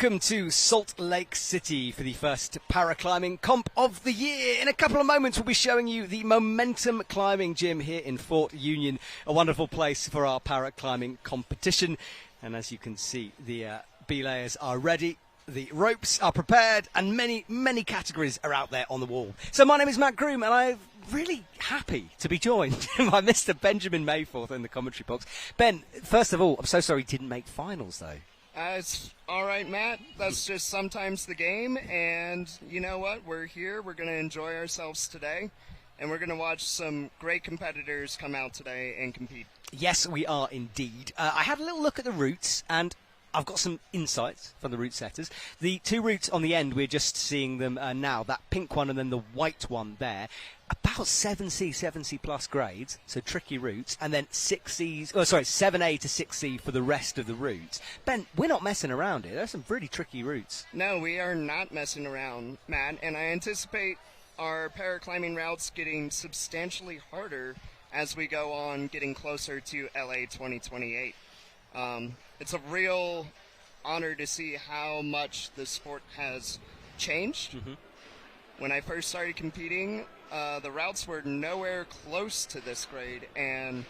Welcome to Salt Lake City for the first paraclimbing comp of the year. In a couple of moments, we'll be showing you the Momentum Climbing Gym here in Fort Union, a wonderful place for our paraclimbing competition. And as you can see, the belayers are ready. The ropes are prepared, and many categories are out there on the wall. So my name is Matt Groom, and I'm really happy to be joined by Mr. Benjamin Mayforth in the commentary box. Ben, first of all, I'm so sorry you didn't make finals, though. It's all right, Matt. That's just sometimes the game, and you know what? We're here. We're going to enjoy ourselves today, and we're going to watch some great competitors come out today and compete. Yes, we are indeed. I had a little look at the routes, and I've got some insights from the route setters. The two routes on the end, we're just seeing them now, that pink one and then the white one there. About 7C plus grades, so tricky routes, and then 7A to 6C for the rest of the routes. Ben, we're not messing around here. There's some pretty tricky routes. No, we are not messing around, Matt, and I anticipate our paraclimbing routes getting substantially harder as we go on getting closer to LA 2028. It's a real honor to see how much the sport has changed. Mm-hmm. When I first started competing, the routes were nowhere close to this grade, and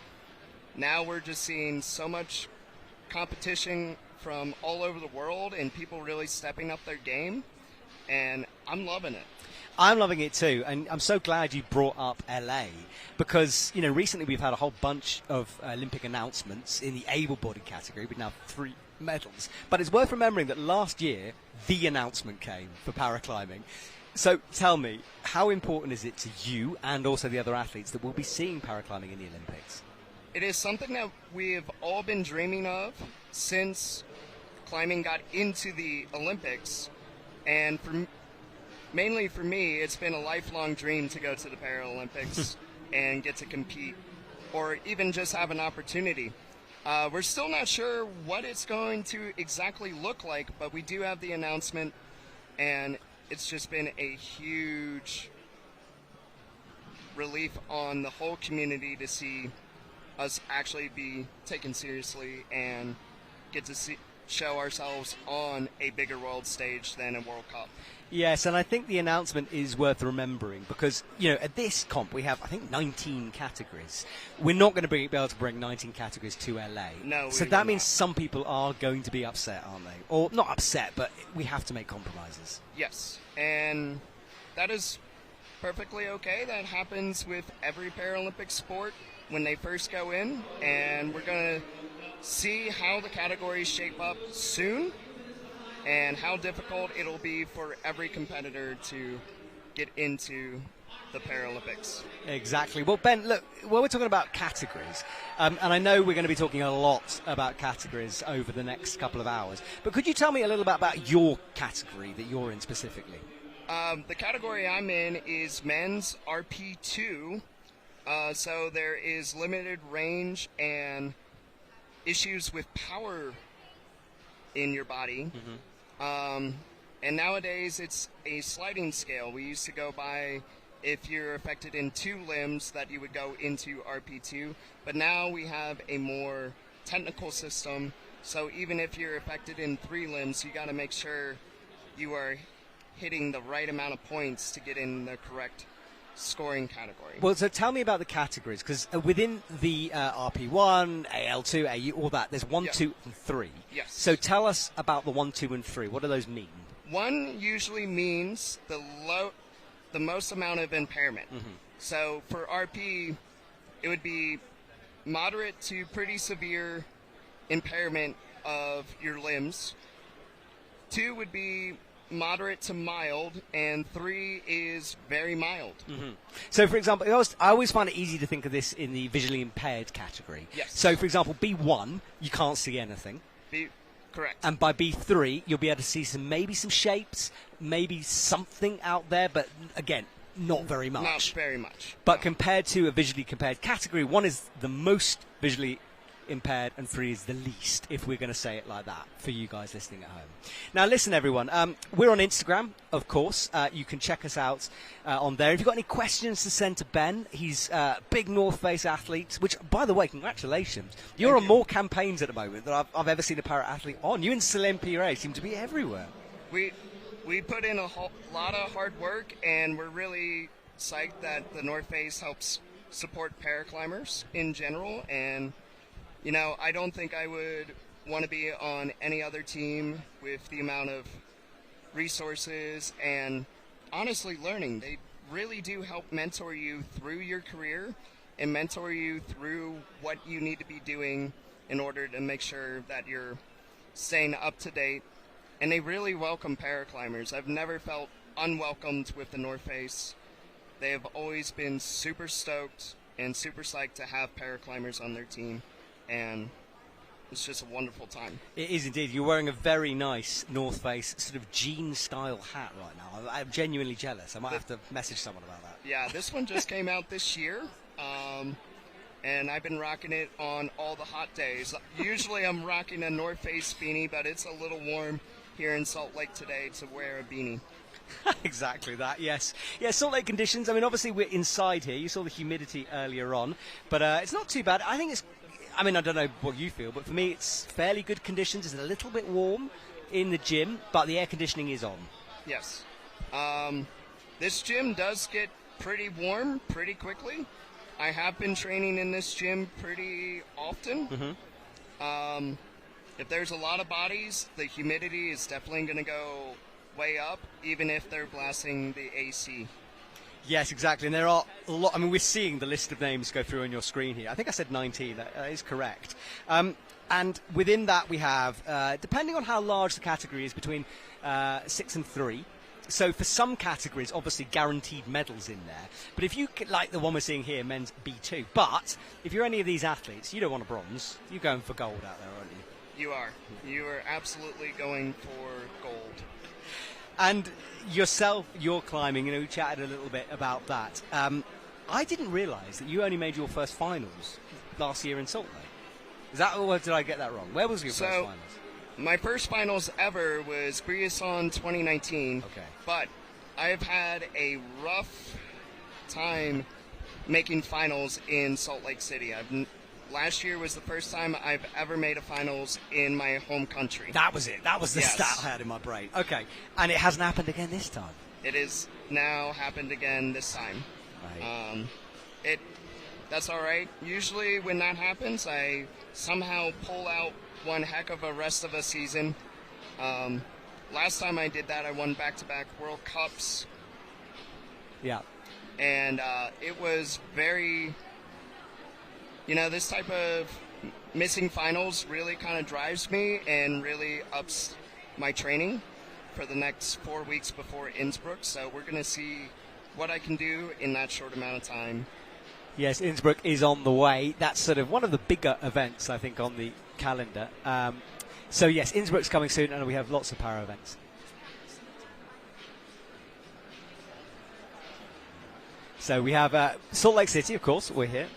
now we're just seeing so much competition from all over the world and people really stepping up their game, and I'm loving it. I'm loving it too, and I'm so glad you brought up LA because, you know, recently we've had a whole bunch of Olympic announcements in the able-bodied category with now 3 medals. But it's worth remembering that last year, the announcement came for paraclimbing. So tell me, how important is it to you and also the other athletes that we'll be seeing paraclimbing in the Olympics? It is something that we've all been dreaming of since climbing got into the Olympics, and mainly for me, it's been a lifelong dream to go to the Paralympics and get to compete, or even just have an opportunity. We're still not sure what it's going to exactly look like, but we do have the announcement, and it's just been a huge relief on the whole community to see us actually be taken seriously and get to show ourselves on a bigger world stage than a World Cup. Yes, and I think the announcement is worth remembering because, you know, at this comp we have, I think, 19 categories. We're not going to be able to bring 19 categories to LA. No, so that means some people are going to be upset, aren't they? Or not upset, but we have to make compromises. Yes, and that is perfectly okay. That happens with every Paralympic sport when they first go in, and we're going to see how the categories shape up soon and how difficult it'll be for every competitor to get into the Paralympics. Exactly. Well, Ben, look, we're talking about categories, and I know we're going to be talking a lot about categories over the next couple of hours, but could you tell me a little bit about your category that you're in specifically? The category I'm in is men's RP2, so there is limited range and issues with power in your body. Mm-hmm. And nowadays it's a sliding scale. We used to go by if you're affected in 2 limbs that you would go into RP2, but now we have a more technical system, so even if you're affected in 3 limbs, you got to make sure you are hitting the right amount of points to get in the correct scoring category. Well, so tell me about the categories, because within the RP1, AL2, AU, all that, there's 1, 2, and 3. Yes. So tell us about the 1, 2, and 3. What do those mean? 1 usually means the most amount of impairment. Mm-hmm. So for RP, it would be moderate to pretty severe impairment of your limbs. 2 would be moderate to mild, and 3 is very mild. Mm-hmm. So, for example, I always find it easy to think of this in the visually impaired category. Yes. So, for example, B1, you can't see anything. Correct. And by B3, you'll be able to see maybe some shapes, maybe something out there, but again, not very much. Not very much. But compared to a visually compared category, 1 is the most visually impaired and freeze the least, if we're going to say it like that, for you guys listening at home. Now, listen, everyone, we're on Instagram, of course. You can check us out on there. If you've got any questions to send to Ben, he's a big North Face athlete, which, by the way, congratulations. You're on more campaigns at the moment than I've ever seen a para athlete on. You and Salim Pire seem to be everywhere. We put in a lot of hard work, and we're really psyched that the North Face helps support paraclimbers in general. And you know, I don't think I would want to be on any other team with the amount of resources and honestly learning. They really do help mentor you through your career and mentor you through what you need to be doing in order to make sure that you're staying up to date. And they really welcome paraclimbers. I've never felt unwelcomed with the North Face. They have always been super stoked and super psyched to have paraclimbers on their team. And it's just a wonderful time. It is indeed. You're wearing a very nice North Face sort of jean-style hat right now. I'm genuinely jealous. I might have to message someone about that. Yeah, this one just came out this year, and I've been rocking it on all the hot days. Usually I'm rocking a North Face beanie, but it's a little warm here in Salt Lake today to wear a beanie. Exactly that, yes. Yeah, Salt Lake conditions. I mean, obviously we're inside here. You saw the humidity earlier on, but it's not too bad. I think it's... I mean, I don't know what you feel, but for me it's fairly good conditions. It's a little bit warm in the gym, but the air conditioning is on. Yes. This gym does get pretty warm pretty quickly. I have been training in this gym pretty often. Mm-hmm. If there's a lot of bodies, the humidity is definitely going to go way up, even if they're blasting the AC. Yes, exactly. And there are a lot. I mean, we're seeing the list of names go through on your screen here. I think I said 19. That is correct. And within that, we have, depending on how large the category is, between 6 and 3. So for some categories, obviously guaranteed medals in there. But if you, like the one we're seeing here, men's B2. But if you're any of these athletes, you don't want a bronze. You're going for gold out there, aren't you? You are. You are absolutely going for gold. And yourself, your climbing, you know, we chatted a little bit about that. I didn't realise that you only made your first finals last year in Salt Lake. Is that, or did I get that wrong? Where was your first finals? My first finals ever was Briason 2019. Okay. But I've had a rough time making finals in Salt Lake City. Last year was the first time I've ever made a finals in my home country. That was it. That was the stat I had in my brain. Okay. And it hasn't happened again this time. It has now happened again this time. Right. That's all right. Usually when that happens, I somehow pull out one heck of a rest of a season. Last time I did that, I won back-to-back World Cups. Yeah. And it was very... You know, this type of missing finals really kind of drives me and really ups my training for the next 4 weeks before Innsbruck. So we're going to see what I can do in that short amount of time. Yes, Innsbruck is on the way. That's sort of one of the bigger events, I think, on the calendar. So, yes, Innsbruck's coming soon, and we have lots of para events. So we have Salt Lake City, of course, we're here.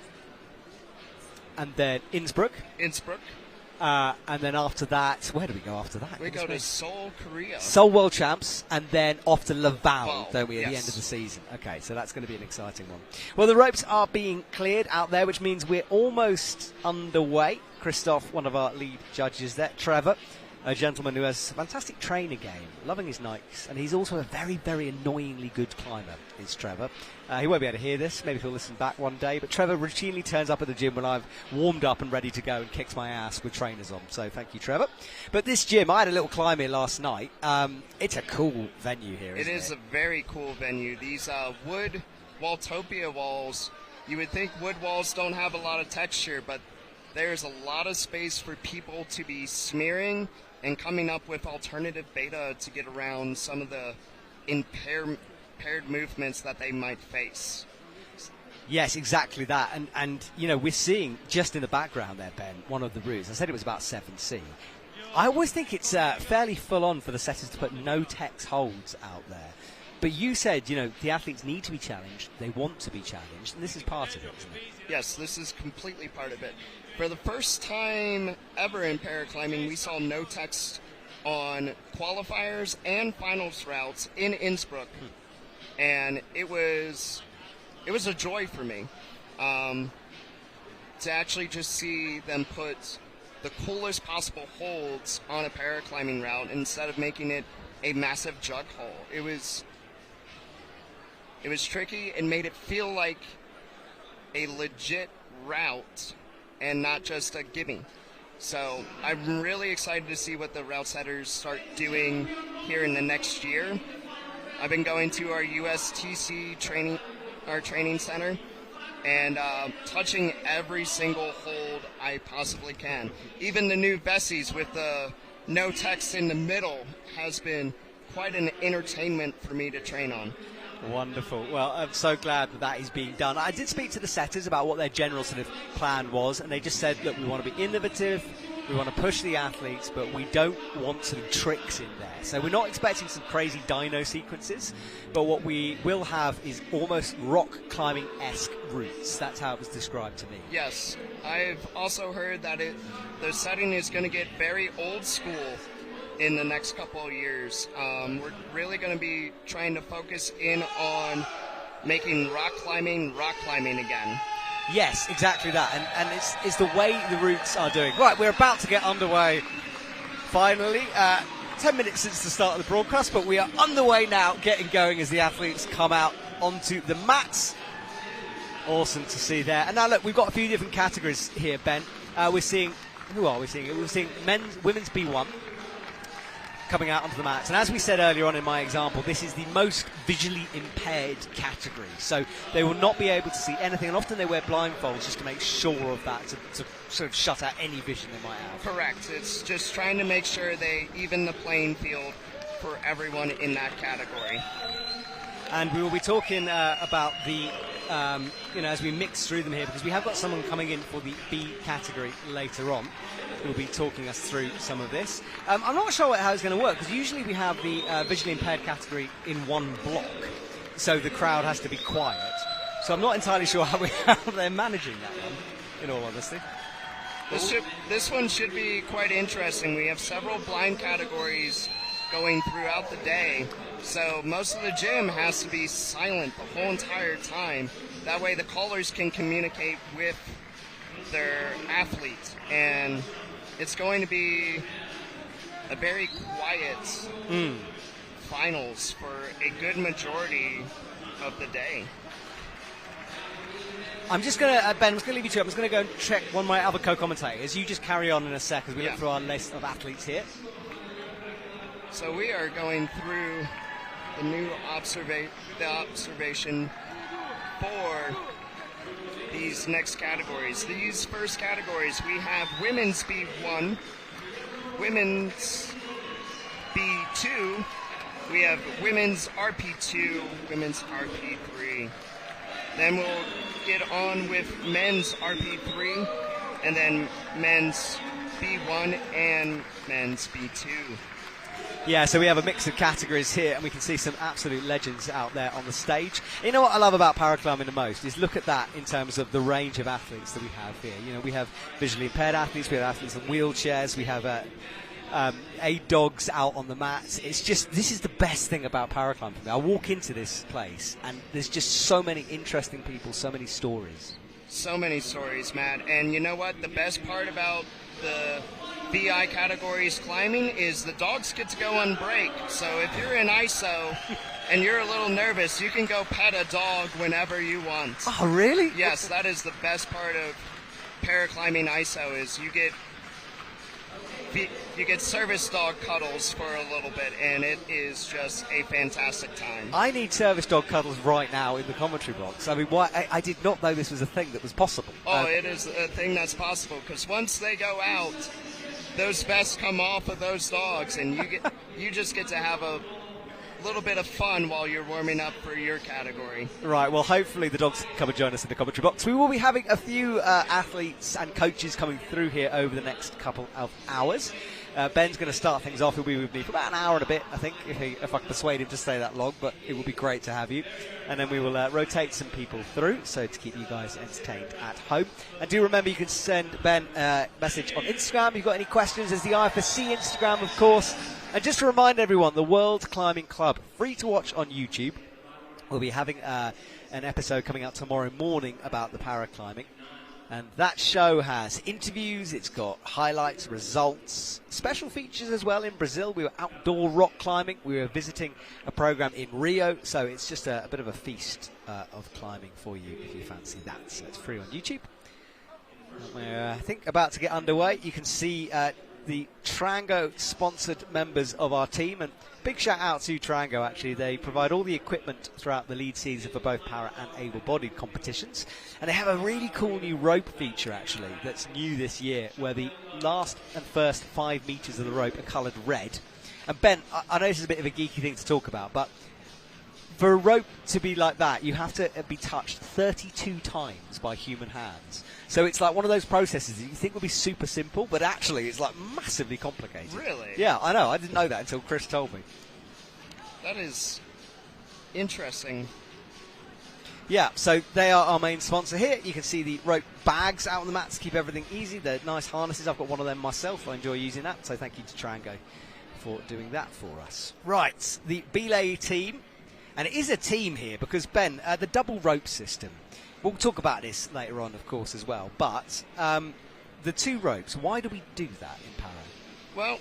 And then Innsbruck. And then after that, where do we go after that? We go to Seoul, Korea. Seoul World Champs, and then off to Laval, don't we, at the yes. end of the season. Okay, so that's going to be an exciting one. Well, the ropes are being cleared out there, which means we're almost underway. Christoph, one of our lead judges there. Trevor, a gentleman who has a fantastic trainer game, loving his Nikes, and he's also a very, very annoyingly good climber, is Trevor. He won't be able to hear this, maybe he'll listen back one day, but Trevor routinely turns up at the gym when I've warmed up and ready to go and kicks my ass with trainers on, so thank you, Trevor. But this gym, I had a little climb here last night. It's a cool venue here, isn't it? It is a very cool venue. These wood Walltopia walls, you would think wood walls don't have a lot of texture, but there's a lot of space for people to be smearing and coming up with alternative beta to get around some of the impaired movements that they might face. Yes, exactly that. And you know, we're seeing just in the background there, Ben, one of the routes. I said it was about 7C. I always think it's fairly full on for the setters to put no text holds out there. But you said, the athletes need to be challenged. They want to be challenged, and this is part of it, isn't it? Yes, this is completely part of it. For the first time ever in paraclimbing, we saw no text on qualifiers and finals routes in Innsbruck, and it was a joy for me to actually just see them put the coolest possible holds on a paraclimbing route instead of making it a massive jug hole. It was tricky and made it feel like a legit route and not just a gimme. So I'm really excited to see what the route setters start doing here in the next year. I've been going to our USTC training center and touching every single hold I possibly can. Even the new Vessies with the no text in the middle has been quite an entertainment for me to train on. Wonderful. Well, I'm so glad that is being done. I did speak to the setters about what their general sort of plan was, and they just said, look, we want to be innovative, we want to push the athletes, but we don't want some tricks in there. So we're not expecting some crazy dyno sequences, but what we will have is almost rock climbing-esque routes. That's how it was described to me. Yes. I've also heard that the setting is going to get very old school in the next couple of years. We're really going to be trying to focus in on making rock climbing again. Yes, exactly that, and it's the way the routes are doing. Right, we're about to get underway finally. 10 minutes since the start of the broadcast, but we are underway now, getting going as the athletes come out onto the mats. Awesome to see there. And now look, we've got a few different categories here, Ben. We're seeing, who are we seeing? We're seeing women's B1 coming out onto the mats. And as we said earlier on in my example, this is the most visually impaired category. So they will not be able to see anything, and often they wear blindfolds just to make sure of that, to sort of shut out any vision they might have. Correct. It's just trying to make sure they even the playing field for everyone in that category. And we will be talking about the, as we mix through them here, because we have got someone coming in for the B category later on who will be talking us through some of this. I'm not sure how it's going to work, because usually we have the visually impaired category in one block, so the crowd has to be quiet. So I'm not entirely sure how they're managing that one, in all honesty. This one should be quite interesting. We have several blind categories going throughout the day, so most of the gym has to be silent the whole entire time. That way the callers can communicate with their athlete, and it's going to be a very quiet finals for a good majority of the day. I'm just going to, Ben, I'm just going to leave you to it. I'm just going to go and check one of my other co-commentators. You just carry on in a sec as we look through our list of athletes here. So we are going through the new observation for these next categories. These first categories, we have women's B1, women's B2, we have women's RP2, women's RP3. Then we'll get on with men's RP3, and then men's B1 and men's B2. Yeah, so we have a mix of categories here, and we can see some absolute legends out there on the stage. You know what I love about paraclimbing the most is look at that in terms of the range of athletes that we have here. You know, we have visually impaired athletes, we have athletes in wheelchairs, we have aid dogs out on the mats. It's just, this is the best thing about paraclimbing for me. I walk into this place, and there's just so many interesting people, so many stories. So many stories, Matt. And you know what? The best part about the VI categories climbing is the dogs get to go on break. So if you're in ISO and you're a little nervous, you can go pet a dog whenever you want. Oh, really? Yes, that is the best part of paraclimbing ISO is you get service dog cuddles for a little bit, and it is just a fantastic time. I need service dog cuddles right now in the commentary box. I mean, I did not know this was a thing that was possible. Oh, it is a thing that's possible, because once they go out, those vests come off of those dogs, and you just get to have a little bit of fun while you're warming up for your category. Right, well, hopefully the dogs can come and join us in the commentary box. We will be having a few athletes and coaches coming through here over the next couple of hours. Ben's going to start things off. He'll be with me for about an hour and a bit, I think, if I can persuade him to stay that long, but it will be great to have you. And then we will rotate some people through, so to keep you guys entertained at home. And do remember, you can send Ben a message on Instagram if you've got any questions. There's the I4C Instagram, of course. And just to remind everyone, the World Climbing Club, free to watch on YouTube. We'll be having an episode coming out tomorrow morning about the paraclimbing. And that show has interviews, it's got highlights, results, special features as well. In Brazil, we were outdoor rock climbing. We were visiting a program in Rio. So it's just a bit of a feast of climbing for you if you fancy that. So it's free on YouTube. And we're, I think, about to get underway. You can see the Trango-sponsored members of our team. And big shout out to Trango, actually. They provide all the equipment throughout the lead season for both para and able-bodied competitions. And they have a really cool new rope feature, actually, that's new this year, where the last and first 5 meters of the rope are coloured red. And Ben, I know this is a bit of a geeky thing to talk about, but for a rope to be like that, you have to be touched 32 times by human hands. So it's like one of those processes that you think would be super simple, but actually it's like massively complicated. Really? Yeah, I know. I didn't know that until Chris told me. That is interesting. Yeah, so they are our main sponsor here. You can see the rope bags out on the mats to keep everything easy. They're nice harnesses. I've got one of them myself. I enjoy using that. So thank you to Trango for doing that for us. Right, the belay team. And it is a team here because, Ben, the double rope system. We'll talk about this later on, of course, as well. But the 2 ropes, why do we do that in para? Well,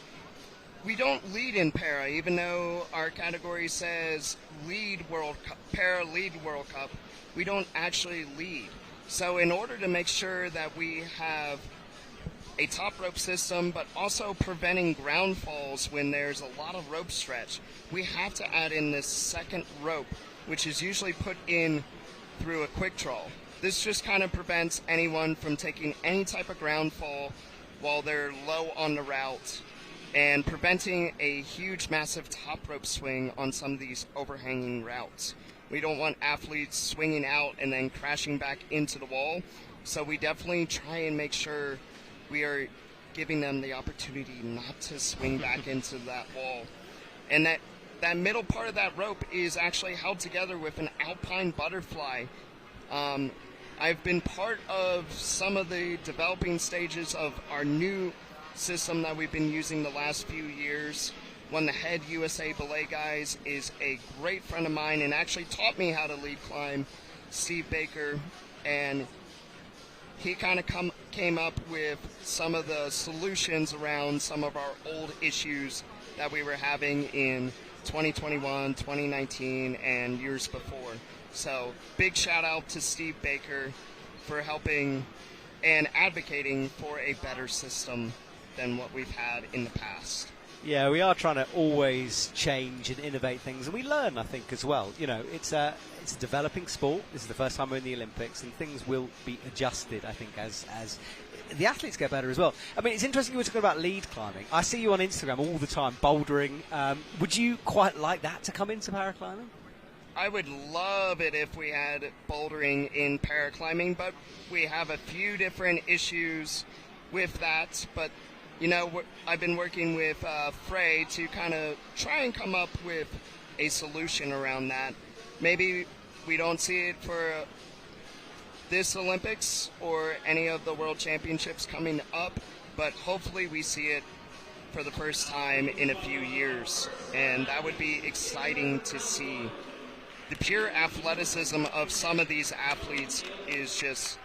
we don't lead in para, even though our category says lead World Cup, para lead World Cup. We don't actually lead. So in order to make sure that we have a top rope system, but also preventing ground falls when there's a lot of rope stretch, we have to add in this second rope, which is usually put in through a quick draw. This just kind of prevents anyone from taking any type of ground fall while they're low on the route and preventing a huge, massive top rope swing on some of these overhanging routes. We don't want athletes swinging out and then crashing back into the wall, so we definitely try and make sure we are giving them the opportunity not to swing back into that wall. And that middle part of that rope is actually held together with an alpine butterfly. I've been part of some of the developing stages of our new system that we've been using the last few years. One of the head USA belay guys is a great friend of mine and actually taught me how to lead climb, Steve Baker, and he kind of came up with some of the solutions around some of our old issues that we were having in 2021, 2019, and years before. So big shout out to Steve Baker for helping and advocating for a better system than what we've had in the past. Yeah, we are trying to always change and innovate things, and we learn, I think, as well. You know, it's a developing sport. This is the first time we're in the Olympics, and things will be adjusted, I think, as the athletes get better as well. I mean, it's interesting you were talking about lead climbing. I see you on Instagram all the time, bouldering. Would you quite like that to come into paraclimbing? I would love it if we had bouldering in paraclimbing, but we have a few different issues with that. But, you know, I've been working with Frey to kind of try and come up with a solution around that. Maybe we don't see it for this Olympics or any of the World Championships coming up, but hopefully we see it for the first time in a few years, and that would be exciting to see. The pure athleticism of some of these athletes is just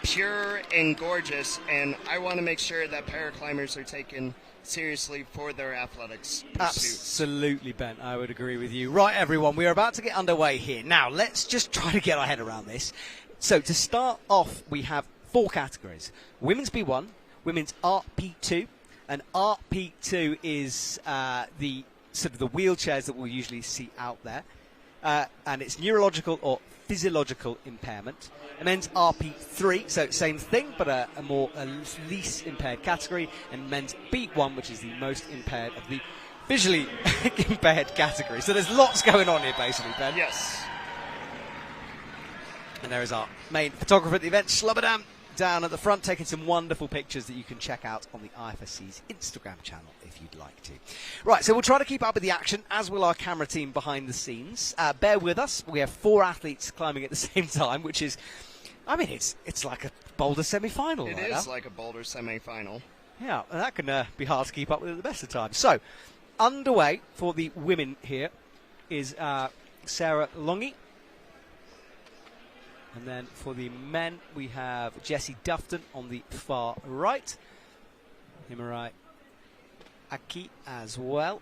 pure and gorgeous, and I want to make sure that paraclimbers are taken seriously for their athletics pursuits. Absolutely, Ben. I would agree with you. Right, everyone, we are about to get underway here. Now, let's just try to get our head around this. So, to start off, we have 4 categories. Women's B1, women's RP2, and RP2 is the sort of the wheelchairs that we'll usually see out there. And it's neurological or physiological impairment. And men's RP3, so same thing, but a least impaired category. And men's B1, which is the most impaired of the visually impaired category. So there's lots going on here, basically, Ben. Yes. And there is our main photographer at the event, Slobodan down at the front, taking some wonderful pictures that you can check out on the IFSC's Instagram channel if you'd like to. Right, so we'll try to keep up with the action, as will our camera team behind the scenes. Bear with us. We have 4 athletes climbing at the same time, which is, I mean, it's like a boulder semi-final. It is like a boulder semi-final. Yeah, and that can be hard to keep up with at the best of times. So, underway for the women here is Sarah Longy. And then for the men, we have Jesse Dufton on the far right. Himari Aki as well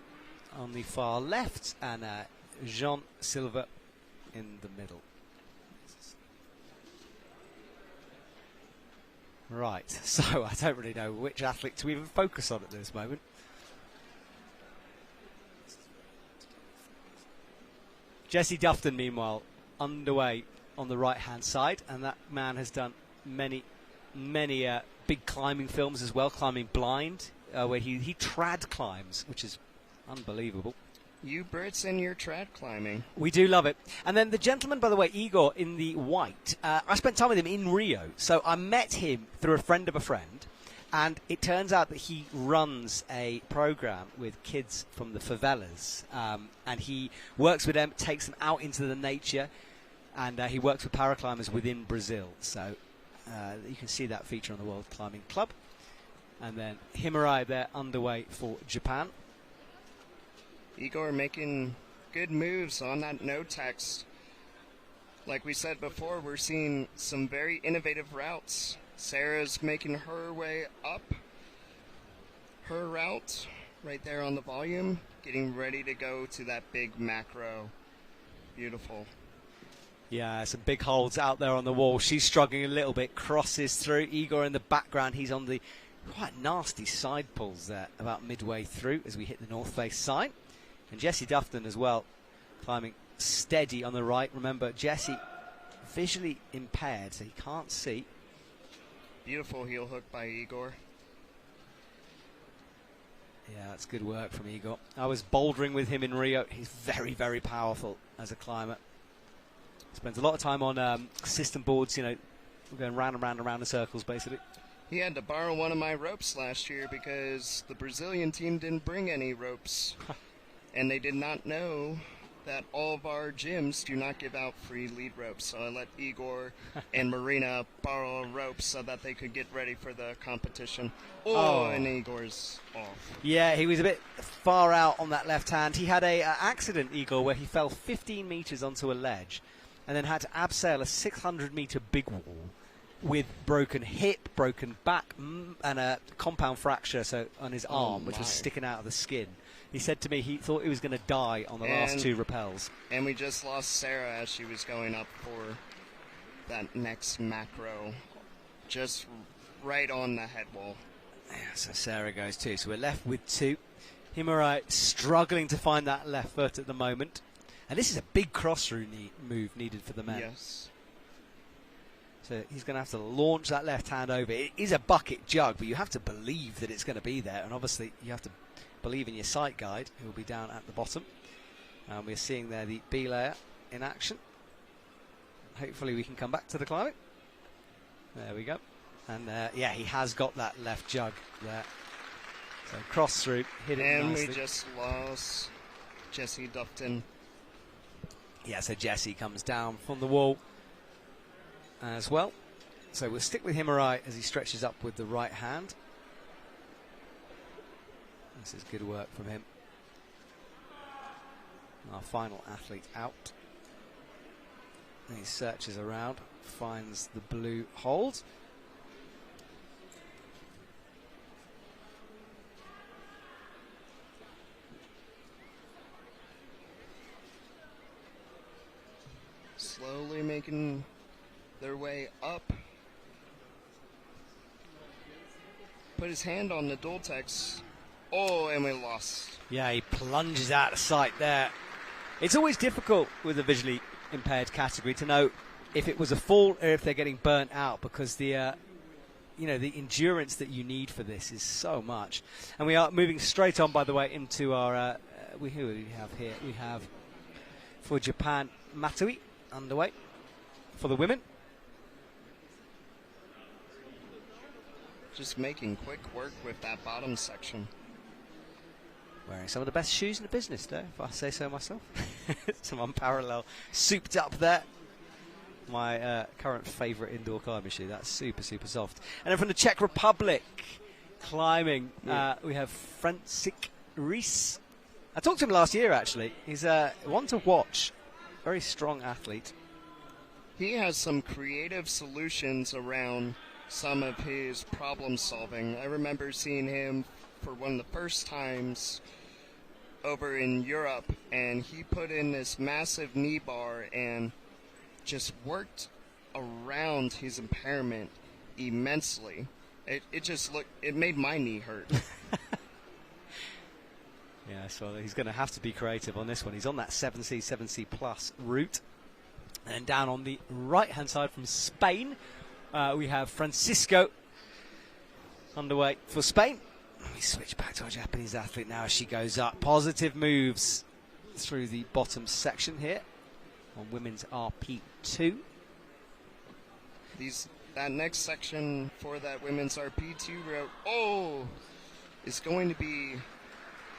on the far left. And Jean Silva in the middle. Right, so I don't really know which athlete to even focus on at this moment. Jesse Dufton, meanwhile, underway on the right-hand side, and that man has done many big climbing films as well, climbing blind, where he trad climbs, which is unbelievable. You Brits and your trad climbing. We do love it. And then the gentleman, by the way, Igor, in the white, I spent time with him in Rio, so I met him through a friend of a friend, and it turns out that he runs a program with kids from the favelas, and he works with them, takes them out into the nature, and he works with paraclimbers within Brazil. So you can see that feature on the World Climbing Club. And then Himari there underway for Japan. Igor making good moves on that no text. Like we said before, we're seeing some very innovative routes. Sarah's making her way up her route right there on the volume, getting ready to go to that big macro. Beautiful. Yeah, some big holds out there on the wall. She's struggling a little bit, crosses through. Igor in the background, he's on the quite nasty side pulls there about midway through as we hit the north face sign. And Jesse Dufton as well, climbing steady on the right. Remember, Jesse visually impaired, so he can't see. Beautiful heel hook by Igor. Yeah, that's good work from Igor. I was bouldering with him in Rio. He's very, very powerful as a climber. Spends a lot of time on system boards, you know, going round and round and round in circles, basically. He had to borrow one of my ropes last year because the Brazilian team didn't bring any ropes. And they did not know that all of our gyms do not give out free lead ropes. So I let Igor and Marina borrow ropes so that they could get ready for the competition. And Igor's off. Yeah, he was a bit far out on that left hand. He had a accident, Igor, where he fell 15 meters onto a ledge and then had to abseil a 600-meter big wall with broken hip, broken back, and a compound fracture on his arm, which was sticking out of the skin. He said to me he thought he was going to die on the last 2 rappels. And we just lost Sarah as she was going up for that next macro, just right on the head wall. Yeah, so Sarah goes too. So we're left with 2. Himari struggling to find that left foot at the moment. And this is a big move needed for the men. Yes. So he's going to have to launch that left hand over. It is a bucket jug, but you have to believe that it's going to be there. And obviously you have to believe in your sight guide, who will be down at the bottom. We're seeing there the B layer in action. Hopefully we can come back to the climbing. There we go. And yeah, he has got that left jug there. So cross through, hit it nicely. And we just lost Jesse Dufton. Yeah, so Jesse comes down from the wall as well. So we'll stick with Himari as he stretches up with the right hand. This is good work from him. Our final athlete out. He searches around, finds the blue hold. Slowly making their way up. Put his hand on the dual text. And we lost. Yeah, he plunges out of sight there. It's always difficult with a visually impaired category to know if it was a fall or if they're getting burnt out, because the the endurance that you need for this is so much. And we are moving straight on, by the way, into our who do we have here? We have for Japan Matui underway for the women. just making quick work with that bottom section. Wearing some of the best shoes in the business, though, if I say so myself. Some unparalleled, souped up there. My current favourite indoor climbing shoe. That's super, super soft. And then from the Czech Republic, climbing, we have Francik Ries. I talked to him last year, actually. He's one to watch. Very strong athlete. He has some creative solutions around some of his problem solving. I remember seeing him for one of the first times over in Europe, and he put in this massive knee bar and just worked around his impairment immensely. It just looked, it made my knee hurt. Yeah, so he's going to have to be creative on this one. He's on that 7C, 7C plus route. And down on the right-hand side from Spain, we have Francisco underway for Spain. We switch back to our Japanese athlete now as she goes up. Positive moves through the bottom section here on women's RP2. That next section for that women's RP2 route, is going to be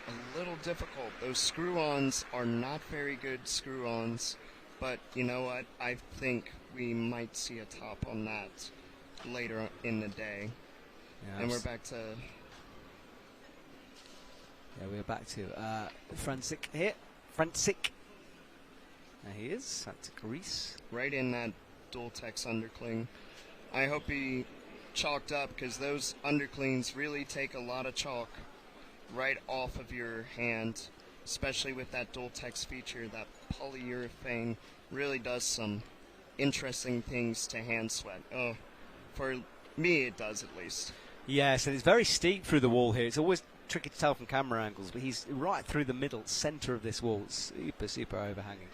a little difficult. Those screw-ons are not very good screw-ons, but you know what? I think we might see a top on that later in the day. Yeah, and we're back to... Yeah, we're back to Francik here. Francik. There he is. Francik Ries. Right in that dual text undercling. I hope he chalked up, because those underclings really take a lot of chalk right off of your hand, especially with that dual text feature. That polyurethane really does some interesting things to hand sweat. Oh, for me it does, at least. Yes, and it's very steep through the wall here. It's always tricky to tell from camera angles, but he's right through the middle center of this wall. Super, super overhanging.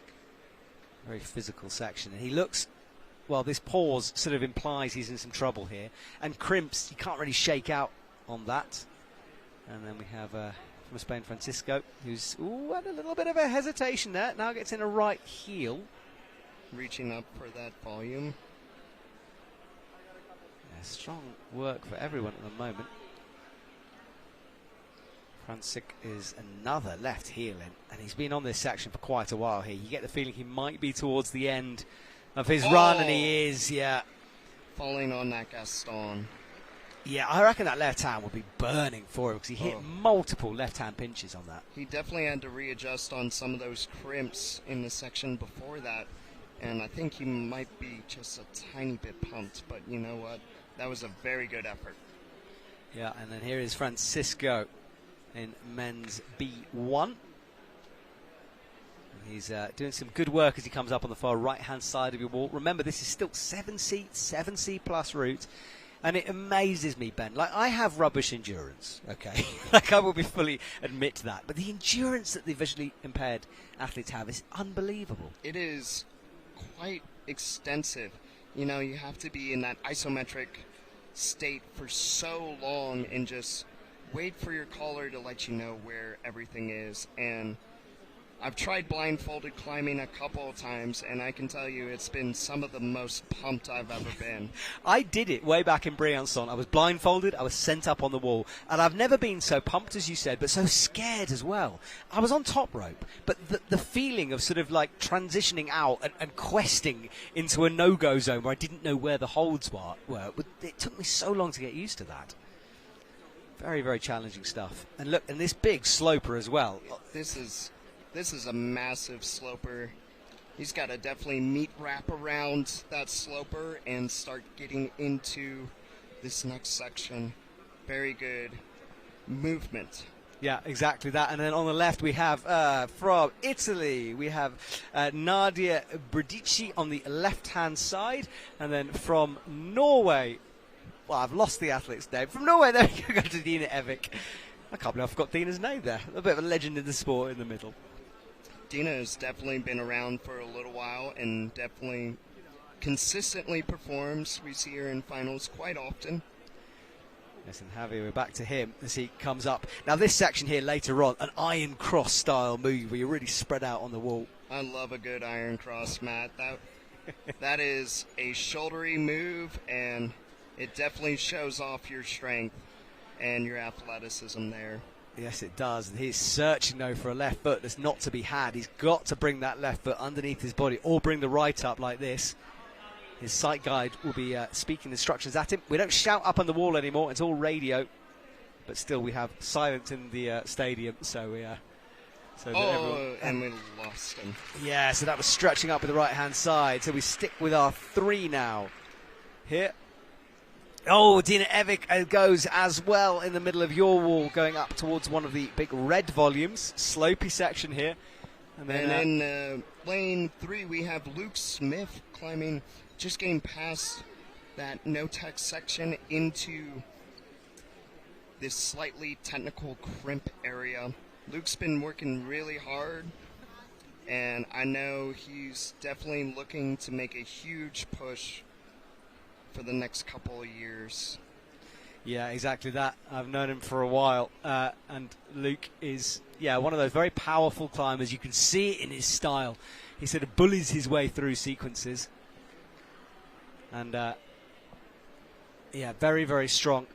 Very physical section. And he looks, well, this pause sort of implies he's in some trouble here. And crimps, you can't really shake out on that. And then we have from Spain, Francisco, who's had a little bit of a hesitation there. Now gets in a right heel. Reaching up for that volume. Yeah, strong work for everyone at the moment. Francik is another left heel in, and he's been on this section for quite a while here. You get the feeling he might be towards the end of his run, and he is, yeah. Falling on that Gaston. Yeah, I reckon that left hand would be burning for him, because he hit multiple left-hand pinches on that. He definitely had to readjust on some of those crimps in the section before that, and I think he might be just a tiny bit pumped, but you know what? That was a very good effort. Yeah, and then here is Francisco in men's B1. He's doing some good work as he comes up on the far right-hand side of your wall. Remember, this is still 7C plus route. And it amazes me, Ben. Like, I have rubbish endurance, okay? Like, I will be fully admit that. But the endurance that the visually impaired athletes have is unbelievable. It is quite extensive. You know, you have to be in that isometric state for so long and just wait for your caller to let you know where everything is. And I've tried blindfolded climbing a couple of times, and I can tell you it's been some of the most pumped I've ever been. I did it way back in Briançon. I was blindfolded, I was sent up on the wall, and I've never been so pumped as you said, but so scared as well. I was on top rope, but the feeling of sort of like transitioning out and questing into a no-go zone where I didn't know where the holds were, it took me so long to get used to that. Very, very challenging stuff. And look, and this big sloper as well. This is a massive sloper. He's got to definitely meat wrap around that sloper and start getting into this next section. Very good movement. Yeah, exactly that. And then on the left we have from Italy, we have Nadia Bredici on the left-hand side. And then from Norway, well, I've lost the athlete's name. From Norway, there we go to Dina Evik. I can't believe I forgot Dina's name there. A bit of a legend in the sport in the middle. Dina has definitely been around for a little while and definitely consistently performs. We see her in finals quite often. Yes, and Javier, we're back to him as he comes up. Now this section here later on, an iron cross style move where you're really spread out on the wall. I love a good iron cross, Matt. That is a shouldery move, and It definitely shows off your strength and your athleticism there. Yes, it does. And he's searching, though, for a left foot that's not to be had. He's got to bring that left foot underneath his body or bring the right up like this. His sight guide will be speaking instructions at him. We don't shout up on the wall anymore. It's all radio. But still, we have silence in the stadium. So we... and we lost him. Yeah, so that was stretching up with the right-hand side. So we stick with our 3 now. Here. Oh, Dina Evic goes as well in the middle of your wall, going up towards one of the big red volumes. Slopey section here. And then lane 3, we have Luke Smith climbing, just getting past that no-tech section into this slightly technical crimp area. Luke's been working really hard, and I know he's definitely looking to make a huge push for the next couple of years. Yeah, exactly that. I've known him for a while, and Luke is, one of those very powerful climbers. You can see it in his style. He sort of bullies his way through sequences, and very, very strong.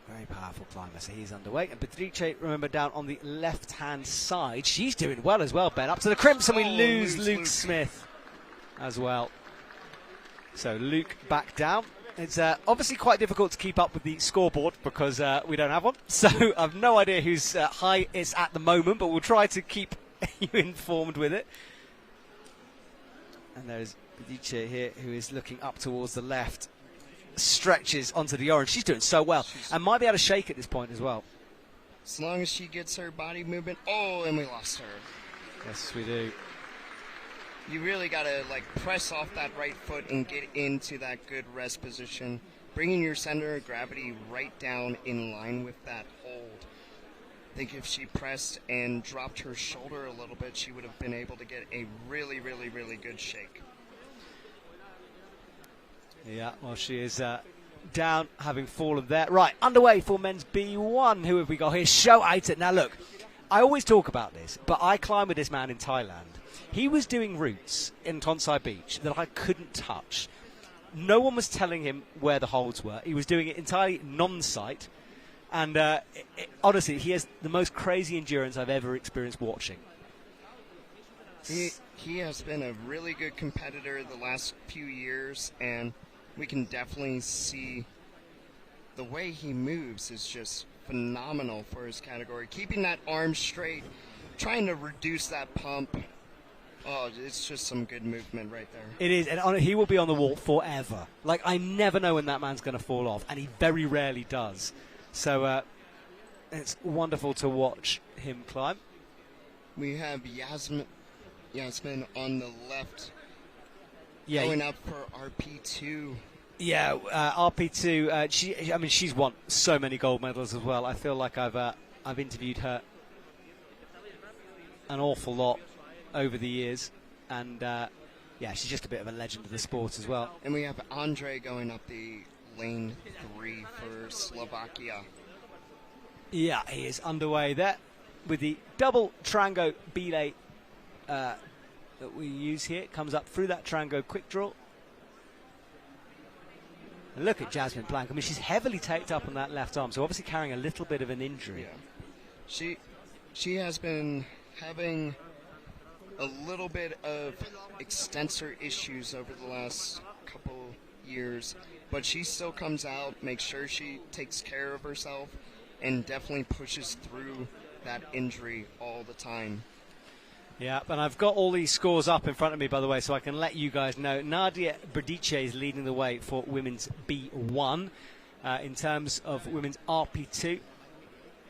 Very powerful climber, so he's underway. And Patrice, remember, down on the left-hand side. She's doing well as well, Ben. Up to the crimps, and we lose Luke Smith as well. So Luke back down. It's obviously quite difficult to keep up with the scoreboard because we don't have one. So I've no idea whose high it's at the moment, but we'll try to keep you informed with it. And there's Patrice here, who is looking up towards the left. Stretches onto the orange. She's doing so well and might be able to shake at this point as well. As long as she gets her body movement. Oh, and we lost her. Yes, we do. You really got to press off that right foot and get into that good rest position, bringing your center of gravity right down in line with that hold. I think if she pressed and dropped her shoulder a little bit, she would have been able to get a really, really, really good shake. Yeah, well, she is down, having fallen there. Right, underway for men's B1. Who have we got here? Show Aita. Now, look, I always talk about this, but I climbed with this man in Thailand. He was doing routes in Tonsai Beach that I couldn't touch. No one was telling him where the holds were. He was doing it entirely non-sight. And honestly, he has the most crazy endurance I've ever experienced watching. He has been a really good competitor the last few years, and we can definitely see the way he moves is just phenomenal for his category. Keeping that arm straight, trying to reduce that pump. Oh, it's just some good movement right there. It is, and he will be on the wall forever. I never know when that man's going to fall off, and he very rarely does. So it's wonderful to watch him climb. We have Yasmin on the left, going up for RP2. Yeah, RP2. She's won so many gold medals as well. I feel like I've interviewed her an awful lot over the years, and she's just a bit of a legend of the sport as well. And we have Andre going up the lane 3 for Slovakia. Yeah, he is underway there with the double Trango belay that we use here. It comes up through that Trango quick draw. And look at Jasmine Blank. She's heavily taped up on that left arm, so obviously carrying a little bit of an injury. Yeah. She has been having a little bit of extensor issues over the last couple years, but she still comes out, makes sure she takes care of herself, and definitely pushes through that injury all the time. Yeah, and I've got all these scores up in front of me, by the way, so I can let you guys know. Nadia Bradice is leading the way for women's B1. In terms of women's RP2,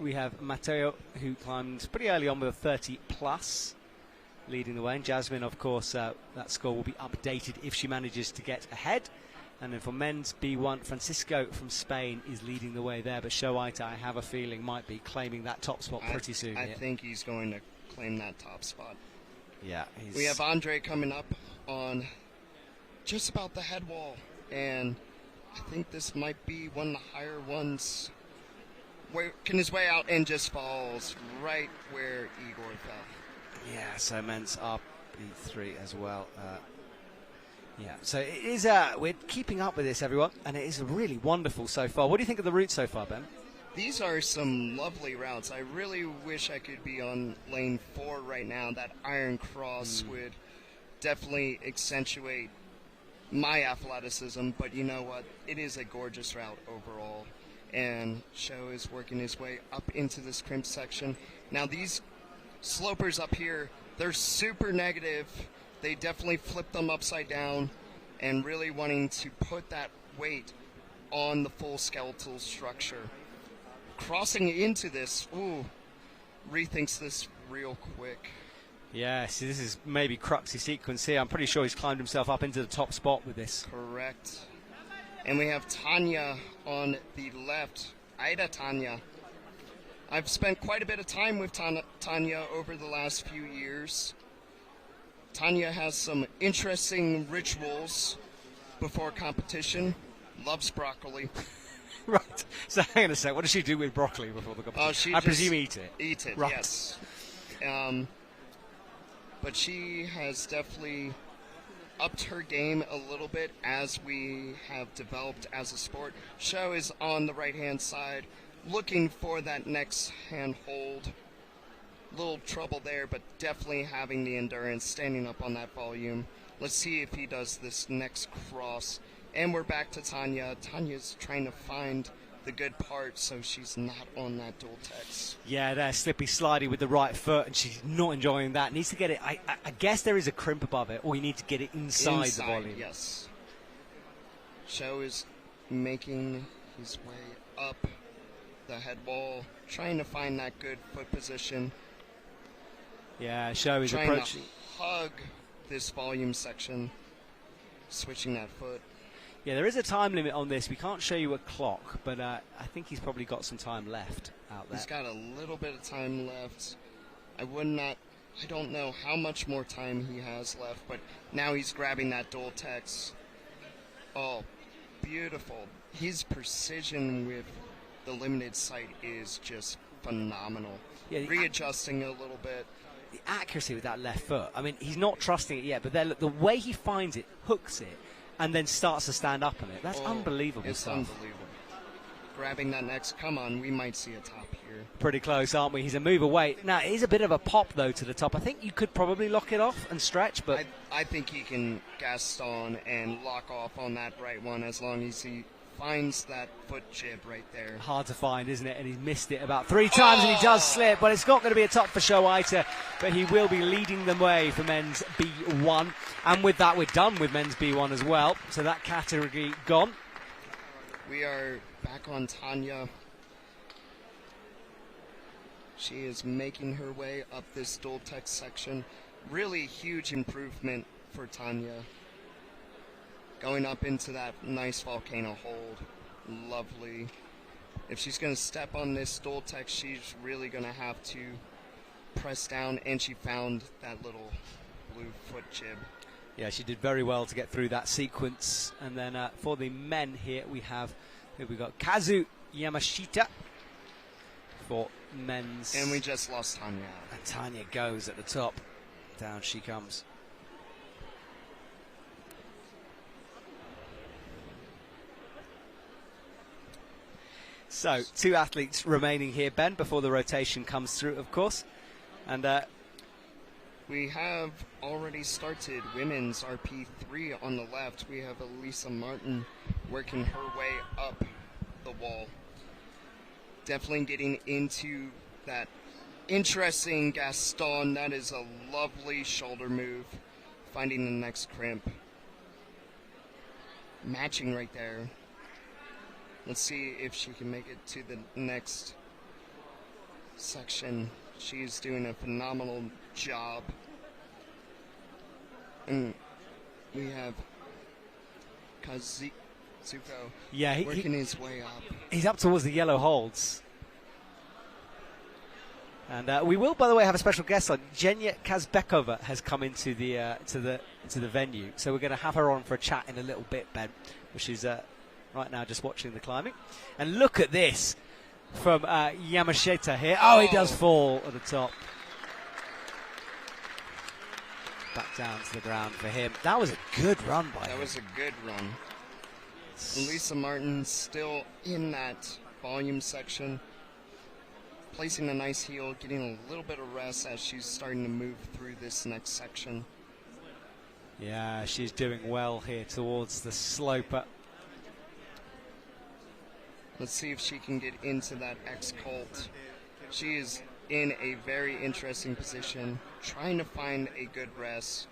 we have Matteo, who climbed pretty early on with a 30+, leading the way. And Jasmine, of course, that score will be updated if she manages to get ahead. And then for men's B1, Francisco from Spain is leading the way there. But Show Aita, I have a feeling, might be claiming that top spot pretty soon. I think he's going to claim that top spot. Yeah. We have Andre coming up on just about the head wall. And I think this might be one of the higher ones. Working his way out and just falls right where Igor fell. Yeah, so men's RP3 as well. Yeah, so it is. We're keeping up with this, everyone, and it is really wonderful so far. What do you think of the route so far, Ben? These are some lovely routes. I really wish I could be on lane 4 right now. That iron cross would definitely accentuate my athleticism, but you know what? It is a gorgeous route overall. And Sho is working his way up into this crimp section. Now these slopers up here, they're super negative. They definitely flip them upside down and really wanting to put that weight on the full skeletal structure. Crossing into this, rethinks this real quick. Yeah, see, this is maybe Cruxy sequence here. I'm pretty sure he's climbed himself up into the top spot with this. Correct. And we have Tanya on the left. Ida Tanya. I've spent quite a bit of time with Tanya over the last few years. Tanya has some interesting rituals before competition. Loves broccoli. Right. So hang on a sec. What does she do with broccoli before the competition? I presume eat it. Eat it, right. Yes. But she has definitely upped her game a little bit as we have developed as a sport. Sho is on the right-hand side, looking for that next hand hold. Little trouble there, but definitely having the endurance, standing up on that volume. Let's see if he does this next cross. And we're back to Tanya. Tanya's trying to find the good part so she's not on that dual text. Yeah, there, slippy slidey with the right foot, and she's not enjoying that. Needs to get it, I guess there is a crimp above it, or you need to get it inside the volume. Yes. Sho is making his way up the head wall, trying to find that good foot position. Yeah, Sho is trying approaching. To hug this volume section, switching that foot. Yeah, there is a time limit on this. We can't show you a clock, but I think he's probably got some time left out there. He's got a little bit of time left. I don't know how much more time he has left, but now he's grabbing that dual text. Oh, beautiful. His precision with the limited sight is just phenomenal. Yeah, readjusting a little bit. The accuracy with that left foot. I mean, he's not trusting it yet, but then the way he finds it, hooks it, and then starts to stand up on it. That's unbelievable it's stuff. Unbelievable. Grabbing that next, come on, we might see a top here. Pretty close, aren't we? He's a move away. Now, it is a bit of a pop, though, to the top. I think you could probably lock it off and stretch, but... I think he can Gaston and lock off on that right one as long as he finds that foot jib right there. Hard to find, isn't it? And he's missed it about 3 times, and he does slip. But it's not going to be a top for Sho Aita, but he will be leading the way for men's B1. And with that, we're done with men's B1 as well. So that category gone. We are back on Tanya. She is making her way up this dual text section. Really huge improvement for Tanya. Going up into that nice volcano hold. Lovely. If she's going to step on this dual text, she's really going to have to press down, and she found that little blue foot jib. Yeah, she did very well to get through that sequence. And then for the men here, we've got Kazu Yamashita for men's. And we just lost Tanya. And Tanya goes at the top. Down she comes. So, 2 athletes remaining here, Ben, before the rotation comes through, of course. And we have already started women's RP3 on the left. We have Elisa Martin working her way up the wall. Definitely getting into that interesting Gaston. That is a lovely shoulder move. Finding the next crimp. Matching right there. Let's see if she can make it to the next section. She's doing a phenomenal job. And we have Kazuko working his way up. He's up towards the yellow holds. And we will, by the way, have a special guest on. Zhenya Kazbekova has come into the to the venue, so we're going to have her on for a chat in a little bit, Ben, which is right now just watching the climbing. And look at this from Yamashita here. Oh, he does fall at the top. back down to the ground for him. That was a good run by him. That was a good run. Lisa Martin still in that volume section, placing a nice heel, getting a little bit of rest as she's starting to move through this next section. Yeah, she's doing well here towards the sloper. Let's see if she can get into that X-Cult. She is in a very interesting position, trying to find a good rest.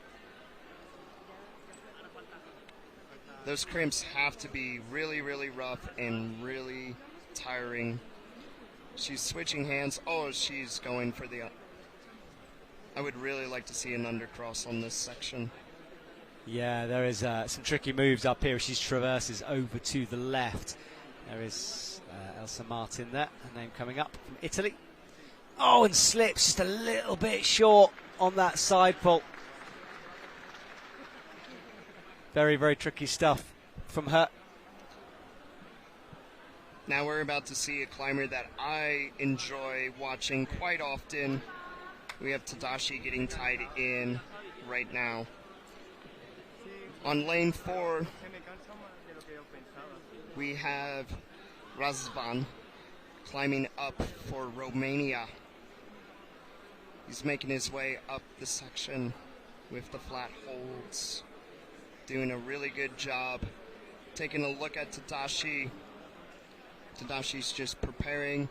Those crimps have to be really, really rough and really tiring. She's switching hands. Oh, she's going for the... I would really like to see an undercross on this section. Yeah, there is some tricky moves up here. She traverses over to the left. There is Elsa Martin there, her name coming up from Italy. Oh, and slips just a little bit short on that side pull. Very, very tricky stuff from her. Now we're about to see a climber that I enjoy watching quite often. We have Tadashi getting tied in right now. On lane 4, we have Razvan climbing up for Romania. He's making his way up the section with the flat holds. Doing a really good job. Taking a look at Tadashi. Tadashi's just preparing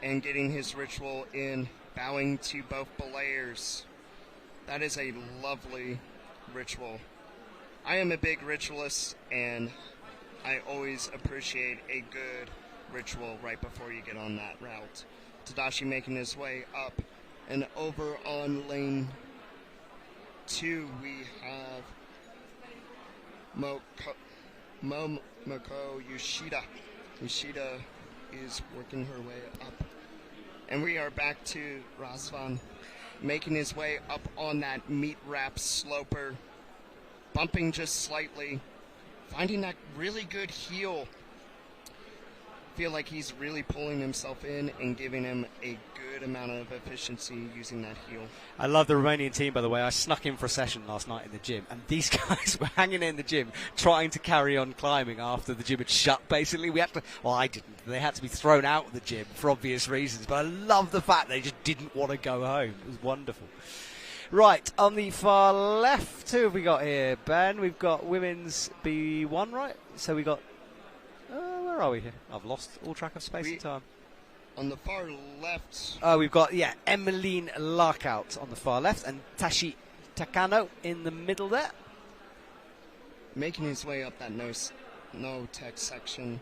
and getting his ritual in, bowing to both belayers. That is a lovely ritual. I am a big ritualist, and I always appreciate a good ritual right before you get on that route. Tadashi making his way up, and over on lane 2 we have Momoko Yoshida. Yoshida is working her way up. And we are back to Razvan making his way up on that meat wrap sloper, bumping just slightly, finding that really good heel. Feel like he's really pulling himself in and giving him a good amount of efficiency using that heel. I love the Romanian team, by the way. I snuck in for a session last night in the gym, and these guys were hanging in the gym trying to carry on climbing after the gym had shut, basically. I didn't. They had to be thrown out of the gym for obvious reasons, but I love the fact they just didn't want to go home. It was wonderful. Right, on the far left, who have we got here, Ben? We've got women's B1, right? So we got... where are we here? I've lost all track of space and time. On the far left... we've got, Emmeline Larkout on the far left and Tashi Takano in the middle there. Making his way up that no-tech section.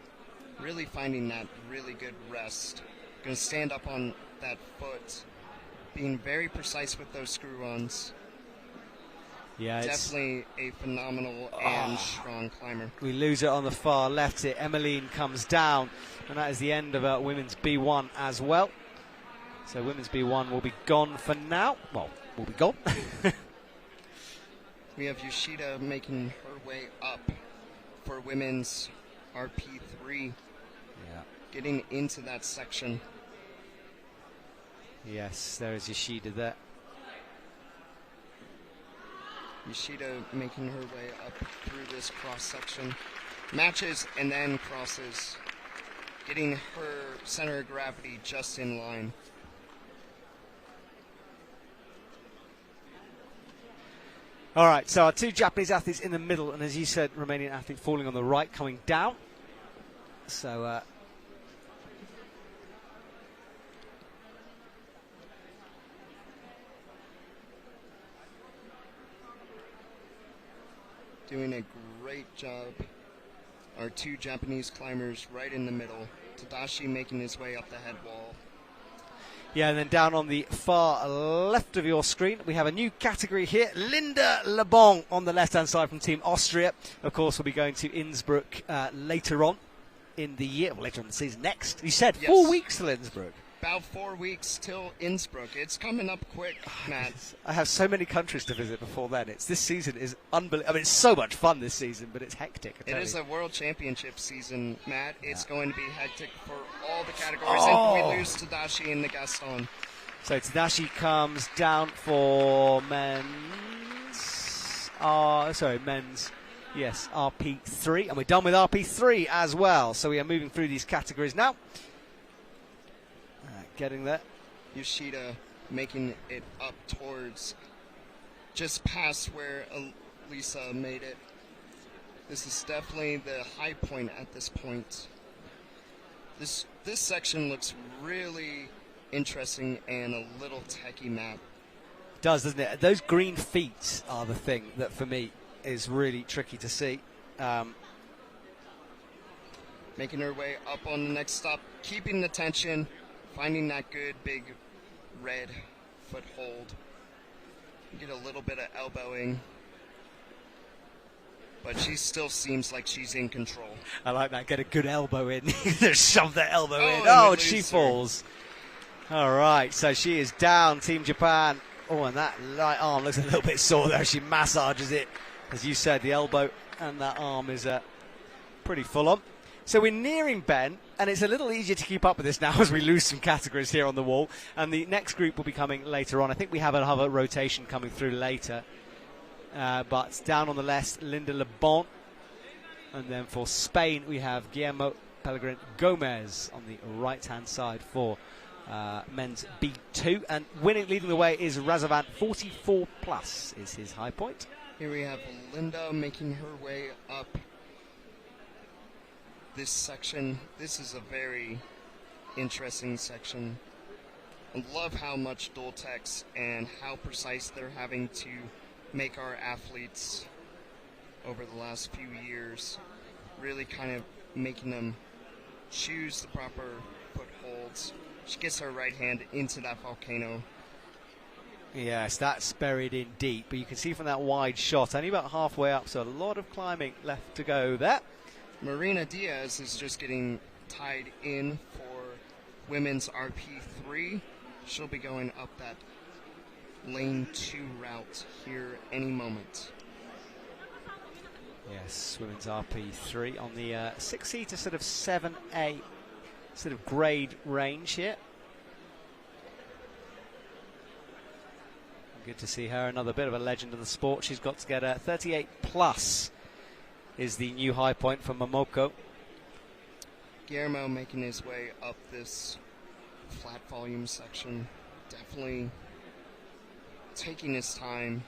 Really finding that really good rest. Going to stand up on that foot. Being very precise with those screw-ons. Yeah, definitely a phenomenal and strong climber. We lose it on the far left here. Emmeline comes down, and that is the end of women's B1 as well. So women's B1 will be gone for now. Well, will be gone. We have Yoshida making her way up for women's RP3. Yeah. Getting into that section. Yes, there is Yoshida there. Yoshida making her way up through this cross section. Matches and then crosses. Getting her center of gravity just in line. All right, so our two Japanese athletes in the middle, and as you said, Romanian athlete falling on the right, coming down. So, doing a great job. Our two Japanese climbers right in the middle. Tadashi making his way up the head wall. Yeah, and then down on the far left of your screen, we have a new category here. Linda Lebon on the left-hand side from Team Austria. Of course, we'll be going to Innsbruck later on in the year, well, later on in the season next. You said yes. 4 weeks till Innsbruck. About 4 weeks till Innsbruck. It's coming up quick, Matt. I have so many countries to visit before then. This season is unbelievable. I mean, it's so much fun this season, but it's hectic. It is a World Championship season, Matt. It's going to be hectic for all the categories. And we lose Tadashi and the Gaston. So Tadashi comes down for men. men's, yes, RP3, and we're done with RP3 as well. So we are moving through these categories now. Getting there. Yoshida making it up towards just past where Lisa made it. This is definitely the high point at this point. This section looks really interesting and a little techie map. It does, doesn't it? Those green feet are the thing that for me is really tricky to see. Making her way up on the next stop, keeping the tension, finding that good big red foothold. Get a little bit of elbowing. But she still seems like she's in control. I like that. Get a good elbow in. Shove that elbow in. Oh, She falls. All right, so she is down, Team Japan. Oh, and that right arm looks a little bit sore there. She massages it. As you said, the elbow and that arm is pretty full on. So we're nearing Ben, and it's a little easier to keep up with this now as we lose some categories here on the wall. And the next group will be coming later on. I think we have another rotation coming through later. But down on the left, Linda Le Bon. And then for Spain, we have Guillermo Pellegrin Gomez on the right-hand side for men's B2. And leading the way is Razavan. 44 plus is his high point. Here we have Linda making her way up this section. This is a very interesting section. I love how much dual techs and how precise they're having to make our athletes over the last few years, really kind of making them choose the proper footholds. She gets her right hand into that volcano. Yes, that's buried in deep, but you can see from that wide shot, only about halfway up, so a lot of climbing left to go there. Marina Diaz is just getting tied in for women's RP3. She'll be going up that lane 2 route here any moment. Yes, women's RP3 on the 6E to sort of 7A sort of grade range here. Good to see her, another bit of a legend of the sport. She's got to get a 38 plus is the new high point for Momoko. Guillermo making his way up this flat volume section, definitely taking his time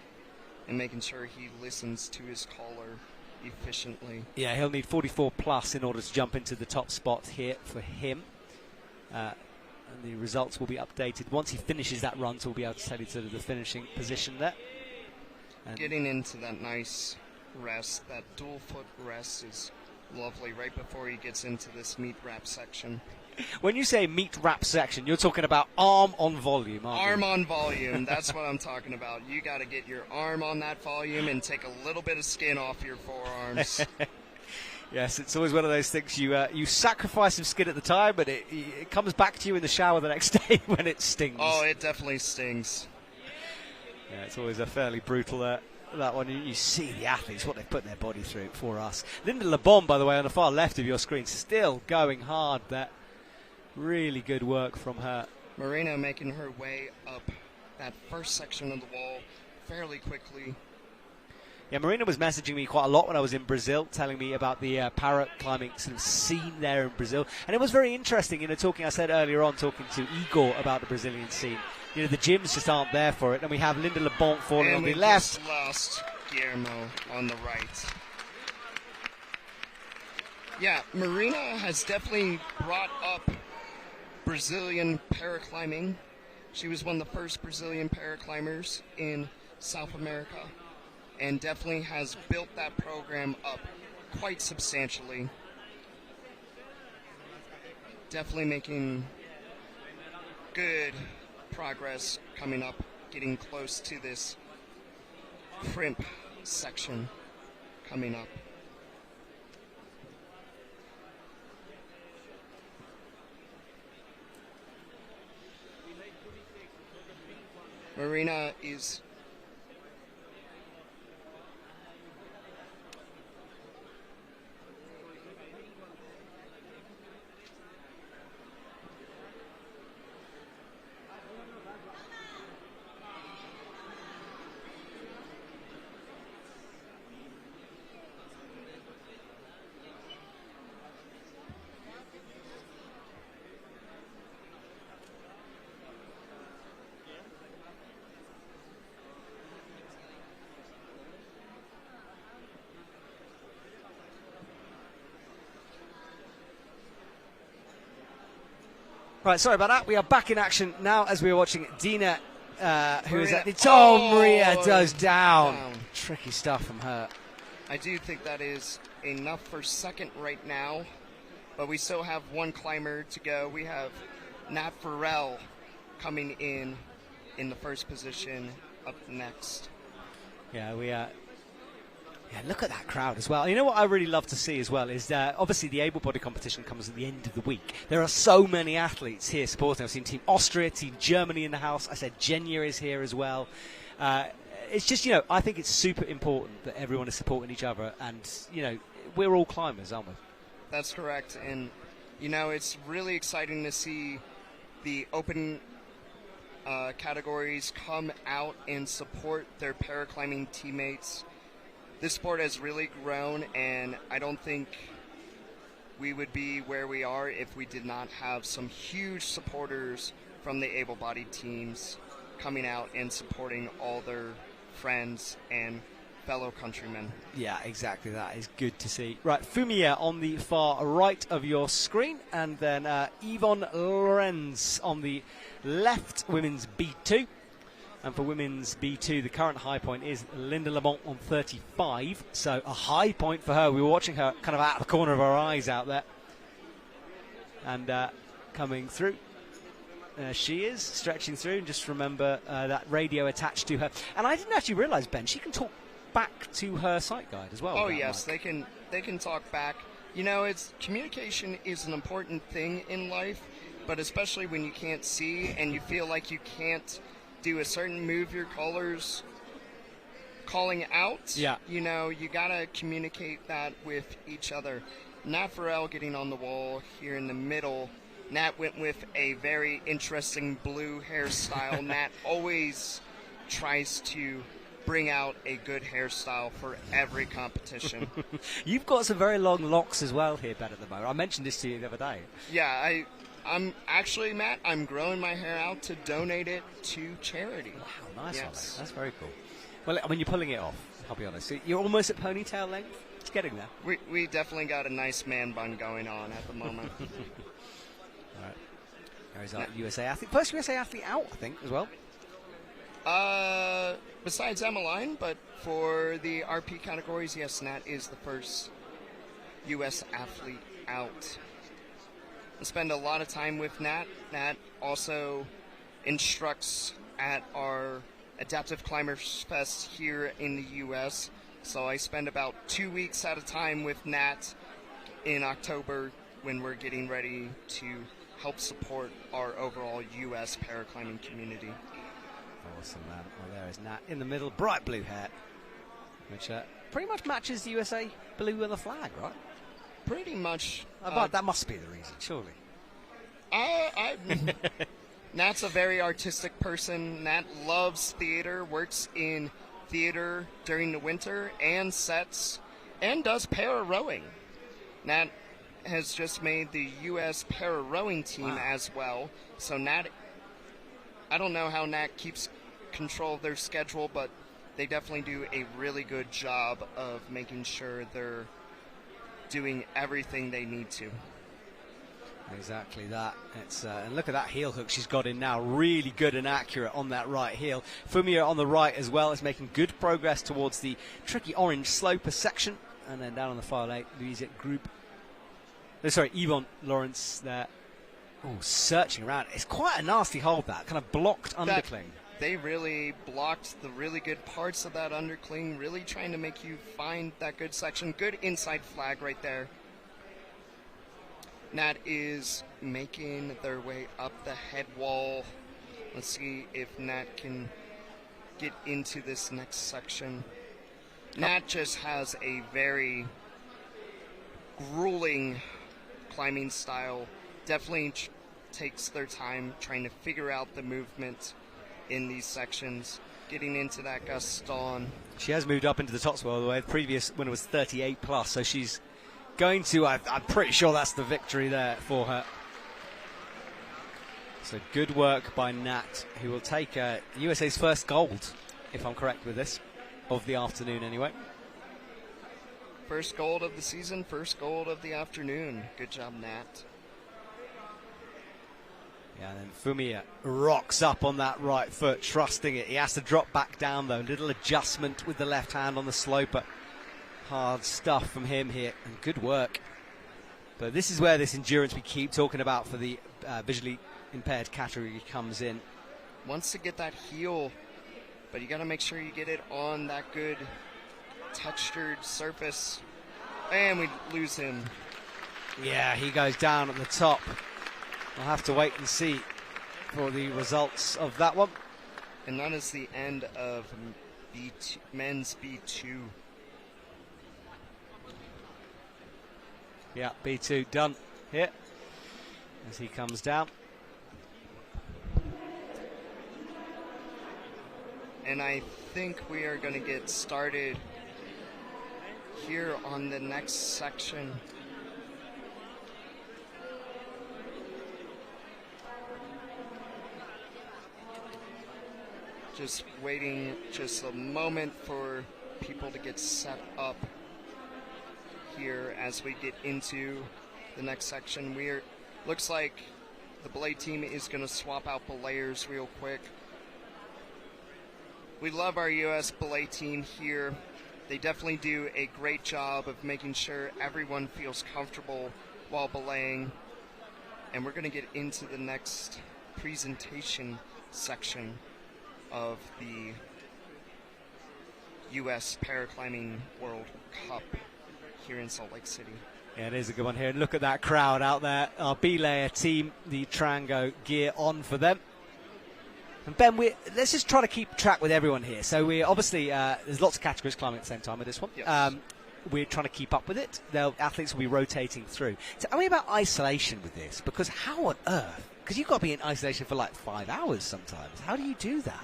and making sure he listens to his caller efficiently. Yeah, he'll need 44 plus in order to jump into the top spot here for him. And the results will be updated once he finishes that run, so we'll be able to tell you sort of the finishing position there. And getting into that nice rest, that dual foot rest is lovely right before he gets into this meat wrap section. When you say meat wrap section, you're talking about arm on volume, aren't you? Arm on volume, that's what I'm talking about. You got to get your arm on that volume and take a little bit of skin off your forearms. Yes, it's always one of those things you sacrifice some skin at the time, but it comes back to you in the shower the next day when it stings. Oh, it definitely stings. Yeah, it's always a fairly brutal that one. You see the athletes, what they put their body through for us. Linda Le Bon, by the way, on the far left of your screen, still going hard there. Really good work from her. Marina making her way up that first section of the wall fairly quickly. Yeah, Marina was messaging me quite a lot when I was in Brazil, telling me about the para-climbing sort of scene there in Brazil. And it was very interesting, I said earlier on, talking to Igor about the Brazilian scene. The gyms just aren't there for it. And we have Linda Le Bon falling on the left. And we lost Guillermo on the right. Yeah, Marina has definitely brought up Brazilian paraclimbing. She was one of the first Brazilian paraclimbers in South America and definitely has built that program up quite substantially. Definitely making good progress coming up, getting close to this crimp section coming up. Marina is Right, sorry about that. We are back in action now as we are watching Dina, who is at the Maria does down. Tricky stuff from her. I do think that is enough for second right now, but we still have one climber to go. We have Nat Farrell coming in the first position up next. Yeah, look at that crowd as well. You know what I really love to see as well is obviously the able-bodied competition comes at the end of the week. There are so many athletes here supporting. I've seen Team Austria, Team Germany in the house. I said Genya is here as well. It's just, I think it's super important that everyone is supporting each other, and, we're all climbers, aren't we? That's correct. And, it's really exciting to see the open categories come out and support their paraclimbing teammates. This sport has really grown, and I don't think we would be where we are if we did not have some huge supporters from the able-bodied teams coming out and supporting all their friends and fellow countrymen. Yeah, exactly. That is good to see. Right, Fumier on the far right of your screen, and then Yvonne Lorenz on the left, women's B2. And for women's B2, the current high point is Linda Lamont on 35. So a high point for her. We were watching her kind of out of the corner of our eyes out there. And coming through. She is stretching through. And just remember that radio attached to her. And I didn't actually realise, Ben, she can talk back to her sight guide as well. Oh, yes. They can talk back. Communication is an important thing in life. But especially when you can't see and you feel like you can't do a certain move your callers calling out. Yeah. You gotta communicate that with each other. Nat Farrell getting on the wall here in the middle. Nat went with a very interesting blue hairstyle. Nat always tries to bring out a good hairstyle for every competition. You've got some very long locks as well here, Ben, at the moment. I mentioned this to you the other day. Yeah, I'm actually, Matt, I'm growing my hair out to donate it to charity. Wow, nice. Yes. That's very cool. Well, I mean, you're pulling it off, I'll be honest. You're almost at ponytail length. It's getting there. We definitely got a nice man bun going on at the moment. All right. There's our USA athlete. First USA athlete out, I think, as well. Besides Emmeline, but for the RP categories, yes, Nat is the first U.S. athlete out. I spend a lot of time with Nat. Nat also instructs at our Adaptive Climbers Fest here in the U.S. So I spend about 2 weeks at a time with Nat in October when we're getting ready to help support our overall U.S. paraclimbing community. Awesome, man. Well, there is Nat in the middle, bright blue hair, which pretty much matches the USA blue on the flag, right? Pretty much. That must be the reason, surely. Nat's a very artistic person. Nat loves theater, works in theater during the winter, and sets, and does para-rowing. Nat has just made the U.S. para-rowing team as well. So Nat, I don't know how Nat keeps control of their schedule, but they definitely do a really good job of making sure they're doing everything they need to. Exactly that. And look at that heel hook she's got in now. Really good and accurate on that right heel. Fumier on the right as well is making good progress towards the tricky orange sloper section. And then down on the far right, Yvonne Lawrence there. Oh, searching around. It's quite a nasty hold, that kind of blocked undercling. They really blocked the really good parts of that undercling, really trying to make you find that good section. Good inside flag right there. Nat is making their way up the head wall. Let's see if Nat can get into this next section. Nat just has a very grueling climbing style. Definitely takes their time trying to figure out the movement in these sections, getting into that Gaston. She has moved up into the top swell, the way the previous winner was 38 plus, so she's going to, I'm pretty sure that's the victory there for her. So good work by Nat, who will take USA's first gold, if I'm correct with this, of the afternoon anyway. First gold of the season, first gold of the afternoon. Good job, Nat. Yeah, and then Fumiya rocks up on that right foot, trusting it. He has to drop back down, though. Little adjustment with the left hand on the sloper. Hard stuff from him here, and good work. But this is where this endurance we keep talking about for the visually impaired category comes in. Wants to get that heel, but you got to make sure you get it on that good textured surface. And we lose him. Yeah, he goes down at the top. We'll have to wait and see for the results of that one. And that is the end of B2, men's B2. Yeah, B2 done here as he comes down. And I think we are going to get started here on the next section. Just waiting just a moment for people to get set up here as we get into the next section. Looks like the belay team is going to swap out belayers real quick. We love our U.S. belay team here. They definitely do a great job of making sure everyone feels comfortable while belaying. And we're going to get into the next presentation section of the U.S. Paraclimbing World Cup here in Salt Lake City. Yeah, it is a good one here. And look at that crowd out there. Our belayer team, the Trango gear on for them. And Ben, let's just try to keep track with everyone here. So we obviously, there's lots of categories climbing at the same time with this one. Yes. We're trying to keep up with it. Athletes will be rotating through. So tell me about isolation with this, because how on earth? Because you've got to be in isolation for like 5 hours sometimes. How do you do that?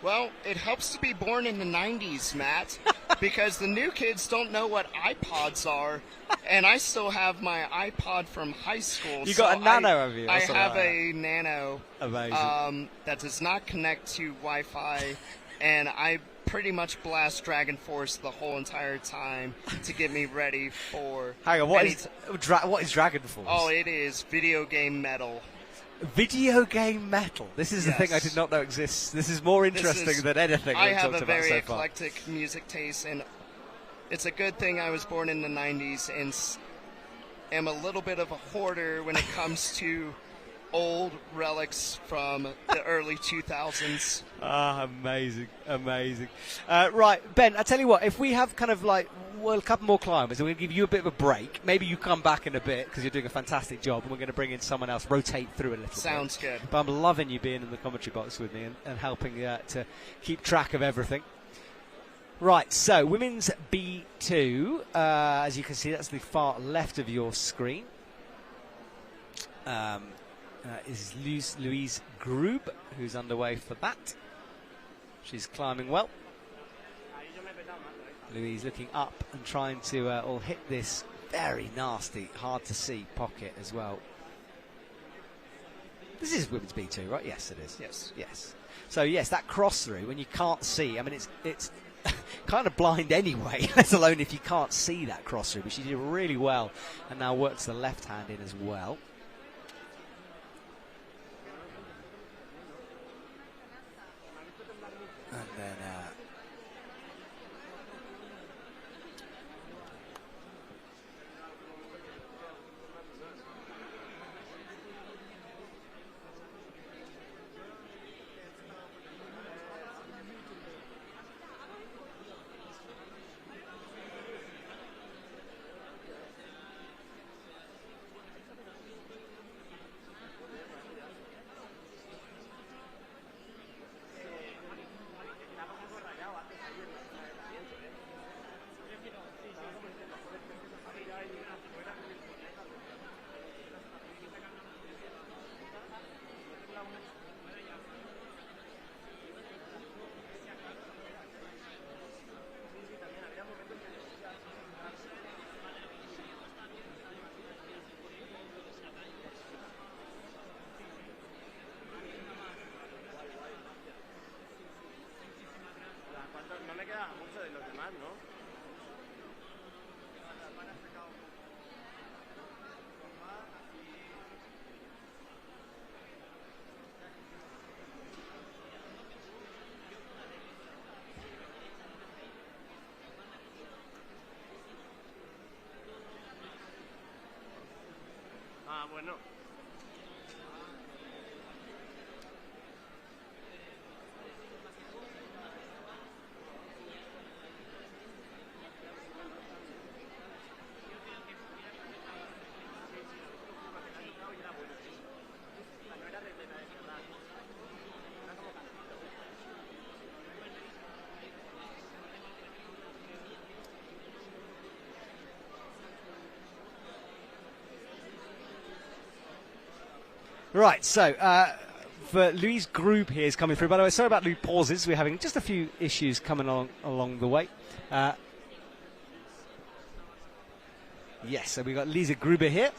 Well, it helps to be born in the 90s, Matt, because the new kids don't know what iPods are, and I still have my iPod from high school. You got a Nano, have you? I have a Nano. Amazing. That does not connect to Wi-Fi, and I pretty much blast Dragon Force the whole entire time to get me ready for... Hang on, what is Dragon Force? Oh, it is video game metal. Video game metal. This is the thing I did not know exists. This is more interesting than anything I we've have talked a about very so far. eclectic music taste, and it's a good thing I was born in the 90s and am a little bit of a hoarder when it comes to old relics from the early 2000s. Ah, amazing, amazing. Right, Ben, I tell you what, if we have kind of like, well, a couple more climbers, and we're going to give you a bit of a break. Maybe you come back in a bit because you're doing a fantastic job, and we're going to bring in someone else, rotate through a little bit. Sounds good. But I'm loving you being in the commentary box with me and helping to keep track of everything. Right, so women's B2, as you can see, that's the far left of your screen. Is Louise Grube, who's underway for that. She's climbing well. Louise looking up and trying to all hit this very nasty, hard to see pocket as well. This is women's B2, right? Yes, it is. Yes. Yes. So yes, that cross through when you can't see. I mean, it's kind of blind anyway, let alone if you can't see that cross through. But she did really well, and now works the left hand in as well. And then Right, so for Louise Grube here is coming through. By the way, sorry about the pauses. We're having just a few issues coming along the way. Yes, so we've got Lisa Gruber here.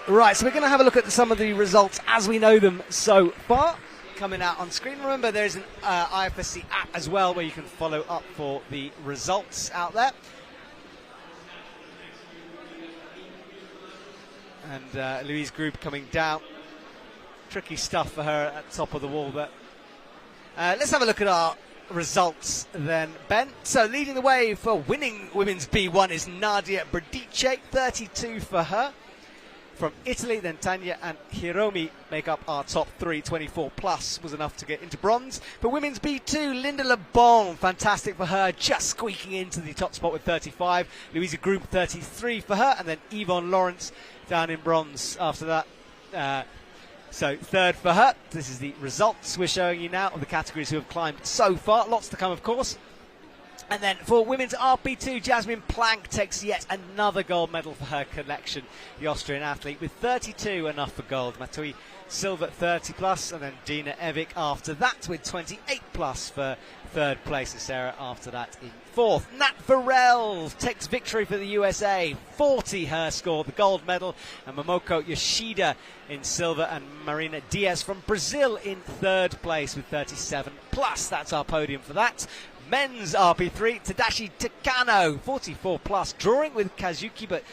Right, so we're going to have a look at some of the results as we know them so far, coming out on screen. Remember, there's an IFSC app as well where you can follow up for the results out there. And Louise Grube coming down. Tricky stuff for her at the top of the wall there. Let's have a look at our results then, Ben. So leading the way for winning women's B1 is Nadia Bradice, 32 for her. From Italy, then Tanya and Hiromi make up our top three. 24 plus was enough to get into bronze. For women's B2, Linda Le Bon, fantastic for her, just squeaking into the top spot with 35. Louisa Grube, 33 for her, and then Yvonne Lawrence down in bronze after that. So third for her. This is the results we're showing you now of the categories who have climbed so far. Lots to come, of course. And then for women's RP2, Jasmine Plank takes yet another gold medal for her collection. The Austrian athlete with 32 enough for gold. Matui silver 30 plus, and then Dina Evic after that with 28 plus for third place. And Sarah after that in fourth. Nat Farrell takes victory for the USA. 40 her score, the gold medal. And Momoko Yoshida in silver, and Marina Diaz from Brazil in third place with 37 plus. That's our podium for that. Men's RP3, Tadashi Takano, 44 plus, drawing with Kazuki, but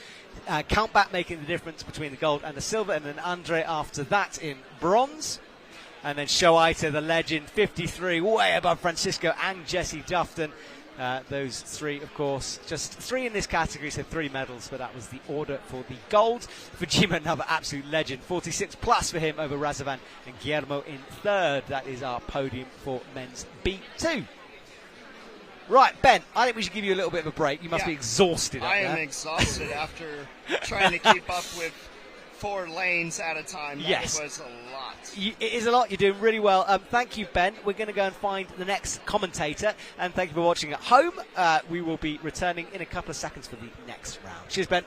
countback making the difference between the gold and the silver, and then Andre after that in bronze. And then Shoaita, the legend, 53, way above Francisco and Jesse Dufton. Those three, of course, just three in this category, so 3 medals, but that was the order for the gold. Fujima, another absolute legend, 46 plus for him over Razavan and Guillermo in third. That is our podium for men's B2. Right, Ben, I think we should give you a little bit of a break. You must be exhausted up there. I am exhausted after trying to keep up with 4 lanes at a time. That was a lot. It is a lot. You're doing really well. Thank you, Ben. We're going to go and find the next commentator. And thank you for watching at home. We will be returning in a couple of seconds for the next round. Cheers, Ben.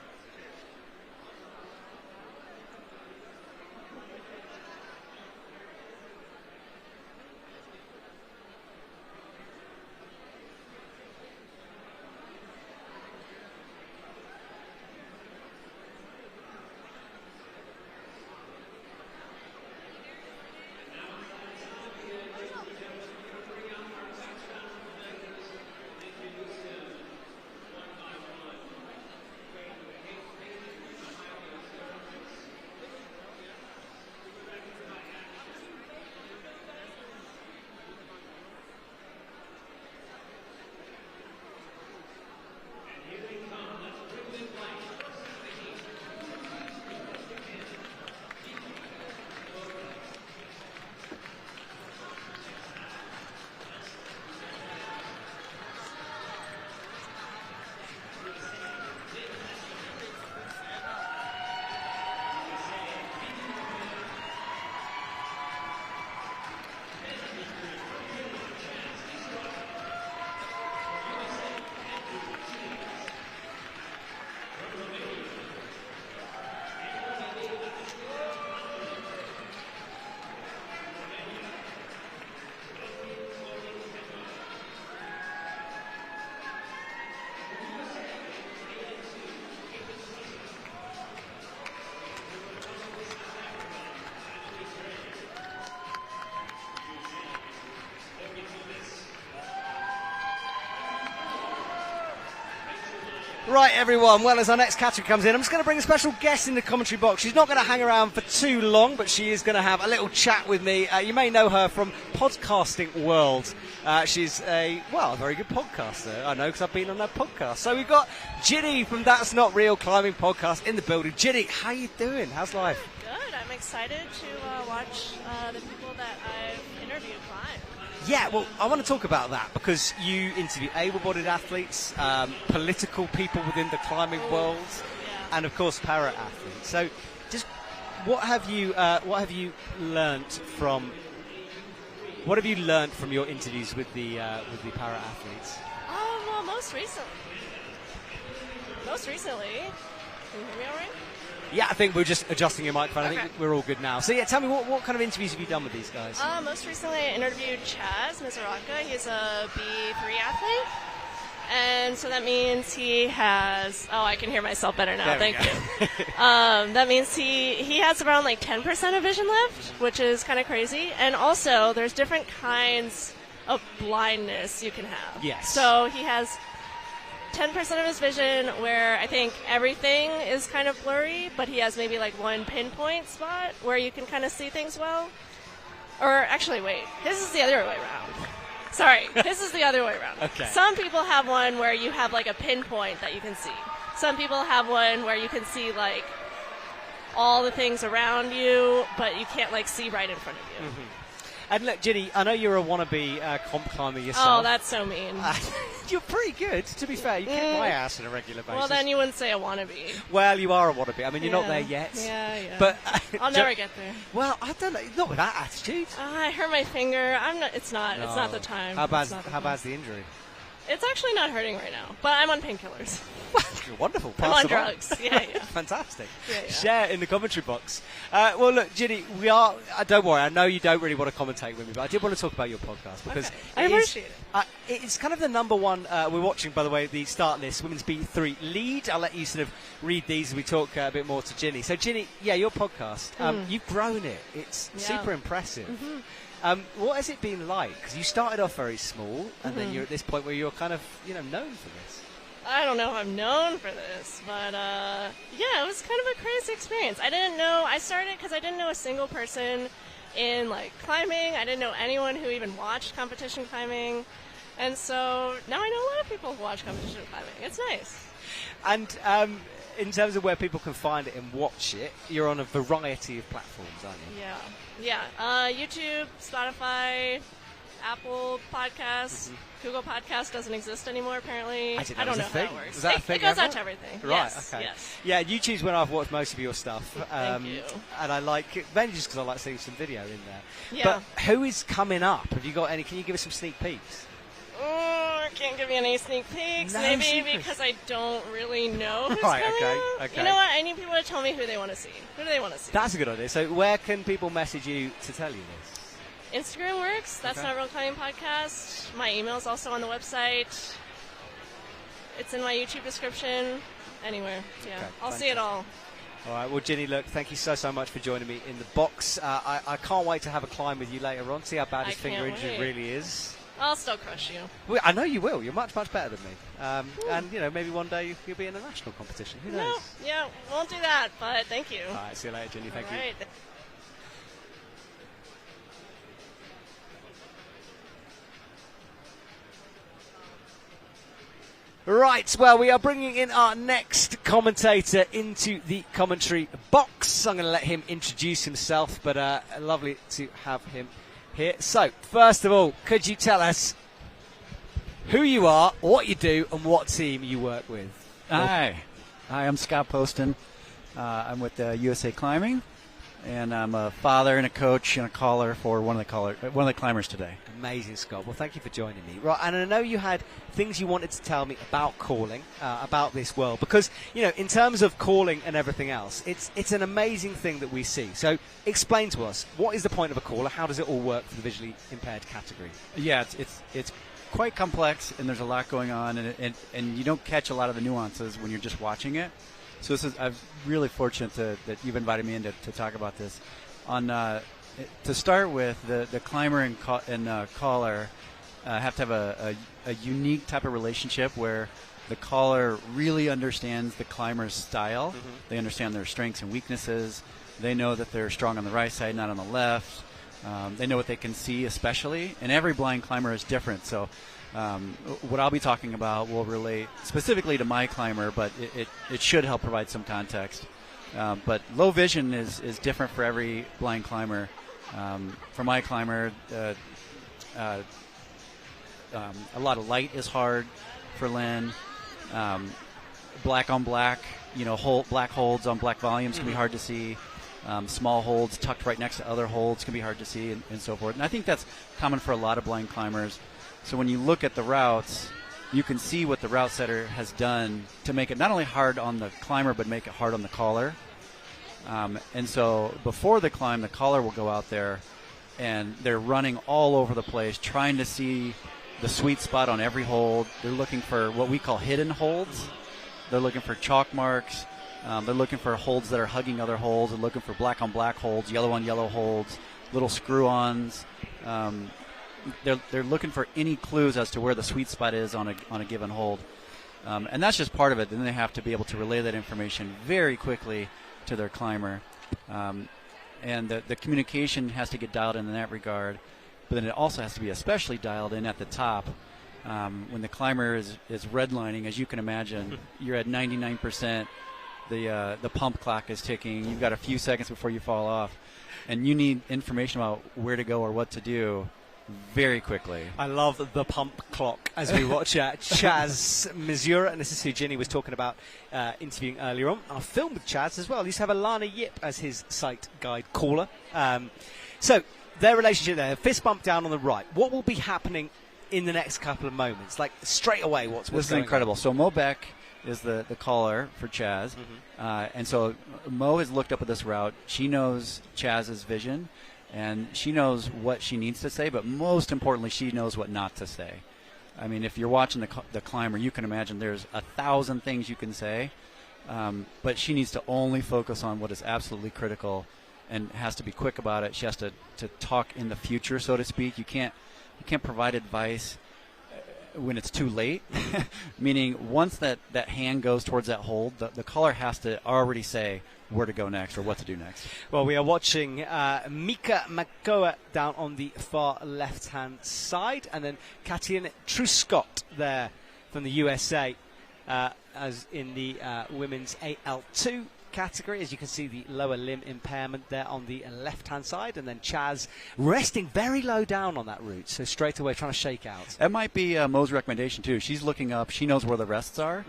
Right, everyone. Well, as our next category comes in, I'm just going to bring a special guest in the commentary box. She's not going to hang around for too long, but she is going to have a little chat with me. You may know her from podcasting world. She's a very good podcaster. I know because I've been on her podcast. So we've got Ginny from That's Not Real Climbing Podcast in the building. Ginny, how you doing? How's life? Good. I'm excited to watch the people that I've interviewed climb. Yeah, well, I want to talk about that because you interview able-bodied athletes, political people within the climbing world, and of course para-athletes. So, just what have you learnt from your interviews with the para-athletes? Well, most recently, can you hear me all right? Yeah, I think we're just adjusting your microphone. Okay. I think we're all good now. So yeah, tell me what kind of interviews have you done with these guys? Most recently, I interviewed Chaz Mizuraka. He's a B3 athlete. And so that means he has... Oh, I can hear myself better now. Thank you. That means he has around like 10% of vision left, which is kind of crazy. And also, there's different kinds of blindness you can have. Yes. So he has 10% of his vision where I think everything is kind of blurry, but he has maybe like one pinpoint spot where you can kind of see things well. Or actually, wait, this is the other way around. Sorry, this is the other way around. Okay. Some people have one where you have like a pinpoint that you can see. Some people have one where you can see like all the things around you, but you can't like see right in front of you. Mm-hmm. And look, Ginny, I know you're a wannabe comp climber yourself. Oh, that's so mean. You're pretty good, to be fair. You kick my ass on a regular basis. Well, then you wouldn't say a wannabe. Well, you are a wannabe. I mean, you're not there yet. Yeah. But I'll never get there. Well, I don't know. Not with that attitude. I hurt my finger. I'm not. It's not. No. It's not the time. How bad's the injury? It's actually not hurting right now, but I'm on painkillers. Wonderful. I'm on drugs. Yeah. Fantastic. Yeah. Share in the commentary box. Well, look, Ginny, we are... don't worry, I know you don't really want to commentate with me, but I did want to talk about your podcast because I appreciate it. It's kind of the number one... we're watching, by the way, the start list, Women's B3 lead. I'll let you sort of read these as we talk a bit more to Ginny. So, Ginny, your podcast, you've grown it. It's super impressive. Mm-hmm. What has it been like? Because you started off very small, and then you're at this point where you're kind of, known for this. I don't know if I'm known for this, but it was kind of a crazy experience. I started because I didn't know a single person in like climbing. I didn't know anyone who even watched competition climbing, and so now I know a lot of people who watch competition climbing. It's nice. And in terms of where people can find it and watch it, you're on a variety of platforms, aren't you? Yeah. YouTube, Spotify, Apple Podcasts, Google Podcasts doesn't exist anymore, apparently. I don't know how that works. Is that a thing? It goes out to everything. Right, yes, okay. Yes. Yeah, YouTube's when I've watched most of your stuff. Thank you. And I like it, mainly just because I like seeing some video in there. Yeah. But who is coming up? Have you got any? Can you give us some sneak peeks? I can't give you any sneak peeks. No maybe secrets. because I don't really know who's Right, coming okay, up. okay. You know what? I need people to tell me who they want to see. Who do they want to see? That's a good idea. So where can people message you to tell you this? Instagram works. That's Not Real Climbing Podcast. My email's also on the website. It's in my YouTube description. Anywhere. Yeah. Okay, I'll see it all. All right. Well, Ginny, look, thank you so much for joining me in the box. I can't wait to have a climb with you later on, see how bad his finger injury really is. I'll still crush you. Well, I know you will. You're much better than me. And, maybe one day you'll be in a national competition. Who knows? No, yeah, won't do that, but thank you. All right, see you later, Ginny. Thank you. Right. Right, well, we are bringing in our next commentator into the commentary box. I'm going to let him introduce himself, but lovely to have him here. So, first of all, could you tell us who you are, what you do, and what team you work with? Hi, I'm Scott Poston. I'm with USA Climbing, and I'm a father and a coach and a caller for one of the climbers today. Amazing, Scott. Well, thank you for joining me. Right, and I know you had things you wanted to tell me about calling, about this world, because in terms of calling and everything else, it's an amazing thing that we see. So, explain to us, what is the point of a caller? How does it all work for the visually impaired category? Yeah, it's quite complex, and there's a lot going on, and you don't catch a lot of the nuances when you're just watching it. So I'm really fortunate that you've invited me in to talk about this. To start with, the climber and caller have to have a unique type of relationship where the caller really understands the climber's style. They understand their strengths and weaknesses. They know that they're strong on the right side, not on the left. They know what they can see, especially. And every blind climber is different. So what I'll be talking about will relate specifically to my climber, but it should help provide some context. But low vision is different for every blind climber. For my climber, a lot of light is hard for Lynn. Black on black, black holds on black volumes can be hard to see. Small holds tucked right next to other holds can be hard to see, and so forth. And I think that's common for a lot of blind climbers. So when you look at the routes, you can see what the route setter has done to make it not only hard on the climber, but make it hard on the caller. And so before the climb, the caller will go out there, and they're running all over the place, trying to see the sweet spot on every hold. They're looking for what we call hidden holds. They're looking for chalk marks. They're looking for holds that are hugging other holds. They're looking for black on black holds, yellow on yellow holds, little screw-ons. They're looking for any clues as to where the sweet spot is on a given hold. And that's just part of it. Then they have to be able to relay that information very quickly to their climber. And the communication has to get dialed in that regard. But then it also has to be especially dialed in at the top. When the climber is redlining, as you can imagine, you're at 99%. The pump clock is ticking. You've got a few seconds before you fall off. And you need information about where to go or what to do very quickly. I love the pump clock as we watch Chaz Missouri, and this is who Ginny was talking about interviewing earlier on. I filmed with Chaz as well. He used to have Alana Yip as his sight guide caller. So their relationship there, fist bump down on the right. What will be happening in the next couple of moments? Like straight away, what's this is going incredible. on? So Mo Beck is the caller for Chaz. And so Mo has looked up at this route. She knows Chaz's vision, and she knows what she needs to say, but most importantly, she knows what not to say. I mean, if you're watching the climber, you can imagine there's 1,000 things you can say, but she needs to only focus on what is absolutely critical and has to be quick about it. She has to talk in the future, so to speak. You can't provide advice when it's too late, meaning once that hand goes towards that hold, the caller has to already say where to go next or what to do next. Well, we are watching Mika Makoa down on the far left-hand side, and then Katien Truscott there from the USA as in the women's AL2 category. As you can see, the lower limb impairment there on the left-hand side, and then Chaz resting very low down on that route, so straight away trying to shake out. That might be Mo's recommendation too. She's looking up. She knows where the rests are,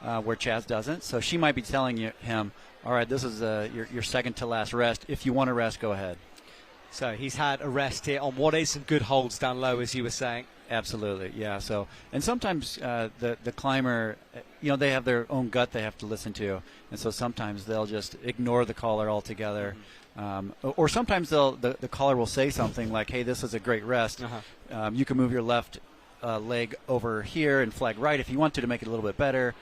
where Chaz doesn't. So she might be telling him, all right, this is your second to last rest. If you want to rest, go ahead. So he's had a rest here on what is some good holds down low, as you were saying. Absolutely, yeah. So, and sometimes the climber, they have their own gut they have to listen to, and so sometimes they'll just ignore the caller altogether, or sometimes the caller will say something like, "Hey, this is a great rest. You can move your left leg over here and flag right if you want to make it a little bit better."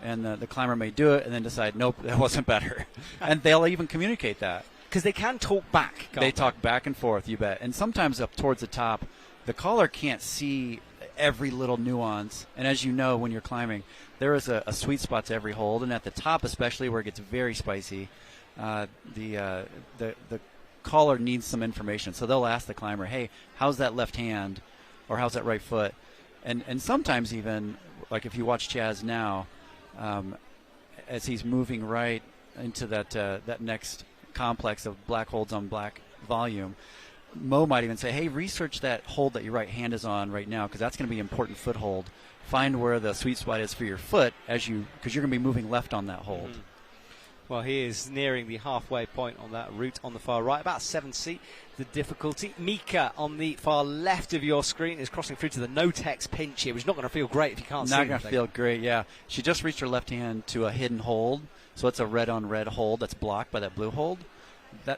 And the climber may do it and then decide, "Nope, that wasn't better," and they'll even communicate that because they can talk back. They talk back and forth, you bet, and sometimes up towards the top. The caller can't see every little nuance, and as you know, when you're climbing, there is a sweet spot to every hold, and at the top especially where it gets very spicy, the caller needs some information. So they'll ask the climber, hey, how's that left hand, or how's that right foot? And sometimes even, like if you watch Chaz now, as he's moving right into that next complex of black holds on black volume, Mo might even say, hey, research that hold that your right hand is on right now, because that's going to be an important foothold. Find where the sweet spot is for your foot because you're going to be moving left on that hold. Well, he is nearing the halfway point on that route on the far right, about 7C, the difficulty. Mika on the far left of your screen is crossing through to the no-tex pinch here, which is not going to feel great if you can't see Not anything. going to feel great, yeah. She just reached her left hand to a hidden hold, so it's a red-on-red hold that's blocked by that blue hold.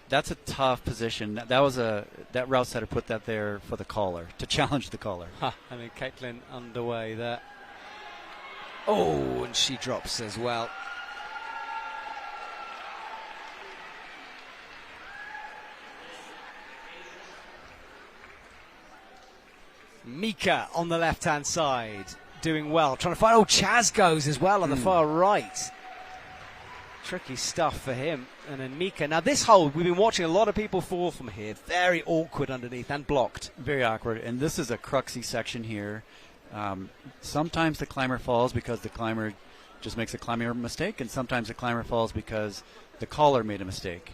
That's a tough position. That route setter put that there for the caller, to challenge the caller. I mean, Caitlin underway there. Oh, and she drops as well. Mika on the left-hand side. doing well. Trying to find, Chaz goes as well on the far right. Tricky stuff for him. And then Mika. Now this hole, we've been watching a lot of people fall from here. Very awkward underneath and blocked. Very awkward. And this is a cruxy section here. Sometimes the climber falls because the climber just makes a climbing mistake, and sometimes the climber falls because the caller made a mistake.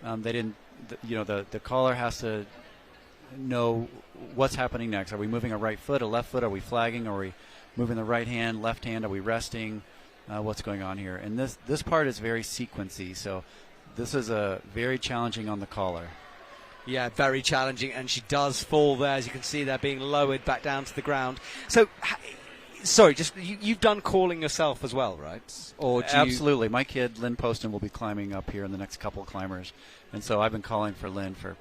They didn't, the caller has to know what's happening next. Are we moving a right foot, a left foot? Are we flagging? Are we moving the right hand, left hand? Are we resting? What's going on here? And this part is very sequency, so this is very challenging on the caller. Yeah, very challenging, and she does fall there, as you can see there, being lowered back down to the ground. So, sorry, just you've done calling yourself as well, right? Or Absolutely. My kid, Lynn Poston, will be climbing up here in the next couple of climbers, and so I've been calling for Lynn for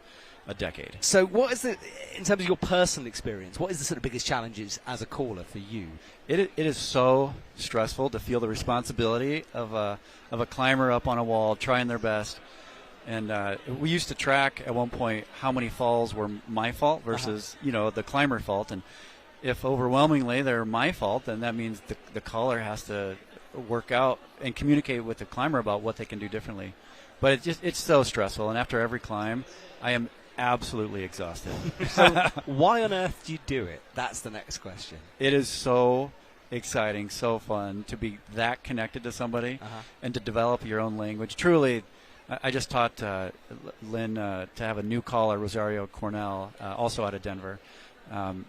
a decade. So what is in terms of your personal experience, what is the sort of biggest challenges as a caller for you? It is so stressful to feel the responsibility of a climber up on a wall trying their best. And we used to track at one point how many falls were my fault versus the climber fault. And if overwhelmingly they're my fault, then that means the caller has to work out and communicate with the climber about what they can do differently. But it's so stressful. And after every climb, I am absolutely exhausted. So why on earth do you do it? That's the next question. It is so exciting, so fun to be that connected to somebody and to develop your own language. Truly, I just taught Lynn to have a new caller, Rosario Cornell, also out of Denver.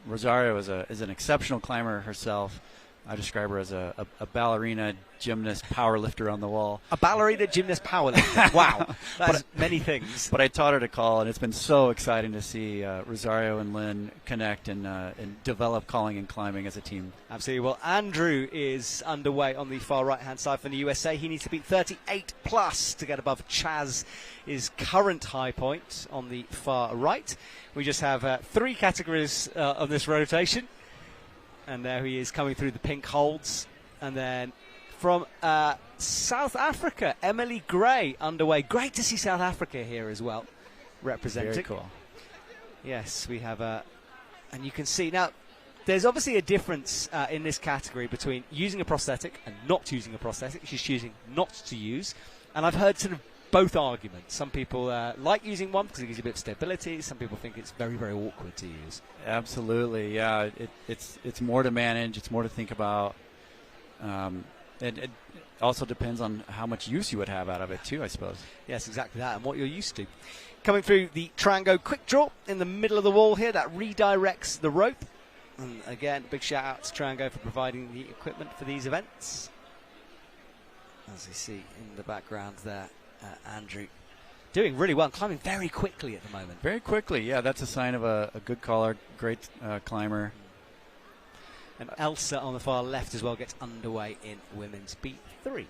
Rosario is an exceptional climber herself. I describe her as a ballerina, gymnast, power lifter on the wall. A ballerina, gymnast, power lifter. Wow. That's many things. But I taught her to call, and it's been so exciting to see Rosario and Lynn connect and develop calling and climbing as a team. Absolutely. Well, Andrew is underway on the far right-hand side from the USA. He needs to beat 38 plus to get above Chaz's current high point on the far right. We just have 3 categories on this rotation. And there he is coming through the pink holds. And then from South Africa, Emily Gray underway. Great to see South Africa here as well, representing. Very cool. Yes, we have and you can see now, there's obviously a difference in this category between using a prosthetic and not using a prosthetic. She's choosing not to use. And I've heard sort of both arguments. Some people like using one because it gives you a bit of stability. Some people think it's very, very awkward to use. Absolutely, yeah. It's more to manage. It's more to think about. It also depends on how much use you would have out of it too, I suppose. Yes, exactly that, and what you're used to. Coming through the Trango quick draw in the middle of the wall here, that redirects the rope. And again, big shout out to Trango for providing the equipment for these events. As you see in the background there, Andrew doing really well, climbing very quickly at the moment. Very quickly, yeah, that's a sign of a good caller, great climber. And Elsa on the far left as well gets underway in women's B3.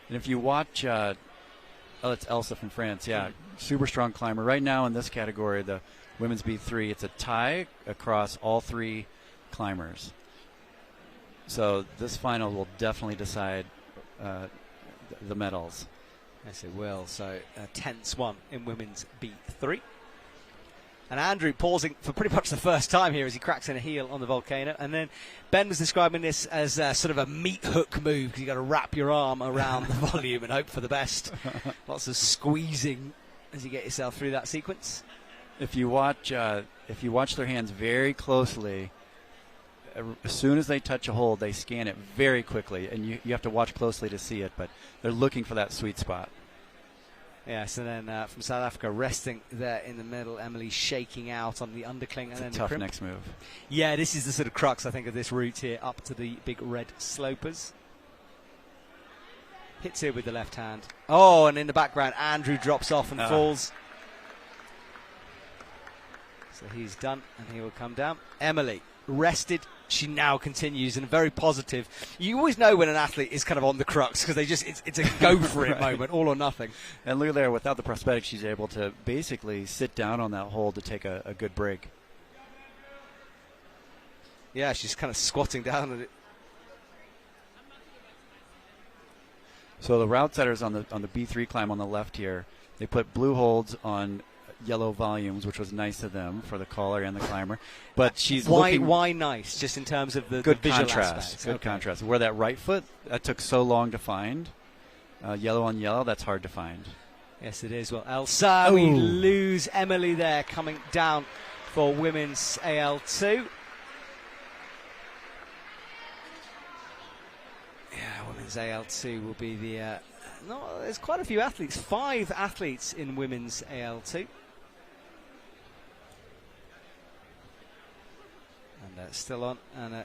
And if you watch, it's Elsa from France, yeah, super strong climber. Right now in this category, the women's B3, it's a tie across all 3 climbers. So this final will definitely decide the medals. Yes, it will. So a tense one in women's B3. And Andrew pausing for pretty much the first time here as he cracks in a heel on the volcano. And then Ben was describing this as sort of a meat hook move because you've got to wrap your arm around the volume and hope for the best. Lots of squeezing as you get yourself through that sequence. If you watch their hands very closely, as soon as they touch a hold, they scan it very quickly, and you have to watch closely to see it, but they're looking for that sweet spot. Yes, and then from South Africa, resting there in the middle, Emily shaking out on the undercling. It's and then a tough the next move. Yeah, this is the sort of crux, I think, of this route here, up to the big red slopers. Hits here with the left hand. Oh, and in the background, Andrew drops off and falls. So he's done, and he will come down. Emily, rested. She now continues, and very positive. You always know when an athlete is kind of on the crux because it's a go for it moment, all or nothing. And look there, without the prosthetic, she's able to basically sit down on that hold to take a good break. Yeah, she's kind of squatting down at it. So the route setters on the B3 climb on the left here, they put blue holds on yellow volumes, which was nice of them for the caller and the climber. But she's why nice? Just in terms of the good visual contrast. aspects. Good contrast. Where that right foot, that took so long to find. Yellow on yellow, that's hard to find. Yes, it is. Well, Elsa, we lose Emily there coming down for women's AL2. Yeah, women's AL2 will be the... no, there's quite a few athletes. 5 athletes in women's AL2. And still on. And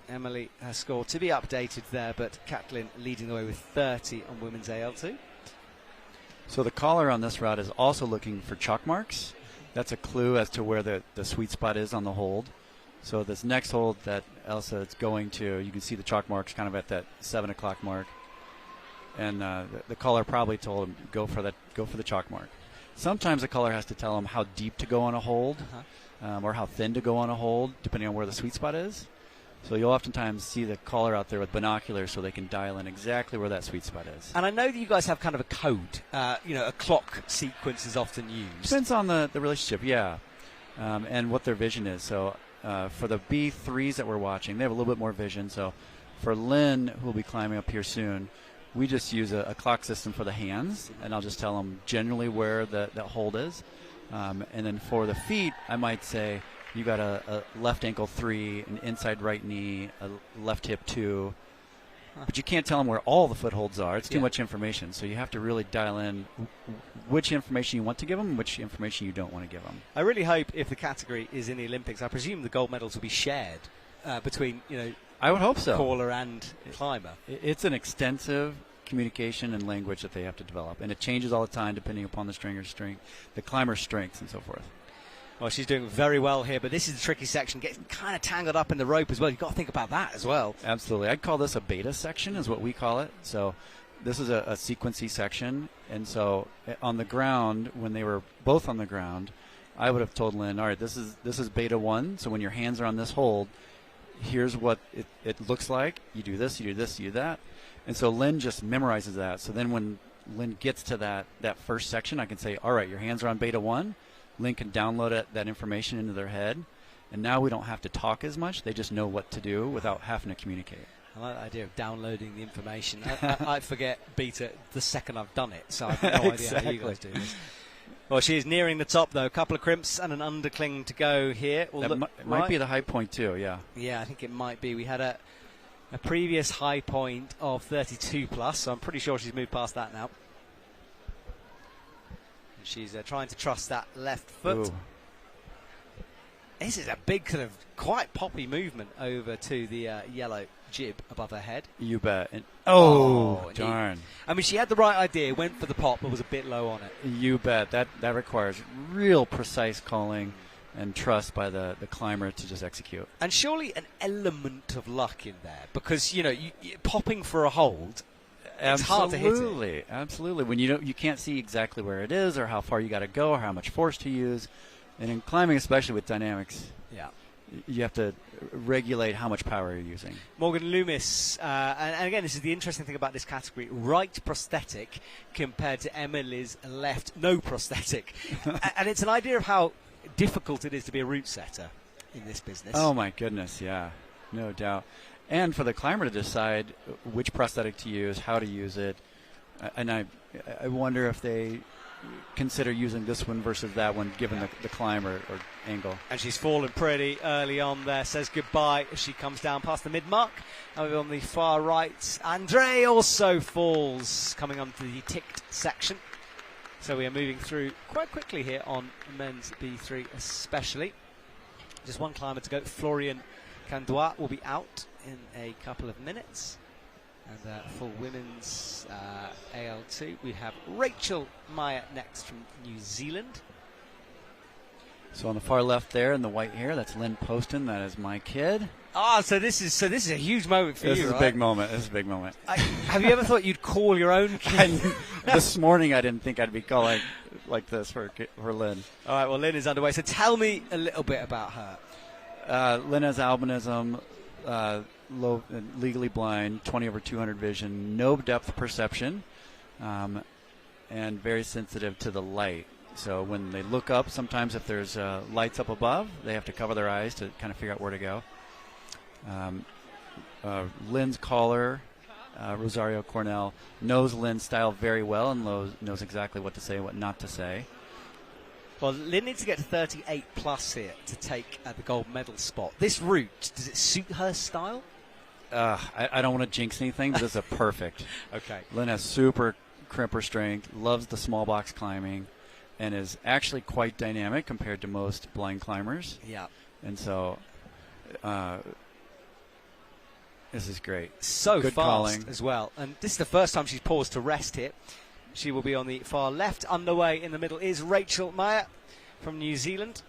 Emily has scored to be updated there, but Catlin leading the way with 30 on women's AL2. So the caller on this route is also looking for chalk marks. That's a clue as to where the sweet spot is on the hold. So this next hold that Elsa is going to, you can see the chalk marks kind of at that 7 o'clock mark. And the caller probably told him, go for the chalk mark. Sometimes the caller has to tell him how deep to go on a hold or how thin to go on a hold, depending on where the sweet spot is. So you'll oftentimes see the caller out there with binoculars so they can dial in exactly where that sweet spot is. And I know that you guys have kind of a code. A clock sequence is often used. Depends on the relationship, yeah, and what their vision is. So for the B3s that we're watching, they have a little bit more vision. So for Lynn, who will be climbing up here soon, we just use a clock system for the hands, and I'll just tell them generally where the hold is. And then for the feet, I might say, you got a left ankle 3, an inside right knee, a left hip 2. But you can't tell them where all the footholds are. It's too much information. So you have to really dial in which information you want to give them and which information you don't want to give them. I really hope if the category is in the Olympics, I presume the gold medals will be shared between, I would hope so. Caller and climber. It's an extensive communication and language that they have to develop. And it changes all the time depending upon the stringer's strength, the climber's strengths, and so forth. Well, she's doing very well here, but this is the tricky section. Getting kind of tangled up in the rope as well. You've got to think about that as well. Absolutely. I'd call this a beta section is what we call it. So this is a sequency section. And so on the ground, when they were both on the ground, I would have told Lynn, all right, this is beta 1. So when your hands are on this hold, here's what it looks like. You do this, you do this, you do that. And so Lynn just memorizes that. So then when Lynn gets to that first section, I can say, all right, your hands are on beta 1. Lynn can download that information into their head, and now we don't have to talk as much. They just know what to do without having to communicate. I like the idea of downloading the information. I forget beta the second I've done it, so I have no idea how you guys do this. Well, she is nearing the top, though. A couple of crimps and an undercling to go here. Might be the high point, too, yeah. Yeah, I think it might be. We had a previous high point of 32 plus, so I'm pretty sure she's moved past that now. She's trying to trust that left foot. Ooh. This is a big kind of quite poppy movement over to the yellow jib above her head. You bet. And, darn. I mean, she had the right idea, went for the pop, but was a bit low on it. You bet. That requires real precise calling and trust by the climber to just execute. And surely an element of luck in there, because, you popping for a hold, it's hard to hit it. Absolutely. When you can't see exactly where it is or how far you got to go or how much force to use. And in climbing, especially with dynamics, you have to regulate how much power you're using. Morgan Loomis, and again, this is the interesting thing about this category, right prosthetic compared to Emily's left no prosthetic. And it's an idea of how difficult it is to be a route setter in this business. Oh, my goodness, yeah. No doubt. And for the climber to decide which prosthetic to use, how to use it. And I wonder if they consider using this one versus that one, given the climb or angle. And she's fallen pretty early on there, says goodbye as she comes down past the mid-mark. Over on the far right, Andre also falls, coming onto the ticked section. So we are moving through quite quickly here on men's B3 especially. Just one climber to go. Florian Candois will be out in a couple of minutes. And for women's AL2, we have Rachel Meyer next from New Zealand. So on the far left there in the white hair, that's Lynn Poston. That is my kid. So this is a huge moment for you, This is right? a big moment. This is a big moment. Have you ever thought you'd call your own kid? This morning I didn't think I'd be calling like this for Lynn. All right, well, Lynn is underway. So tell me a little bit about her. Lynn has albinism, legally blind, 20/200 vision, no depth perception, and very sensitive to the light. So when they look up, sometimes if there's lights up above, they have to cover their eyes to kind of figure out where to go. Lynn's caller, Rosario Cornell, knows Lynn's style very well and knows exactly what to say and what not to say. Well, Lynn needs to get to 38 plus here to take the gold medal spot. This route, does it suit her style? I don't want to jinx anything, but this is a perfect. Okay. Lynn has super crimper strength, loves the small box climbing, and is actually quite dynamic compared to most blind climbers. Yeah. And so this is great. So good fast calling as well. And this is the first time she's paused to rest here. She will be on the far left. Underway in the middle is Rachel Meyer from New Zealand.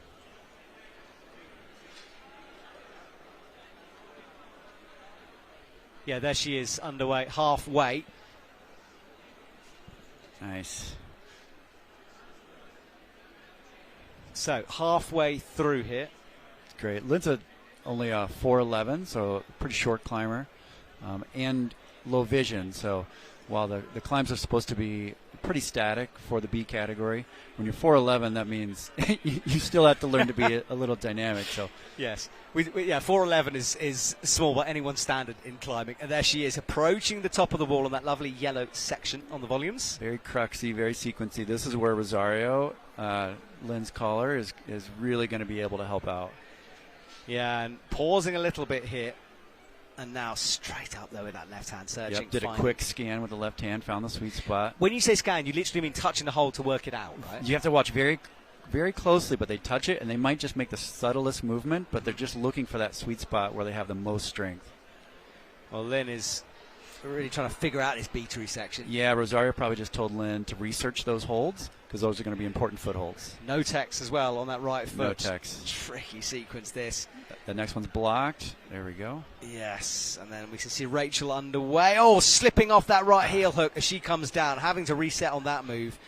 Yeah, there she is, underway, halfway. Nice. So, halfway through here. Great. Lynn's only a 4'11", so pretty short climber, and low vision. So while the climbs are supposed to be pretty static for the B category, when you're 4'11", that means you still have to learn to be a little dynamic. So yes, 4'11" is small by anyone's standard in climbing. And there she is, approaching the top of the wall on that lovely yellow section on the volumes. Very cruxy, very sequency. This is where Rosario, Lynn's caller, is really going to be able to help out. Yeah, and pausing a little bit here. And now straight up there with that left hand searching. Yep, did a quick scan with the left hand, found the sweet spot. When you say scan, you literally mean touching the hole to work it out, right? You have to watch very, very closely, but they touch it, and they might just make the subtlest movement, but they're just looking for that sweet spot where they have the most strength. Well, Lynn is really trying to figure out this beatery section. Yeah, Rosario probably just told Lynn to research those holds, because those are going to be important footholds. No text as well on that right foot. No text. Tricky sequence, this. The next one's blocked. There we go. Yes, and then we can see Rachel underway. Oh, slipping off that right heel hook as she comes down, having to reset on that move.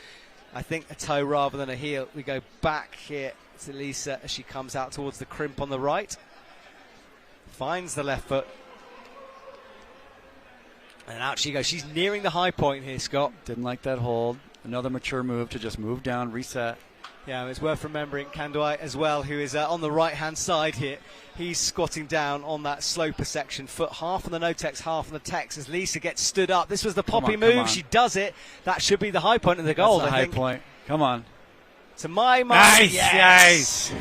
I think a toe rather than a heel. We go back here to Lisa as she comes out towards the crimp on the right. Finds the left foot. And out she goes. She's nearing the high point here, Scott. Didn't like that hold. Another mature move to just move down, reset. Yeah, it's worth remembering Kandoi as well, who is on the right-hand side here. He's squatting down on that sloper section, foot half on the no-tex, half on the tex, as Lisa gets stood up. This was the poppy move. She does it. That should be the high point of the gold, That's the high point. Come on. To my mind, nice, yes.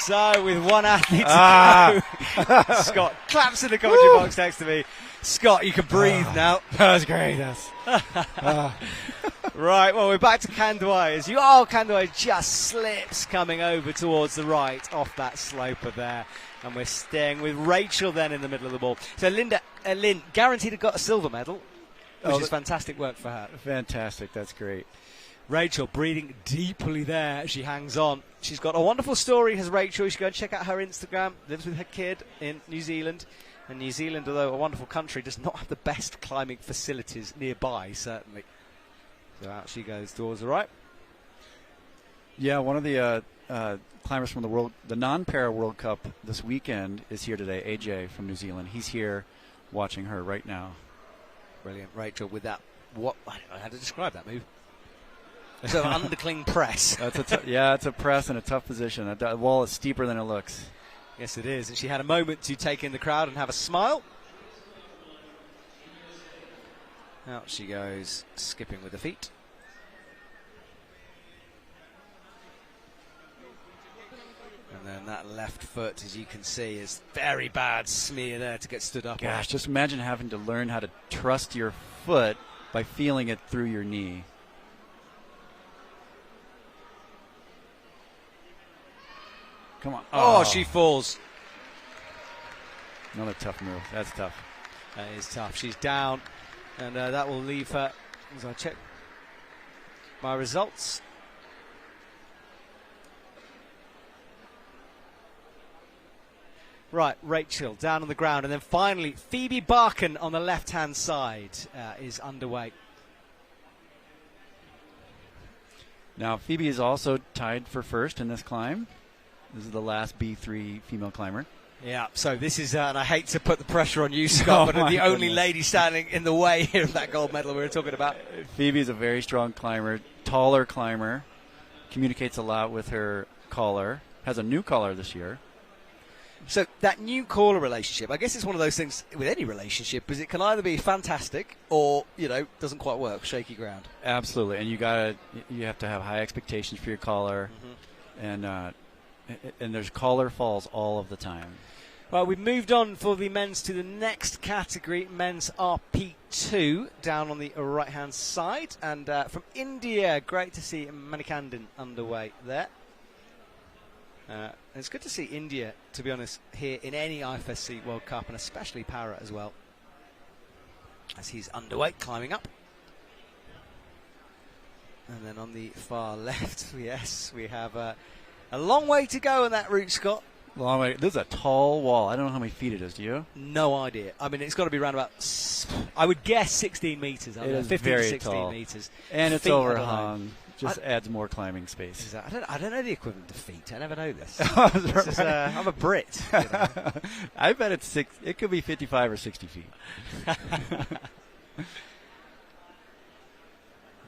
So, with one athlete to go, Scott claps in the commentary box next to me. Scott, you can breathe now. That was great. Right, well, we're back to Kandoi. Kandoi just slips coming over towards the right off that sloper there. And we're staying with Rachel then in the middle of the ball. So Lynn guaranteed to got a silver medal, which is fantastic work for her. Fantastic. That's great. Rachel breathing deeply there as she hangs on. She's got a wonderful story, has Rachel. You should go and check out her Instagram. Lives with her kid in New Zealand. And New Zealand, although a wonderful country, does not have the best climbing facilities nearby, certainly. So out she goes towards the right. Yeah, one of the climbers from the non-para World Cup this weekend is here today, AJ from New Zealand. He's here watching her right now. Brilliant. Rachel with that, I don't know how to describe that move. So an undercling press. It's a press in a tough position. The wall is steeper than it looks. Yes, it is. And she had a moment to take in the crowd and have a smile. Out she goes, skipping with the feet. And then that left foot, as you can see, is very bad smear there to get stood up. Gosh, just imagine having to learn how to trust your foot by feeling it through your knee. Come on. Oh, she falls. Another tough move. That's tough. That is tough. She's down, and that will leave her, as I check my results. Right, Rachel down on the ground, and then finally Phoebe Barkan on the left-hand side is underway. Now, Phoebe is also tied for first in this climb. This is the last B3 female climber. Yeah, so this is, and I hate to put the pressure on you, Scott, but the only lady standing in the way here of that gold medal we were talking about. Phoebe is a very strong climber, taller climber, communicates a lot with her caller. Has a new caller this year. So that new caller relationship, I guess it's one of those things with any relationship, is it can either be fantastic or, doesn't quite work, shaky ground. Absolutely, and you have to have high expectations for your caller, and there's caller falls all of the time. Well, we've moved on for the men's to the next category, men's RP2, down on the right-hand side. And from India, great to see Manikandan underway there. It's good to see India, to be honest, here in any IFSC World Cup, and especially Para as well, as he's underway, climbing up. And then on the far left, yes, we have a long way to go on that route, Scott. Long way. This is a tall wall. I don't know how many feet it is. Do you? No idea. I mean, it's got to be around about, I would guess 16 metres. It is 15 very to 16 tall. metres. And it's Feet, overhung. Just adds more climbing space. I don't know the equivalent to feet. I never know this. Right. I'm a Brit. I bet it's it could be 55 or 60 feet.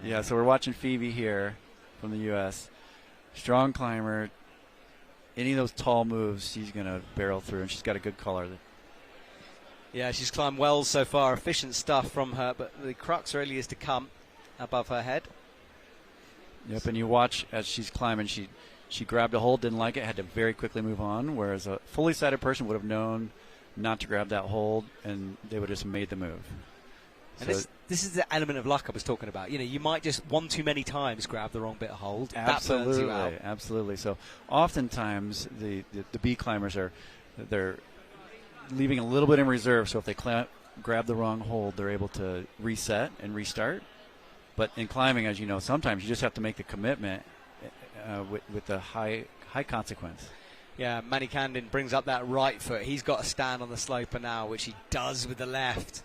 Yeah, so we're watching Phoebe here from the U.S. Strong climber. Any of those tall moves, she's going to barrel through, and she's got a good color. Yeah, she's climbed well so far. Efficient stuff from her, but the crux really is to come above her head. Yep, and you watch as she's climbing. She grabbed a hold, didn't like it, had to very quickly move on, whereas a fully sighted person would have known not to grab that hold, and they would have just made the move. And this is the element of luck I was talking about. You might just one too many times grab the wrong bit of hold. Absolutely, that burns you out. Absolutely. So oftentimes the B climbers they're leaving a little bit in reserve. So if they grab the wrong hold, they're able to reset and restart. But in climbing, as you know, sometimes you just have to make the commitment with the high consequence. Yeah, Manikandan brings up that right foot. He's got to stand on the sloper now, which he does with the left.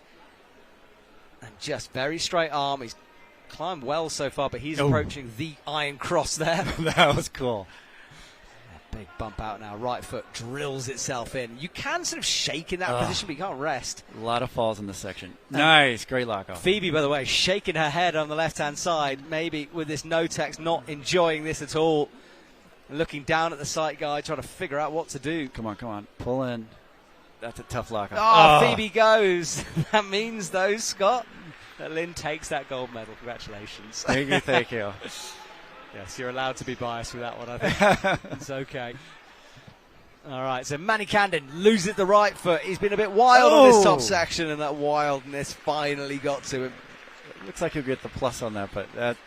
And just very straight arm. He's climbed well so far, but he's approaching the iron cross there. That was cool. A big bump out now. Right foot drills itself in. You can sort of shake in that position, but you can't rest. A lot of falls in this section. Nice. Great lock off. Phoebe, by the way, shaking her head on the left-hand side, maybe with this no-text, not enjoying this at all. Looking down at the sight guide, trying to figure out what to do. Come on. Pull in. That's a tough lock off. Oh, Phoebe goes. That means, though, Scott, that Lynn takes that gold medal. Congratulations. Thank you. Yes, you're allowed to be biased with that one, I think. It's okay. All right, so Manikandan loses the right foot. He's been a bit wild on this top section, and that wildness finally got to him. It looks like he'll get the plus on that, but that's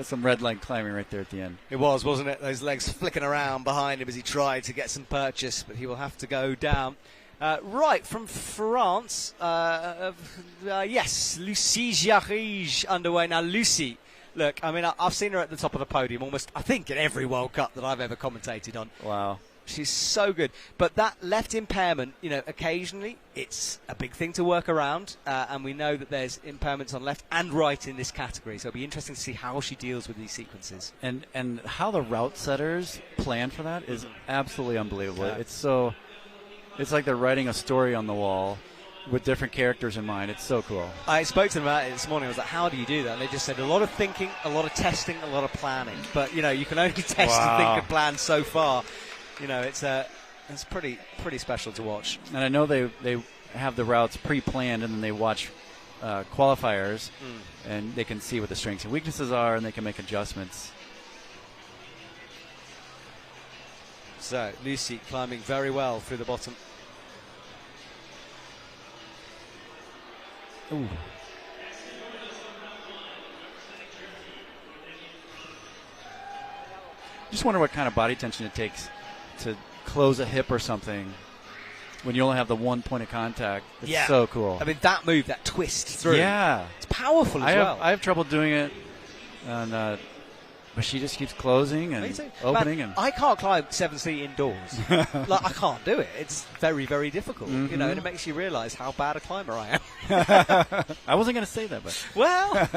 some red leg climbing right there at the end. It was, wasn't it? Those legs flicking around behind him as he tried to get some purchase, but he will have to go down. Right, from France, yes, Lucie Jarige underway. Now, Lucie, look, I mean, I've seen her at the top of the podium almost, I think, in every World Cup that I've ever commentated on. Wow. She's so good. But that left impairment, occasionally it's a big thing to work around. And we know that there's impairments on left and right in this category. So it'll be interesting to see how she deals with these sequences. And how the route setters plan for that is absolutely unbelievable. Yeah. It's like they're writing a story on the wall with different characters in mind. It's so cool. I spoke to them about it this morning. I was like, how do you do that? And they just said a lot of thinking, a lot of testing, a lot of planning. But, you can only test and think and plan so far. It's pretty special to watch. And I know they have the routes pre-planned, and then they watch qualifiers, and they can see what the strengths and weaknesses are, and they can make adjustments. So, Lucie climbing very well through the bottom. Ooh. Just wonder what kind of body tension it takes to close a hip or something when you only have the one point of contact. It's so cool. I mean, that move, that twist through. Yeah. It's powerful as well. I have trouble doing it, and but she just keeps closing and opening. Man, I can't climb 7 feet indoors. I can't do it. It's very, very difficult. Mm-hmm. And it makes you realise how bad a climber I am. I wasn't going to say that, but well,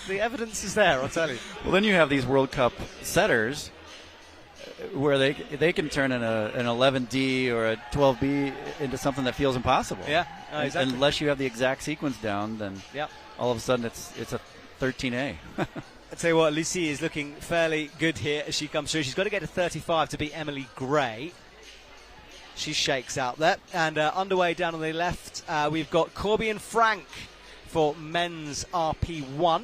the evidence is there. I'll tell you. Well, then you have these World Cup setters where they can turn an 11D or a 12B into something that feels impossible. Yeah, exactly. Unless you have the exact sequence down, then all of a sudden it's a 13A. I tell you what, Lucy is looking fairly good here as she comes through. She's got to get to 35 to beat Emily Gray. She shakes out there. And underway down on the left, we've got Corby and Frank for men's RP1.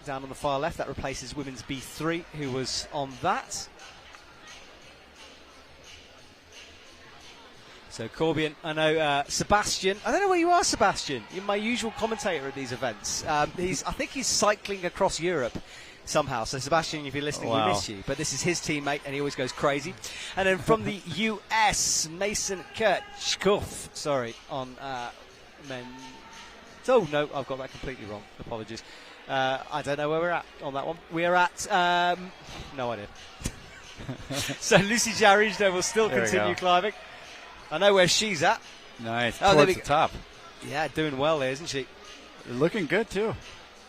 Down on the far left, that replaces women's B3, who was on that. So Corby, I know Sebastian. I don't know where you are, Sebastian. You're my usual commentator at these events. I think he's cycling across Europe somehow. So Sebastian, if you're listening, we miss you. But this is his teammate, and he always goes crazy. And then from the US, Mason Kirchhoff, on men. Oh no, I've got that completely wrong. Apologies. I don't know where we're at on that one. We are at no idea. So Lucy Jarijda will still continue climbing. I know where she's at. Nice. Towards the top. Yeah, doing well there, isn't she? Looking good, too.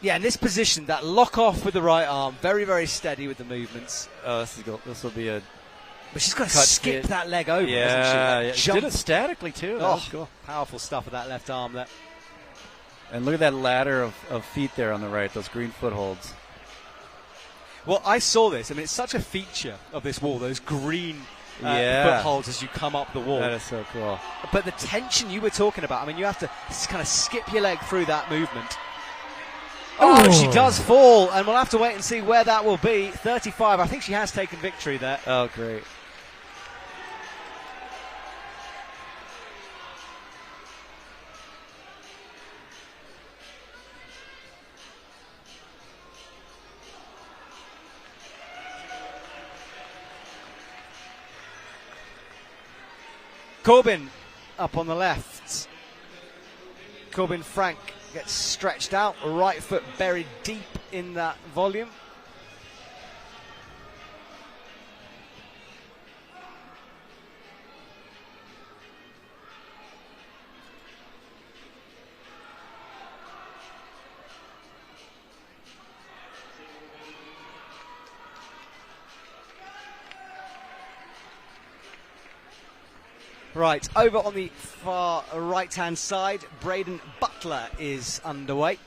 Yeah, in this position, that lock off with the right arm, very, very steady with the movements. Oh, this will be a... But she's got to skip that leg over, yeah, she? She did it statically, too. That was cool. Powerful stuff with that left arm there. And look at that ladder of feet there on the right, those green footholds. Well, I saw this. I mean, it's such a feature of this wall, those green... footholds as you come up the wall. That is so cool. But the tension you were talking about, I mean, you have to kind of skip your leg through that movement. Oh, she does fall, and we'll have to wait and see where that will be. 35, I think she has taken victory there. Oh, great. Corbin up on the left. Corbin Frank gets stretched out, right foot buried deep in that volume. Right, over on the far right-hand side, Braden Butler is underway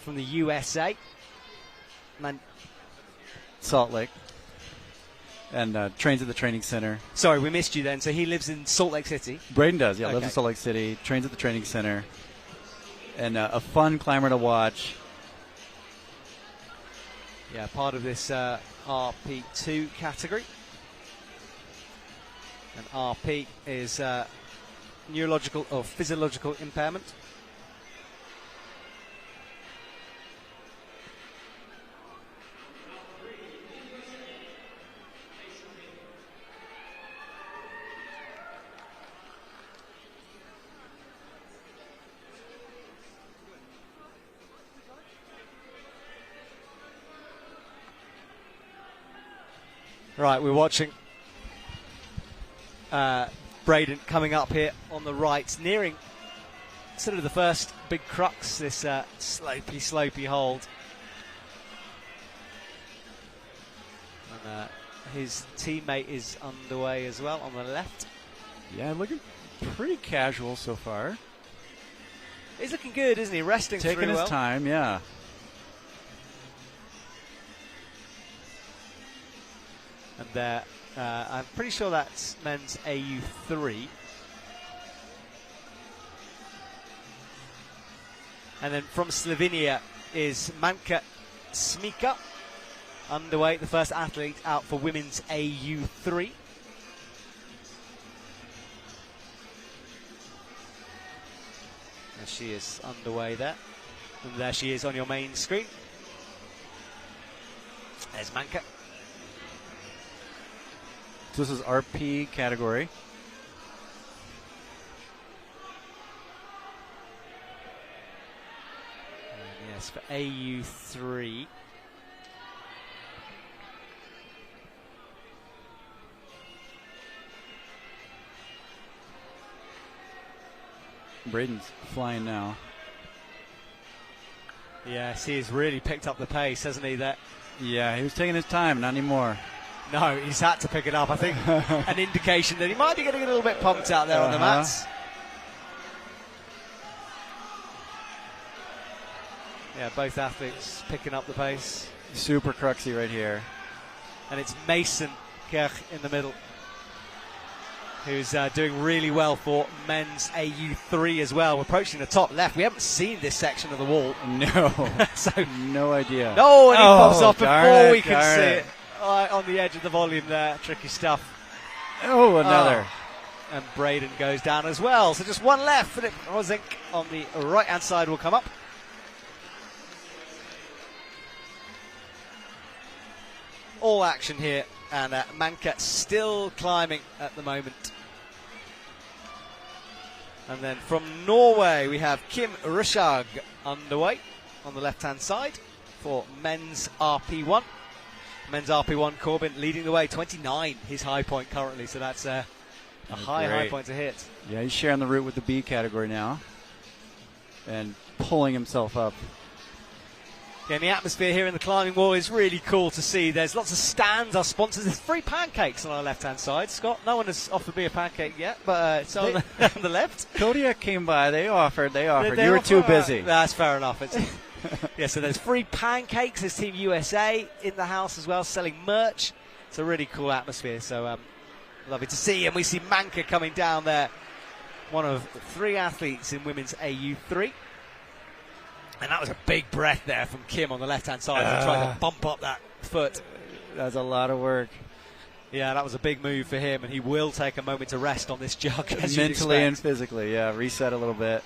from the USA. Salt Lake. And trains at the training center. Sorry, we missed you then. So he lives in Salt Lake City? Braden does, yeah. Okay. Lives in Salt Lake City, trains at the training center. And a fun climber to watch. Yeah, part of this RP2 category. And RP is neurological or physiological impairment. Right, we're watching Braden coming up here on the right, nearing sort of the first big crux, this slopey hold. And his teammate is underway as well on the left. Yeah, looking pretty casual so far. He's looking good, isn't he? Resting through well. Taking his time, yeah. And there, I'm pretty sure that's men's AU3. And then from Slovenia is Manka Smika, underway, the first athlete out for women's AU3. And she is underway there. And there she is on your main screen. There's Manka. So this is RP category. Yes, for AU3. Braden's flying now. Yes, he's really picked up the pace, hasn't he? Yeah, he was taking his time, not anymore. No, he's had to pick it up. I think an indication that he might be getting a little bit pumped out there on the mats. Yeah, both athletes picking up the pace. Super cruxy right here. And it's Mason Kirch in the middle, who's doing really well for men's AU3 as well. We're approaching the top left. We haven't seen this section of the wall. No. So no idea. No, and he pops off before we can darn see it. On the edge of the volume there. Tricky stuff. Oh, another. And Braden goes down as well. So just one left. Philip Hozink on the right-hand side will come up. All action here. And Manka still climbing at the moment. And then from Norway, we have Kim Rushag underway on the left-hand side for men's RP1. Men's RP1, Corbin leading the way, 29, his high point currently, so that's a high point to hit. Yeah, he's sharing the route with the B category now and pulling himself up. Yeah, and the atmosphere here in the climbing wall is really cool to see. There's lots of stands, our sponsors. There's free pancakes on our left-hand side. Scott, no one has offered me a pancake yet, but it's on the left. Kodiak came by. They offered. They You were too busy. That's fair enough. Yeah, so there's free pancakes. There's Team USA in the house as well, selling merch. It's a really cool atmosphere, so lovely to see. And we see Manka coming down there, one of 3 athletes in women's AU3. And that was a big breath there from Kim on the left-hand side. He tried to bump up that foot. That's a lot of work. Yeah, that was a big move for him, and he will take a moment to rest on this jug. Mentally and physically, yeah. Reset a little bit.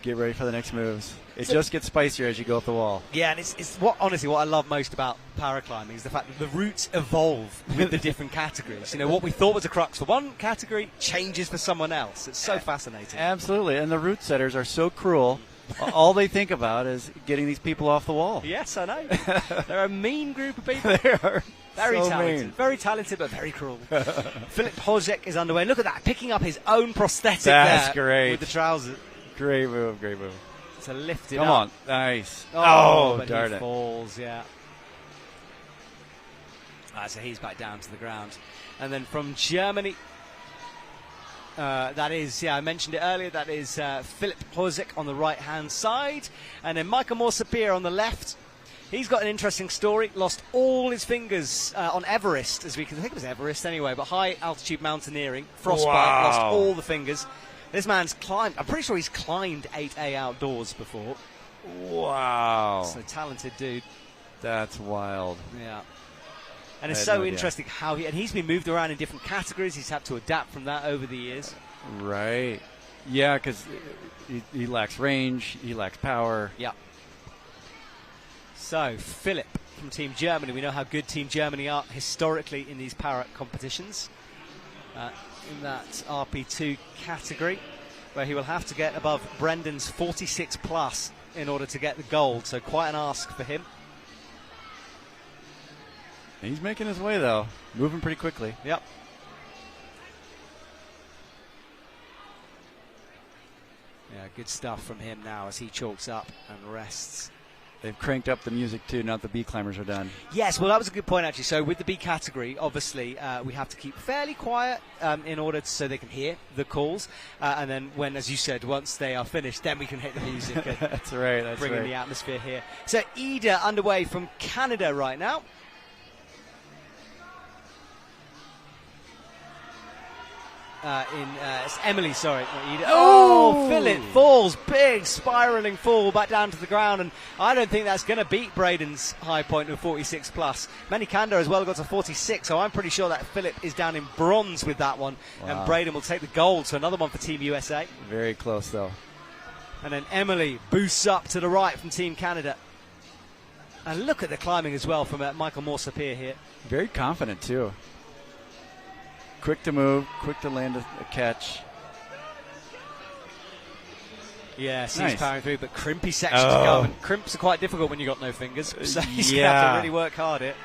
Get ready for the next moves. It just gets spicier as you go up the wall. Yeah, and it's what I love most about paraclimbing is the fact that the routes evolve with the different categories. You know, what we thought was a crux for one category changes for someone else. It's so fascinating. Absolutely, and the route setters are so cruel. All they think about is getting these people off the wall. Yes, I know. They're a mean group of people. They are very so talented. mean. Very talented, but very cruel. Philip Hozek is underway. Look at that, picking up his own prosthetic That's there great. with the trousers. Great move, great move. To lift it Come up. on, nice. But darn he it. falls, yeah. So he's back down to the ground. And then from Germany, that is, I mentioned it earlier, that is Philip Hozek on the right-hand side. And then Michael Morsapir on the left. He's got an interesting story. Lost all his fingers on Everest, as we can think it was Everest anyway, but high-altitude mountaineering, frostbite, lost all the fingers. This man's climbed, I'm pretty sure he's climbed 8A outdoors before. Wow. So talented dude. That's wild. Yeah. And it's so no idea. interesting how he's been moved around in different categories. He's had to adapt from that over the years. Right. Yeah, because he lacks range, he lacks power. Yeah. So, Philip from Team Germany. We know how good Team Germany are historically in these para competitions. In that RP2 category, where he will have to get above Brendan's 46 plus in order to get the gold. So quite an ask for him. He's making his way, though. Moving pretty quickly. Yep. Yeah, good stuff from him now as he chalks up and rests. They've cranked up the music, too, now that the B climbers are done. Yes, well, that was a good point, actually. So with the B category, obviously, we have to keep fairly quiet in order so they can hear the calls. And then when, as you said, once they are finished, then we can hit the music and That's right. bring in the atmosphere here. So Ida underway from Canada right now. It's Emily, sorry, not Ida. Oh, Philip falls, big spiraling fall back down to the ground, and I don't think that's going to beat Braden's high point of 46 plus. Manny Kanda as well got to 46, so I'm pretty sure that Philip is down in bronze with that one, and Braden will take the gold, so another one for Team USA. Very close, though. And then Emily boosts up to the right from Team Canada. And look at the climbing as well from Michael Morsapir here. Very confident, too. Quick to move, quick to land a catch. Yeah, he's Nice. powering through, but crimpy sections come. And crimps are quite difficult when you've got no fingers, so he's going to have to really work hard here.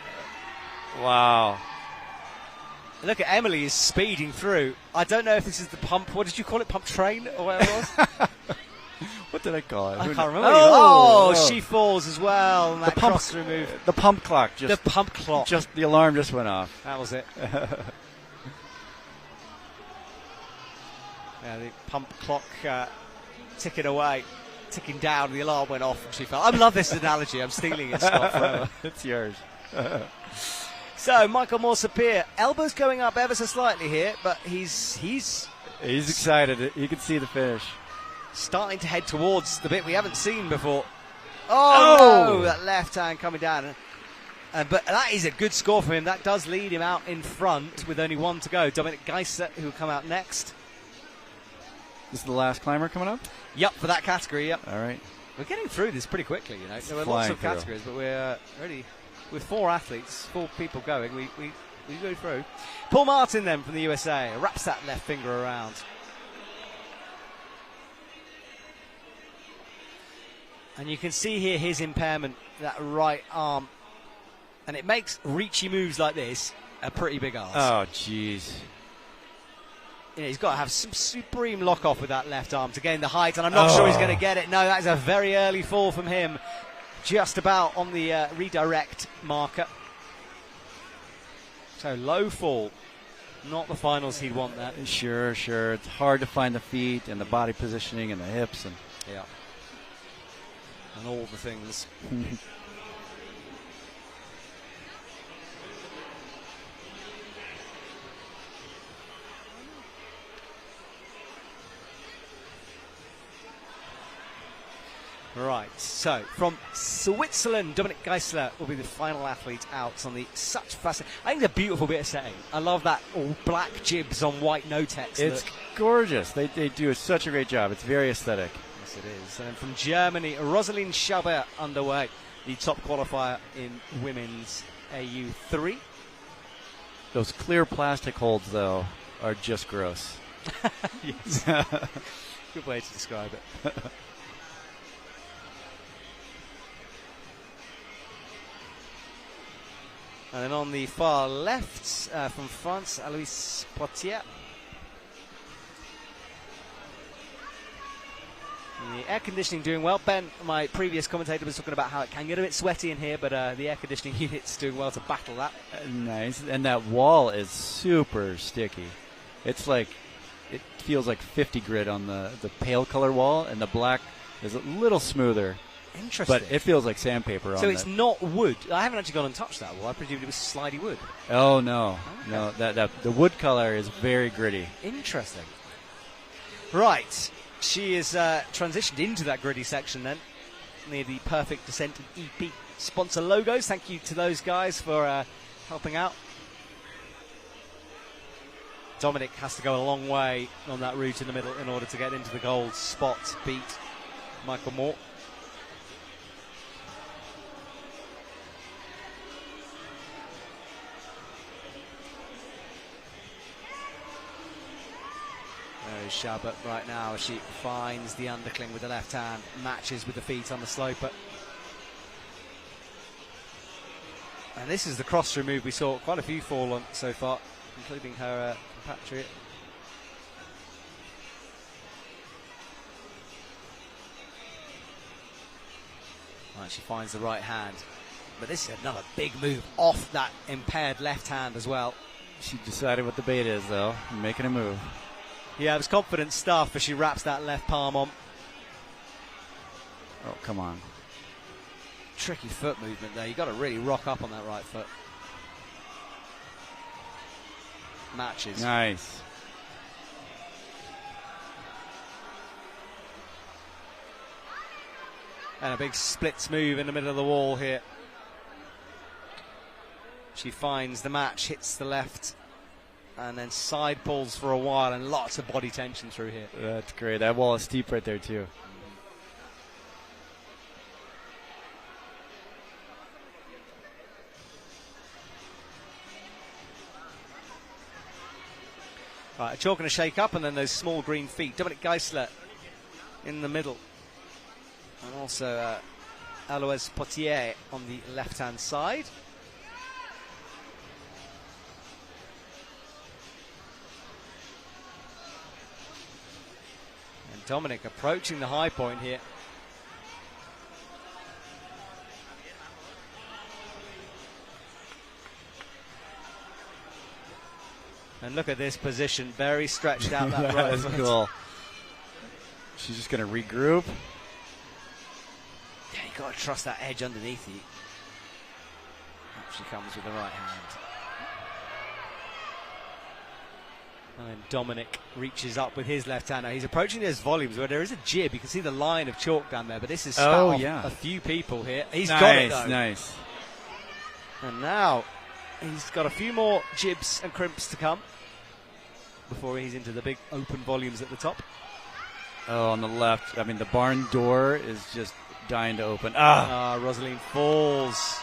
Wow. Look at Emily is speeding through. I don't know if this is the pump, what did you call it, pump train or whatever it was? What did I call it? I Who can't kn- remember. Oh, She falls as well. And that pump- cross-through move. The pump clock. The pump clock. Just the alarm just went off. That was it. Yeah, the pump clock ticking away. ticking down. The alarm went off and she fell. I love this analogy. I'm stealing it, Scott, forever. It's yours. So, Michael Morsapir, elbows going up ever so slightly here, but he's excited. You can see the finish. Starting to head towards the bit we haven't seen before. Oh! No, that left hand coming down. But that is a good score for him. That does lead him out in front with only one to go. Dominic Geisler, who will come out next. This is the last climber coming up? Yep, for that category, yep. All right. We're getting through this pretty quickly, you know. There were lots of categories, but we're ready. With 4 athletes, 4 people going, we go through. Paul Martin then from the USA wraps that left finger around. And you can see here his impairment, that right arm. And it makes reachy moves like this a pretty big ask. Oh, jeez. You know, he's got to have some supreme lock-off with that left arm to gain the height, and I'm not sure he's going to get it. No, that is a very early fall from him. Just about on the redirect marker. So low fall. Not the finals he'd want that. Sure. It's hard to find the feet and the body positioning and the hips. Yeah. And all the things. Right, so from Switzerland, Dominic Geisler will be the final athlete out on the such fascinating. I think it's a beautiful bit of setting. I love that all black jibs on white no-text. It's gorgeous. They do such a great job. It's very aesthetic. Yes, it is. And then from Germany, Rosalind Schauber underway, the top qualifier in women's AU3. Those clear plastic holds, though, are just gross. Yes. Good way to describe it. And then on the far left, from France, Alois Poitier. The air conditioning doing well. Ben, my previous commentator, was talking about how it can get a bit sweaty in here, but the air conditioning unit's doing well to battle that. Nice. And that wall is super sticky. It's like, it feels like 50 grit on the pale color wall, and the black is a little smoother. Interesting. But it feels like sandpaper on So it's not wood. I haven't actually gone and touched that wall. I presumed it was slidey wood. Oh, no. Okay. No, that the wood color is very gritty. Interesting. Right. She is transitioned into that gritty section then, near the Perfect Descent and EP sponsor logos. Thank you to those guys for helping out. Dominic has to go a long way on that route in the middle in order to get into the gold spot, beat Michael Moore. Shabbat right now, she finds the undercling with the left hand, matches with the feet on the sloper. And this is the cross-through move we saw quite a few fall on so far, including her compatriot. Right, she finds the right hand, but this is another big move off that impaired left hand as well. She decided what the bait is, though, making a move. Yeah, it was confident stuff as she wraps that left palm on. Oh, come on. Tricky foot movement there. You've got to really rock up on that right foot. Matches. Nice. And a big splits move in the middle of the wall here. She finds the match, hits the left, and then side pulls for a while, and lots of body tension through here. That's great. That wall is steep right there, too. Right, a chalk and a shake up, and then those small green feet. Dominic Geisler in the middle. And also Alois Poitier on the left-hand side. Dominic approaching the high point here. And look at this position, very stretched out that right. That's cool. She's just going to regroup. You've got to trust that edge underneath you. Actually comes with the right hand. And then Dominic reaches up with his left hand. Now he's approaching those volumes where there is a jib. You can see the line of chalk down there, but this is a few people here. He's got it though. Nice. And now he's got a few more jibs and crimps to come before he's into the big open volumes at the top. Oh, on the left. I mean, the barn door is just dying to open. Rosaline falls.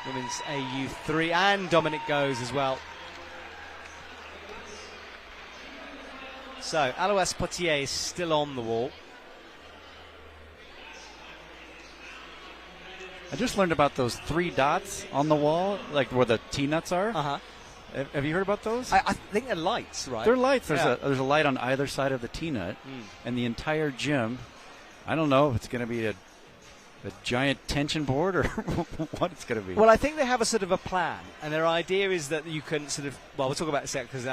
Women's AU3, and Dominic goes as well. So, Alois Potier is still on the wall. I just learned about those 3 dots on the wall, like where the T-nuts are. Uh-huh. Have you heard about those? I think they're lights, right? They're lights. There's a light on either side of the T-nut, and the entire gym, I don't know if it's going to be a giant tension board or what it's going to be. Well, I think they have a sort of a plan, and their idea is that you can sort of, well, we'll talk about it in a second because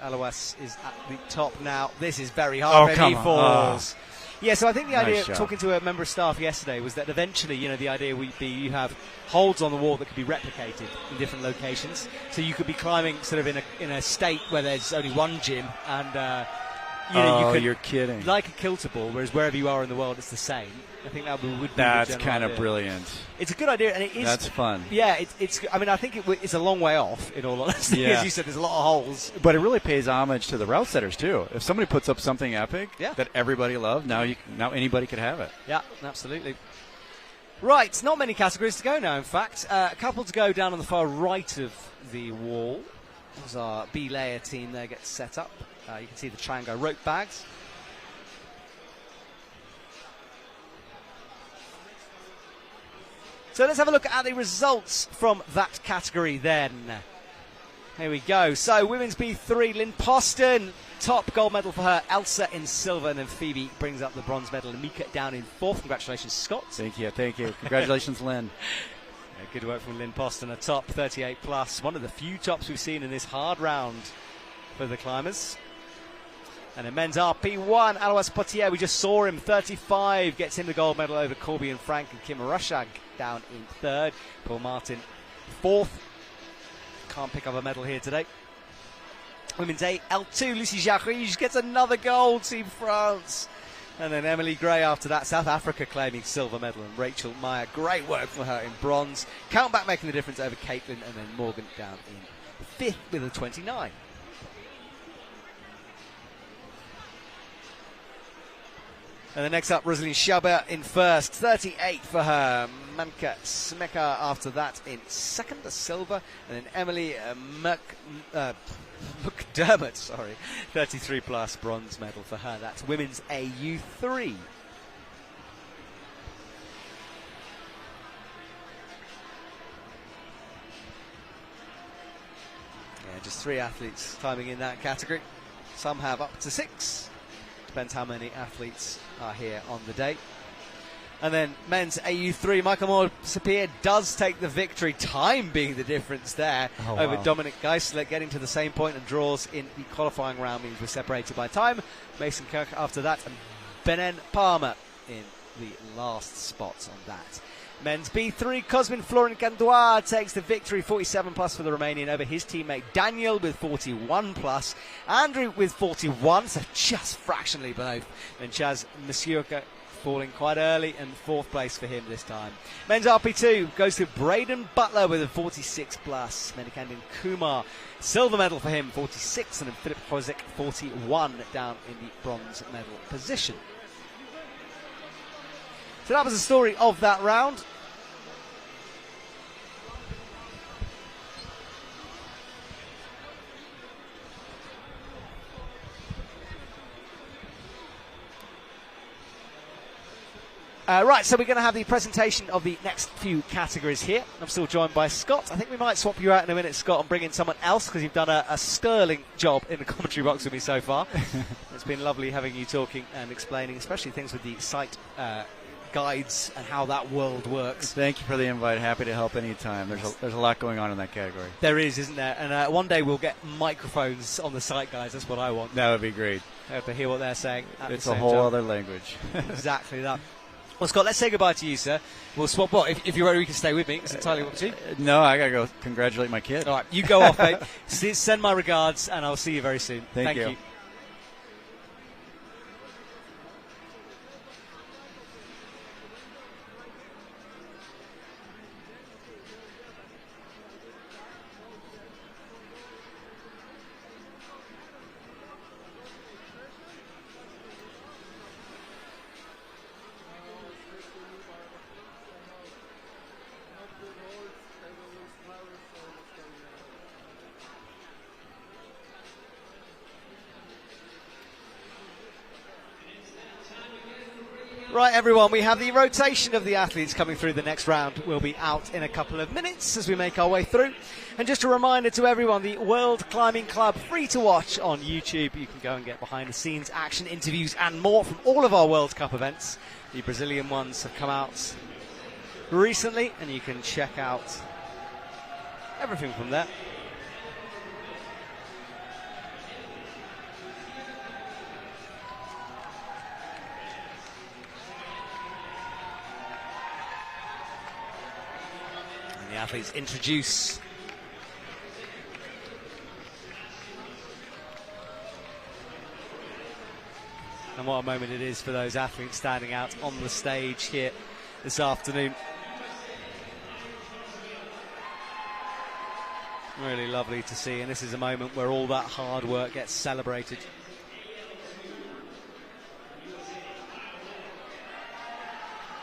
Alois is at the top now. This is very hard. He falls. Yeah, so I think the idea, talking to a member of staff yesterday, was that eventually, the idea would be you have holds on the wall that could be replicated in different locations. So you could be climbing sort of in a state where there's only one gym, and you could, you're kidding. Like a kilter ball, whereas wherever you are in the world, it's the same. I think that would be That's kind of brilliant. It's a good idea, and it is. That's fun. Yeah, it's. I mean, I think it's a long way off. In all honesty, yeah. As you said, there's a lot of holes. But it really pays homage to the route setters too. If somebody puts up something epic that everybody loved, now anybody could have it. Yeah, absolutely. Right, not many categories to go now. In fact, a couple to go down on the far right of the wall. As our B-layer team there gets set up. You can see the Trango rope bags. So let's have a look at the results from that category then. Here we go. So women's B3, Lynn Poston, top gold medal for her. Elsa in silver, and then Phoebe brings up the bronze medal. And Mika down in fourth. Congratulations, Scott. Thank you. Congratulations, Lynn. Yeah, good work from Lynn Poston, a top 38 plus. One of the few tops we've seen in this hard round for the climbers. And in men's RP1, Alois Potier, we just saw him, 35, gets him the gold medal over Corby and Frank, and Kim Rushag down in third. Paul Martin, fourth. Can't pick up a medal here today. Women's L2, Lucy Jarige gets another gold, Team France. And then Emily Gray after that, South Africa claiming silver medal, and Rachel Meyer, great work for her in bronze. Countback making the difference over Caitlin, and then Morgan down in fifth with a 29. And then next up, Rosalind Schaber in first, 38 for her. Manka Smeka after that in second, a silver. And then Emily McDermott, 33 plus, bronze medal for her. That's women's AU3. Yeah, just 3 athletes climbing in that category. Some have up to 6. Depends how many athletes are here on the day. And then men's AU3, Michael Moore-Sapir does take the victory, time being the difference there over Dominic Geisler, getting to the same point, and draws in the qualifying round means we're separated by time. Mason Kirk after that, and Benen Palmer in the last spots on that. Men's B3, Cosmin Florent Gandois takes the victory, 47 plus for the Romanian over his teammate Daniel with 41 plus, Andrew with 41, so just fractionally below, and Chaz Masiuka falling quite early, and fourth place for him this time. Men's RP2 goes to Braden Butler with a 46 plus, Menikandin Kumar, silver medal for him, 46, and then Philip Hozek, 41 down in the bronze medal position. So that was the story of that round. Right, so we're going to have the presentation of the next few categories here. I'm still joined by Scott. I think we might swap you out in a minute, Scott, and bring in someone else, because you've done a sterling job in the commentary box with me so far. It's been lovely having you talking and explaining, especially things with the site guides and how that world works. Thank you for the invite. Happy to help anytime. There's a lot going on in that category. There is, isn't there? And one day we'll get microphones on the site guides. That's what I want. That would be great. To hear what they're saying. It's a whole other language. Exactly that. Well, Scott, let's say goodbye to you, sir. We'll swap. Well, if you're ready, we can stay with me. It's entirely up to you. No, I got to go congratulate my kid. All right, you go off, mate. Send my regards, and I'll see you very soon. Thank you. Right, everyone, we have the rotation of the athletes coming through the next round. We'll be out in a couple of minutes as we make our way through. And just a reminder to everyone, the World Climbing Club, free to watch on YouTube. You can go and get behind-the-scenes action, interviews and more from all of our World Cup events. The Brazilian ones have come out recently, and you can check out everything from there. The athletes introduce. And what a moment it is for those athletes standing out on the stage here this afternoon. Really lovely to see, and this is a moment where all that hard work gets celebrated.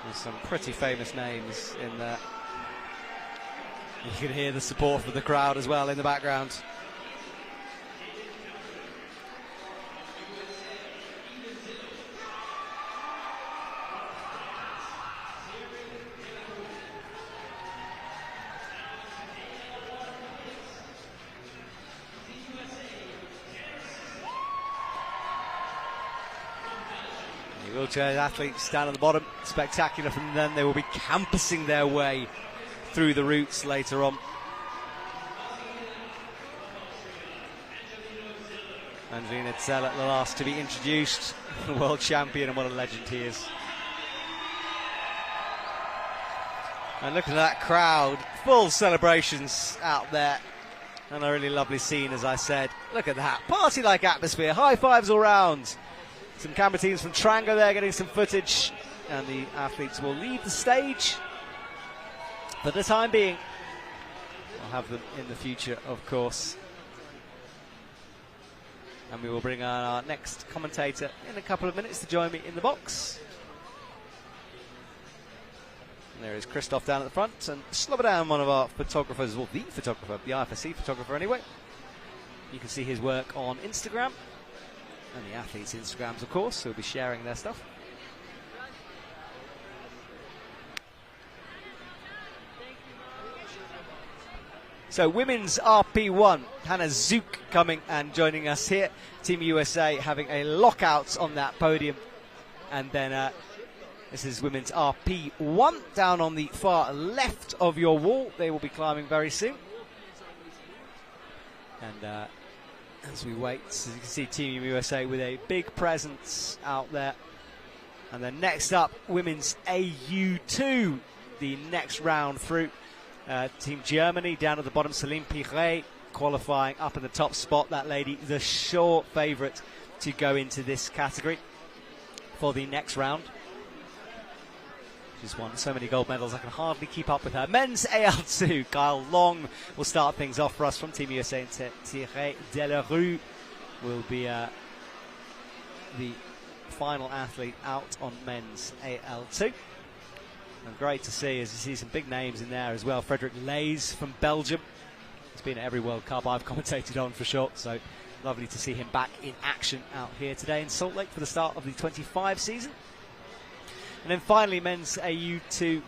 There's some pretty famous names in there. You can hear the support from the crowd as well in the background. The wheelchair athletes down at the bottom, spectacular from them. They will be campusing their way through the routes later on. Angelina Tzell at the last to be introduced, the world champion, and what a legend he is. And look at that crowd, full celebrations out there. And a really lovely scene, as I said. Look at that, party-like atmosphere, high fives all round. Some camera teams from Trango there getting some footage, and the athletes will leave the stage. For the time being, we'll have them in the future, of course. And we will bring on our next commentator in a couple of minutes to join me in the box. And there is Christoph down at the front, and Slobodan, one of our photographers, well, the photographer, the IFSC photographer anyway. You can see his work on Instagram, and the athletes' Instagrams, of course, so we'll be sharing their stuff. So women's RP1, Hannah Zook coming and joining us here. Team USA having a lockout on that podium. And then this is women's RP1 down on the far left of your wall. They will be climbing very soon. And as we wait, as you can see, Team USA with a big presence out there. And then next up, women's AU2, the next round through. Team Germany down at the bottom, Celine Piret qualifying up in the top spot. That lady, the sure favourite to go into this category for the next round. She's won so many gold medals, I can hardly keep up with her. Men's AL2, Kyle Long will start things off for us from Team USA, and Thierry Delarue will be the final athlete out on men's AL2. And great to see, as you see some big names in there as well. Frederick Leys from Belgium. He's been at every World Cup I've commentated on for sure, so lovely to see him back in action out here today in Salt Lake for the start of the 25 season. And then finally, men's AU2,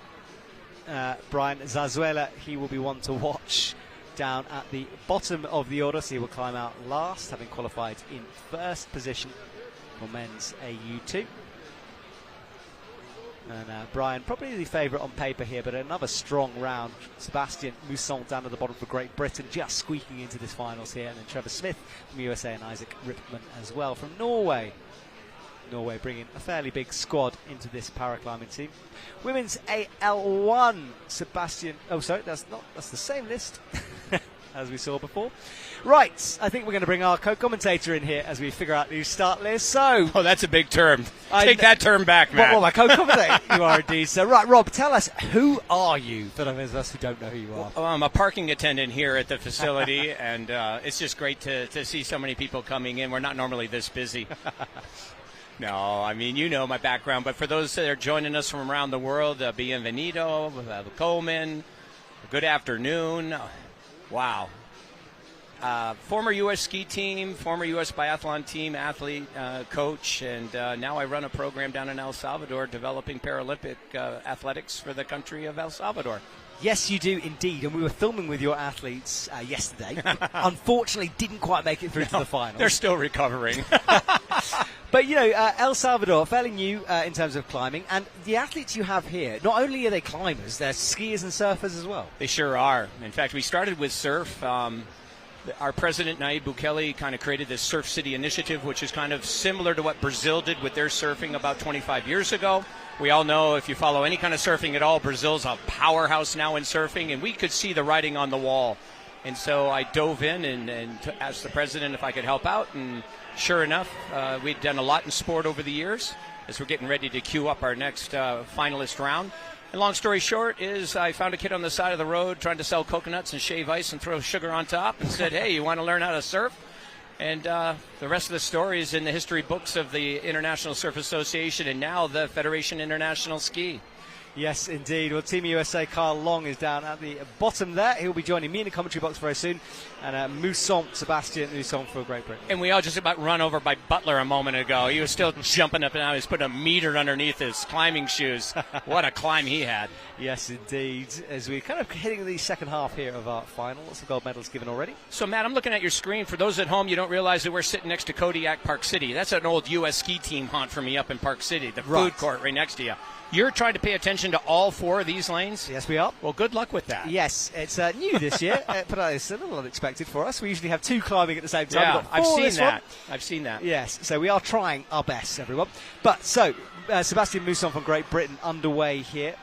Brian Zazuela, he will be one to watch down at the bottom of the order, so he will climb out last, having qualified in first position for men's AU2. And Brian, probably the favourite on paper here, but another strong round. Sebastian Mousson down at the bottom for Great Britain, just squeaking into this finals here. And then Trevor Smith from USA and Isaac Ripman as well from Norway. Norway bringing a fairly big squad into this paraclimbing team. Women's AL1, Sebastian. Oh, sorry, that's the same list as we saw before. Right, I think we're going to bring our co-commentator in here as we figure out the start list. So, that's a big term. Take that term back, Matt. Well, my co-commentator, you are indeed. So, right, Rob, tell us, who are you? For those of us who don't know who you are. Well, I'm a parking attendant here at the facility, and it's just great to see so many people coming in. We're not normally this busy. No, I mean, you know my background, but for those that are joining us from around the world, bienvenido, Coleman, good afternoon. Wow. Former U.S. ski team, former U.S. biathlon team, athlete, coach, and now I run a program down in El Salvador developing Paralympic athletics for the country of El Salvador. Yes, you do indeed, and we were filming with your athletes yesterday. Unfortunately, didn't quite make it through to the final. They're still recovering. But, you know, El Salvador, fairly new in terms of climbing, and the athletes you have here, not only are they climbers, they're skiers and surfers as well. They sure are. In fact, we started with surf. Our president, Nayib Bukele, kind of created this Surf City initiative, which is kind of similar to what Brazil did with their surfing about 25 years ago. We all know, if you follow any kind of surfing at all, Brazil's a powerhouse now in surfing, and we could see the writing on the wall. And so I dove in and asked the president if I could help out, and sure enough, we'd done a lot in sport over the years as we're getting ready to queue up our next finalist round. And long story short is I found a kid on the side of the road trying to sell coconuts and shave ice and throw sugar on top and said, hey, you want to learn how to surf? And the rest of the story is in the history books of the International Surf Association and now the Federation International Ski. Yes, indeed. Well, Team USA, Kyle Long is down at the bottom there. He'll be joining me in the commentary box very soon. And Sebastian Mousson for Great Britain. And we all just about run over by Butler a moment ago. He was still jumping up and down. He's putting a meter underneath his climbing shoes. What a climb he had. Yes, indeed. As we're kind of hitting the second half here of our final. Lots of gold medals given already. So, Matt, I'm looking at your screen. For those at home, you don't realize that we're sitting next to Kodiak Park City. That's an old U.S. ski team haunt for me up in Park City, the food court right next to you. You're trying to pay attention to all four of these lanes? Yes, we are. Well, good luck with that. Yes, it's new this year, but it's a little unexpected for us. We usually have two climbing at the same time. Yeah, I've seen that. Yes, so we are trying our best, everyone. But so, Sebastian Mousson from Great Britain underway here.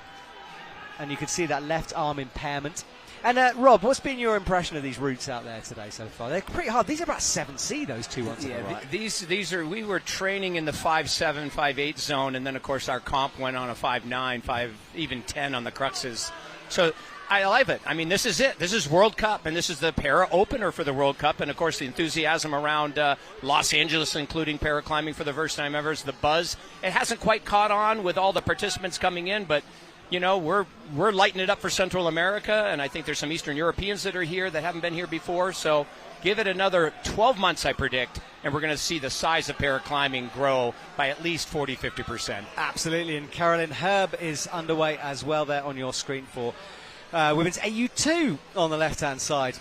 And you can see that left arm impairment. And Rob, what's been your impression of these routes out there today so far? They're pretty hard. These are about 7C, those two ones. Yeah, on the right. these are. We were training in the 5.7, 5.8 zone, and then of course our comp went on a 5.9, even 10 on the cruxes. So I love it. I mean, this is it. This is World Cup, and this is the para opener for the World Cup, and of course the enthusiasm around Los Angeles, including paraclimbing for the first time ever, is the buzz. It hasn't quite caught on with all the participants coming in, but. You know, we're lighting it up for Central America, and I think there's some Eastern Europeans that are here that haven't been here before. So give it another 12 months, I predict, and we're going to see the size of paraclimbing grow by at least 40-50%. Absolutely, and Carolyn Herb is underway as well there on your screen for women's AU2 on the left-hand side.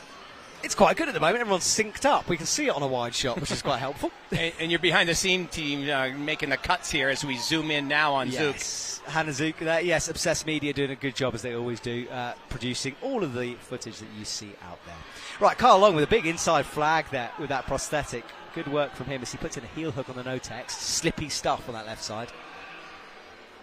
It's quite good at the moment. Everyone's synced up. We can see it on a wide shot, which is quite helpful. And you're behind the scene team making the cuts here as we zoom in now on Zook. Hannah Zook there. Yes, Obsessed Media doing a good job, as they always do, producing all of the footage that you see out there. Right, Kyle Long with a big inside flag there with that prosthetic. Good work from him as he puts in a heel hook on the no-text. Slippy stuff on that left side.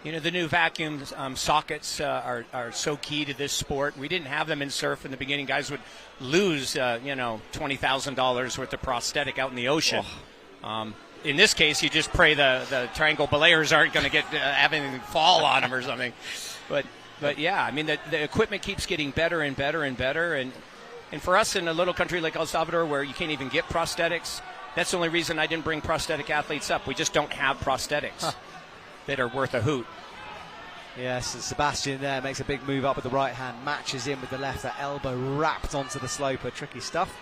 You know, the new vacuum sockets are so key to this sport. We didn't have them in surf in the beginning. Guys would lose, $20,000 worth of prosthetic out in the ocean. Oh. In this case, you just pray the triangle belayers aren't going to get have anything fall on them or something. But yeah, I mean, the equipment keeps getting better and better and better. And for us in a little country like El Salvador where you can't even get prosthetics, that's the only reason I didn't bring prosthetic athletes up. We just don't have prosthetics that are worth a hoot. Yes, and Sebastian there makes a big move up with the right hand, matches in with the left, that elbow wrapped onto the sloper. Tricky stuff.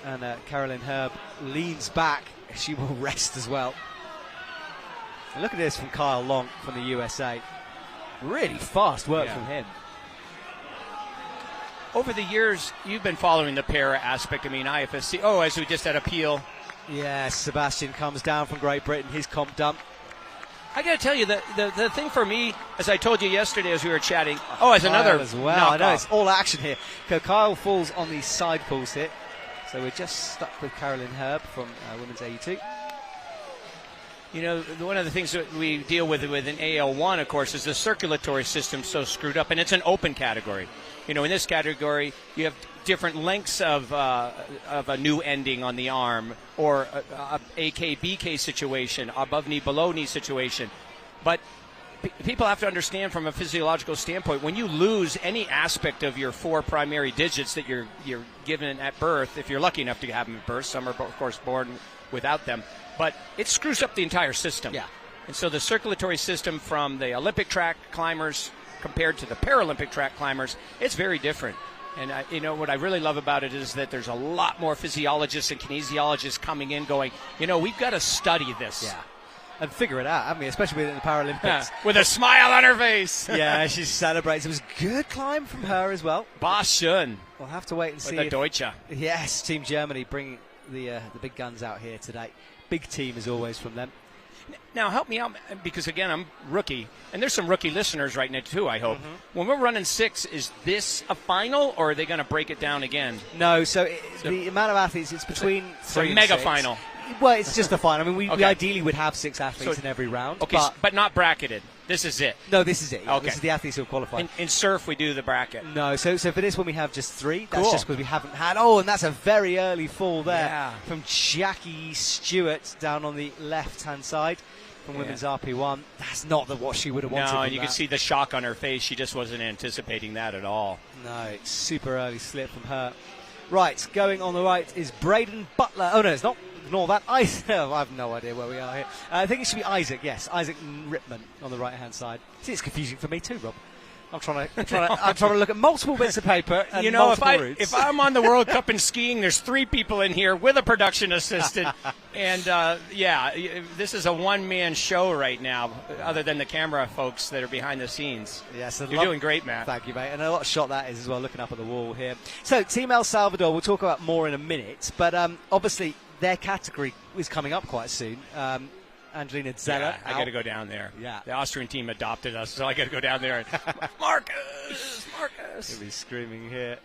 And Carolyn Herb leans back. She will rest as well. And look at this from Kyle Long from the USA. Really fast work from him. Over the years, you've been following the para aspect. I mean, IFSC. Oh, as we just had appeal. Yes, Sebastian comes down from Great Britain. His comp dump. I got to tell you, the thing for me, as I told you yesterday as we were chatting, as another as well. I know, it's all action here. Kyle falls on the side pulls here. So we're just stuck with Carolyn Herb from Women's AU2. one of the things that we deal with an AL1, of course, is the circulatory system so screwed up, and it's an open category. In this category, you have different lengths of a new ending on the arm, or a AK, BK situation, above knee, below knee situation. But people have to understand from a physiological standpoint, when you lose any aspect of your 4 primary digits that you're given at birth, if you're lucky enough to have them at birth, some are, of course, born without them, but it screws up the entire system. Yeah. And so the circulatory system from the Olympic track climbers compared to the Paralympic track climbers, it's very different. And what I really love about it is that there's a lot more physiologists and kinesiologists coming in going, we've got to study this. Yeah. And figure it out, haven't we? Especially within the Paralympics. Yeah. With a smile on her face. Yeah, she celebrates. It was a good climb from her as well. Boss schön. We'll have to wait and see. The Deutsche. Yes, Team Germany bringing the big guns out here today. Big team as always from them. Now, help me out, because, again, I'm rookie, and there's some rookie listeners right now, too, I hope. Mm-hmm. When we're running 6, is this a final, or are they going to break it down again? No, so the amount of athletes, it's between 3 and mega 6. Final. Well, it's just a final. I mean, we Okay. ideally would have 6 athletes in every round. Okay, but not bracketed. This is it. No, this is it. Yeah. Okay. This is the athletes who are qualified. In surf, we do the bracket. No, so for this one we have just 3. That's Cool. just because we haven't had. Oh, and that's a very early fall there Yeah. from Jackie Stewart down on the left-hand side from women's RP1. That's not what she would have wanted. No, and from you that. can see the shock on her face. She just wasn't anticipating that at all. No, it's super early slip from her. Right, going on the right is Braden Butler. Oh, no, it's not. Ignore that. I have no idea where we are here. I think it should be Isaac, yes. Isaac Ripman on the right-hand side. See, it's confusing for me too, Rob. I'm trying to look at multiple bits of paper and multiple routes. If I'm on the World Cup in skiing, there's 3 people in here with a production assistant. And, this is a one-man show right now, other than the camera folks that are behind the scenes. Yes, You're doing great, Matt. Thank you, mate. And a lot of shot that is as well, looking up at the wall here. So, Team El Salvador, we'll talk about more in a minute. But obviously, their category is coming up quite soon. Angelina Zeller. Yeah, I got to go down there. Yeah. The Austrian team adopted us, so I got to go down there. And, Marcus! He'll be screaming here.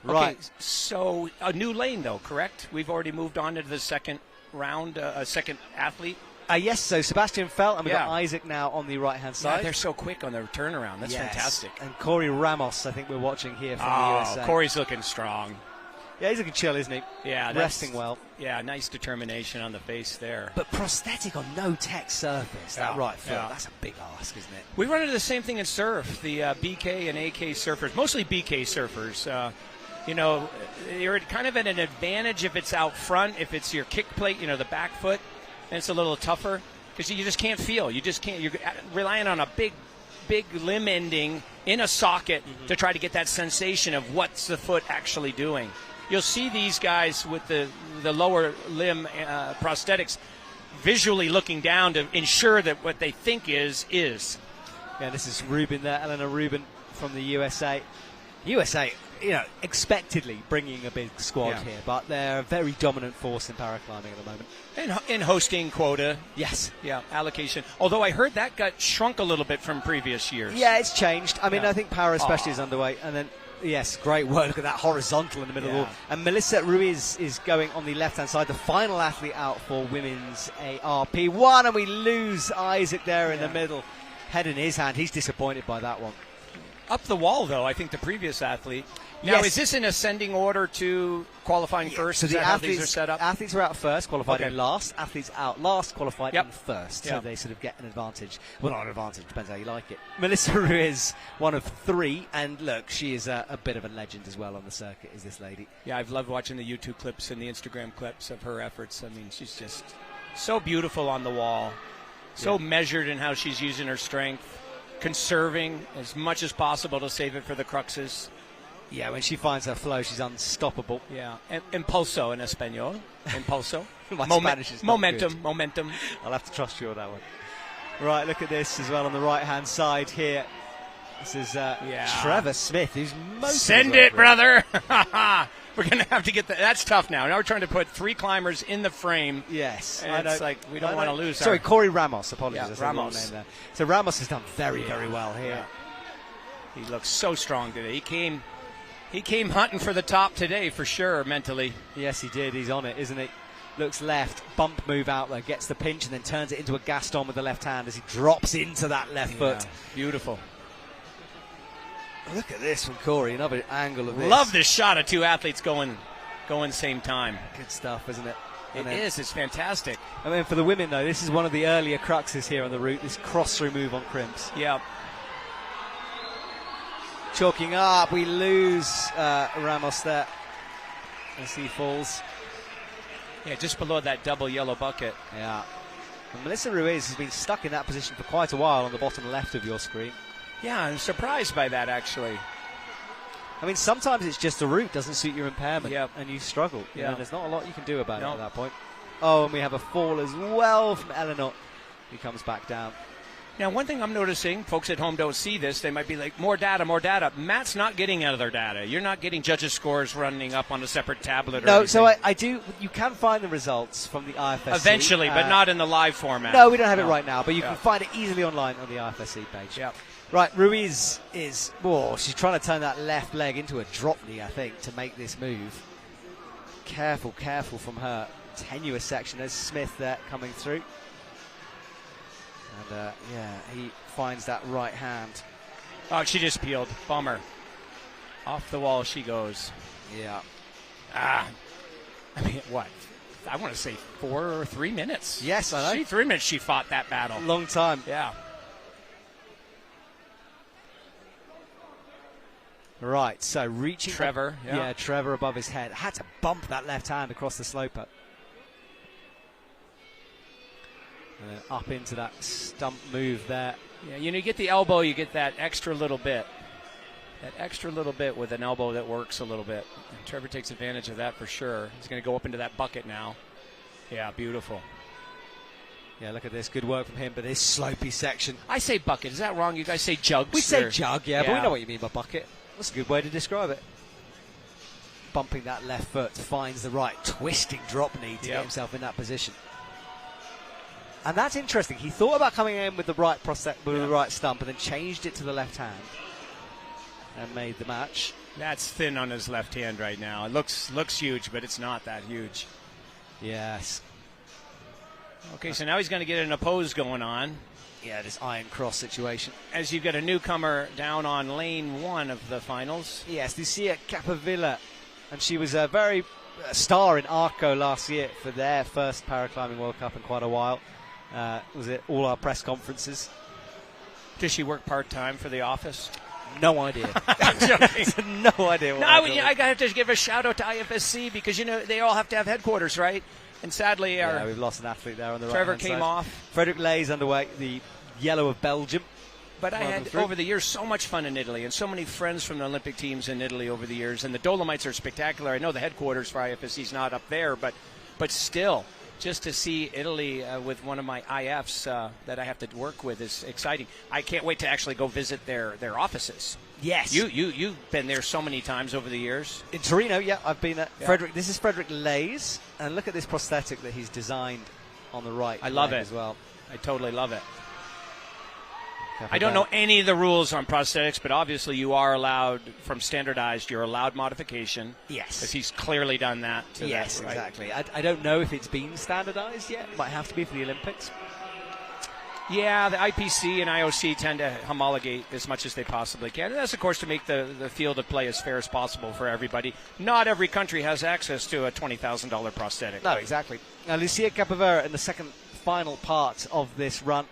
Right. Right. So a new lane, though, correct? We've already moved on to the second round, a second athlete. Yes, so Sebastian Felt, and we've got Yeah. Isaac now on the right-hand Yeah, side. they're so quick on their turnaround. That's Yes. fantastic. And Corey Ramos, I think we're watching here from the USA. Corey's looking strong. Yeah, he's looking chill, isn't he? Yeah, resting well. Yeah, nice determination on the face there. But prosthetic on no tech surface, that Yeah, right foot, yeah. that's a big ask, isn't it? We run into the same thing in surf. The BK and AK surfers, mostly BK surfers, you're kind of at an advantage if it's out front, if it's your kick plate, the back foot, and it's a little tougher because you just can't feel. You just can't. You're relying on a big limb ending in a socket to try to get that sensation of what's the foot actually doing. You'll see these guys with the lower limb prosthetics visually looking down to ensure that what they think is. Yeah, this is Rubin there, Eleanor Rubin from the USA. USA, expectedly bringing a big squad here, but they're a very dominant force in paraclimbing at the moment. And in hosting quota. Yes. Yeah, allocation. Although I heard that got shrunk a little bit from previous years. Yeah, it's changed. I mean, Yeah. I think para especially is underway. And then, yes, great work. Look at that horizontal in the middle of the Yeah. wall. And Melissa Ruiz is going on the left-hand side, the final athlete out for women's ARP1. And we lose Isaac there in the middle. Head in his hand. He's disappointed by that one. Up the wall, though, I think the previous athlete. Now, Yes. is this in ascending order to qualifying first? So Is the that how athletes these are set up? Athletes are out first, qualified Okay. in last. Athletes out last, qualified Yep. in first. So Yep. they sort of get an advantage. Well, not an advantage, depends how you like it. Melissa Ruiz, one of 3, and look, she is a bit of a legend as well on the circuit, is this lady. Yeah, I've loved watching the YouTube clips and the Instagram clips of her efforts. I mean, she's just so beautiful on the wall, so measured in how she's using her strength, conserving as much as possible to save it for the cruxes. Yeah, when she finds her flow, she's unstoppable. Yeah, impulso in Espanol. Impulso. My Spanish is not momentum. good. Momentum. I'll have to trust you on that one. Right, look at this as well on the right-hand side here. This is Trevor Smith, who's most Send it, brother. We're going to have to get that. That's tough now. Now we're trying to put 3 climbers in the frame. Yes. And it's like we don't want to lose. Sorry, Corey Ramos. Apologies. Yeah, that's the wrong Ramos. name there. So Ramos has done very, very well here. He looks so strong today. He came hunting for the top today for sure, mentally. Yes, he did. He's on it, isn't he? looks left, bump move out there, gets the pinch, and then turns it into a Gaston with the left hand as he drops into that left foot. Beautiful. Look at this from Corey, another angle of this. Love this shot of two athletes going same time. Good stuff, isn't it? It is. It's fantastic. I mean, for the women, though, this is one of the earlier cruxes here on the route, this cross-through move on crimps. Yeah. Chalking up, we lose Ramos there as he falls. Yeah, just below that double yellow bucket. Yeah. And Melissa Ruiz has been stuck in that position for quite a while on the bottom left of your screen. Yeah, I'm surprised by that, actually. I mean, sometimes it's just the route doesn't suit your impairment, and you struggle. Yeah. There's not a lot you can do about it at that point. Oh, and we have a fall as well from Eleanor, who comes back down. Now, one thing I'm noticing, folks at home don't see this. They might be like, more data, more data. Matt's not getting other data. You're not getting judges' scores running up on a separate tablet or anything. So I do. You can find the results from the IFSC. Eventually, but not in the live format. No, we don't have it right now, but you can find it easily online on the IFSC page. Yeah. Right, Ruiz is, she's trying to turn that left leg into a drop knee, I think, to make this move. Careful from her. Tenuous section. There's Smith there coming through. And, he finds that right hand. Oh, she just peeled. Bummer. Off the wall she goes. Yeah. I mean, what? I want to say 4 or 3 minutes. Yes, I know. 3 minutes she fought that battle. Long time. Yeah. Right, so reaching Trevor, up, Trevor above his head. Had to bump that left hand across the sloper. And then up into that stump move there. Yeah, you get the elbow, you get that extra little bit. That extra little bit with an elbow that works a little bit. And Trevor takes advantage of that for sure. He's going to go up into that bucket now. Yeah, beautiful. Yeah, look at this. Good work from him, but this slopey section. I say bucket. Is that wrong? You guys say jugs? We say jug, but we know what you mean by bucket. That's a good way to describe it. Bumping that left foot, finds the right twisting drop knee to get himself in that position. And that's interesting. He thought about coming in with the right the right stump, and then changed it to the left hand and made the match. That's thin on his left hand right now. It looks huge, but it's not that huge. Yes. Okay, so now he's going to get an oppose going on. Yeah, this iron cross situation. As you've got a newcomer down on lane 1 of the finals. Yes, Lucia Capavilla. And she was a very star in Arco last year for their first Paraclimbing World Cup in quite a while. Was it all our press conferences? Does she work part-time for the office? No idea. I'm joking. No idea. I have to give a shout-out to IFSC because, they all have to have headquarters, right? And sadly, we've lost an athlete there on the right. Trevor came off. Frederick Lay's underway, the yellow of Belgium. But I had, over the years, so much fun in Italy and so many friends from the Olympic teams in Italy over the years. And the Dolomites are spectacular. I know the headquarters for IFSC is not up there, but still, just to see Italy with one of my IFs that I have to work with is exciting. I can't wait to actually go visit their offices. Yes. You've been there so many times over the years. In Torino, I've been at Frederick. This is Frederick Lay's, and look at this prosthetic that he's designed on the right. I love it as well. I totally love it. I don't know any of the rules on prosthetics, but obviously you are allowed, from standardized, you're allowed modification. Yes. Because he's clearly done that. Yes, right? Exactly. I don't know if it's been standardized yet. It might have to be for the Olympics. Yeah, the IPC and IOC tend to homologate as much as they possibly can. And that's, of course, to make the field of play as fair as possible for everybody. Not every country has access to a $20,000 prosthetic. No, exactly. Now, Lucia Capavera in the second final part of this run.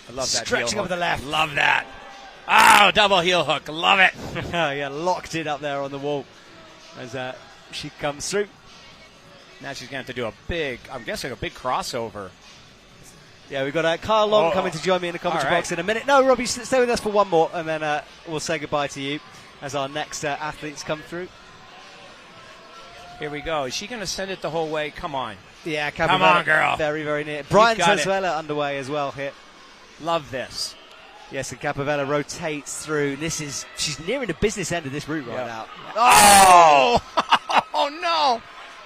I love that stretching heel over the left. Love that. Oh, double heel hook. Love it. Locked it up there on the wall as she comes through. Now she's going to have to do a big crossover. Yeah, we've got Kyle Long coming to join me in the commentary box in a minute. No, Robbie, stay with us for one more, and then we'll say goodbye to you as our next athletes come through. Here we go. Is she going to send it the whole way? Come on. Yeah, come on, girl. Very, very near. Brian Sazvella underway as well here. Love this. Yes, and Capavella rotates through. She's nearing the business end of this route right now. Oh! Oh, no.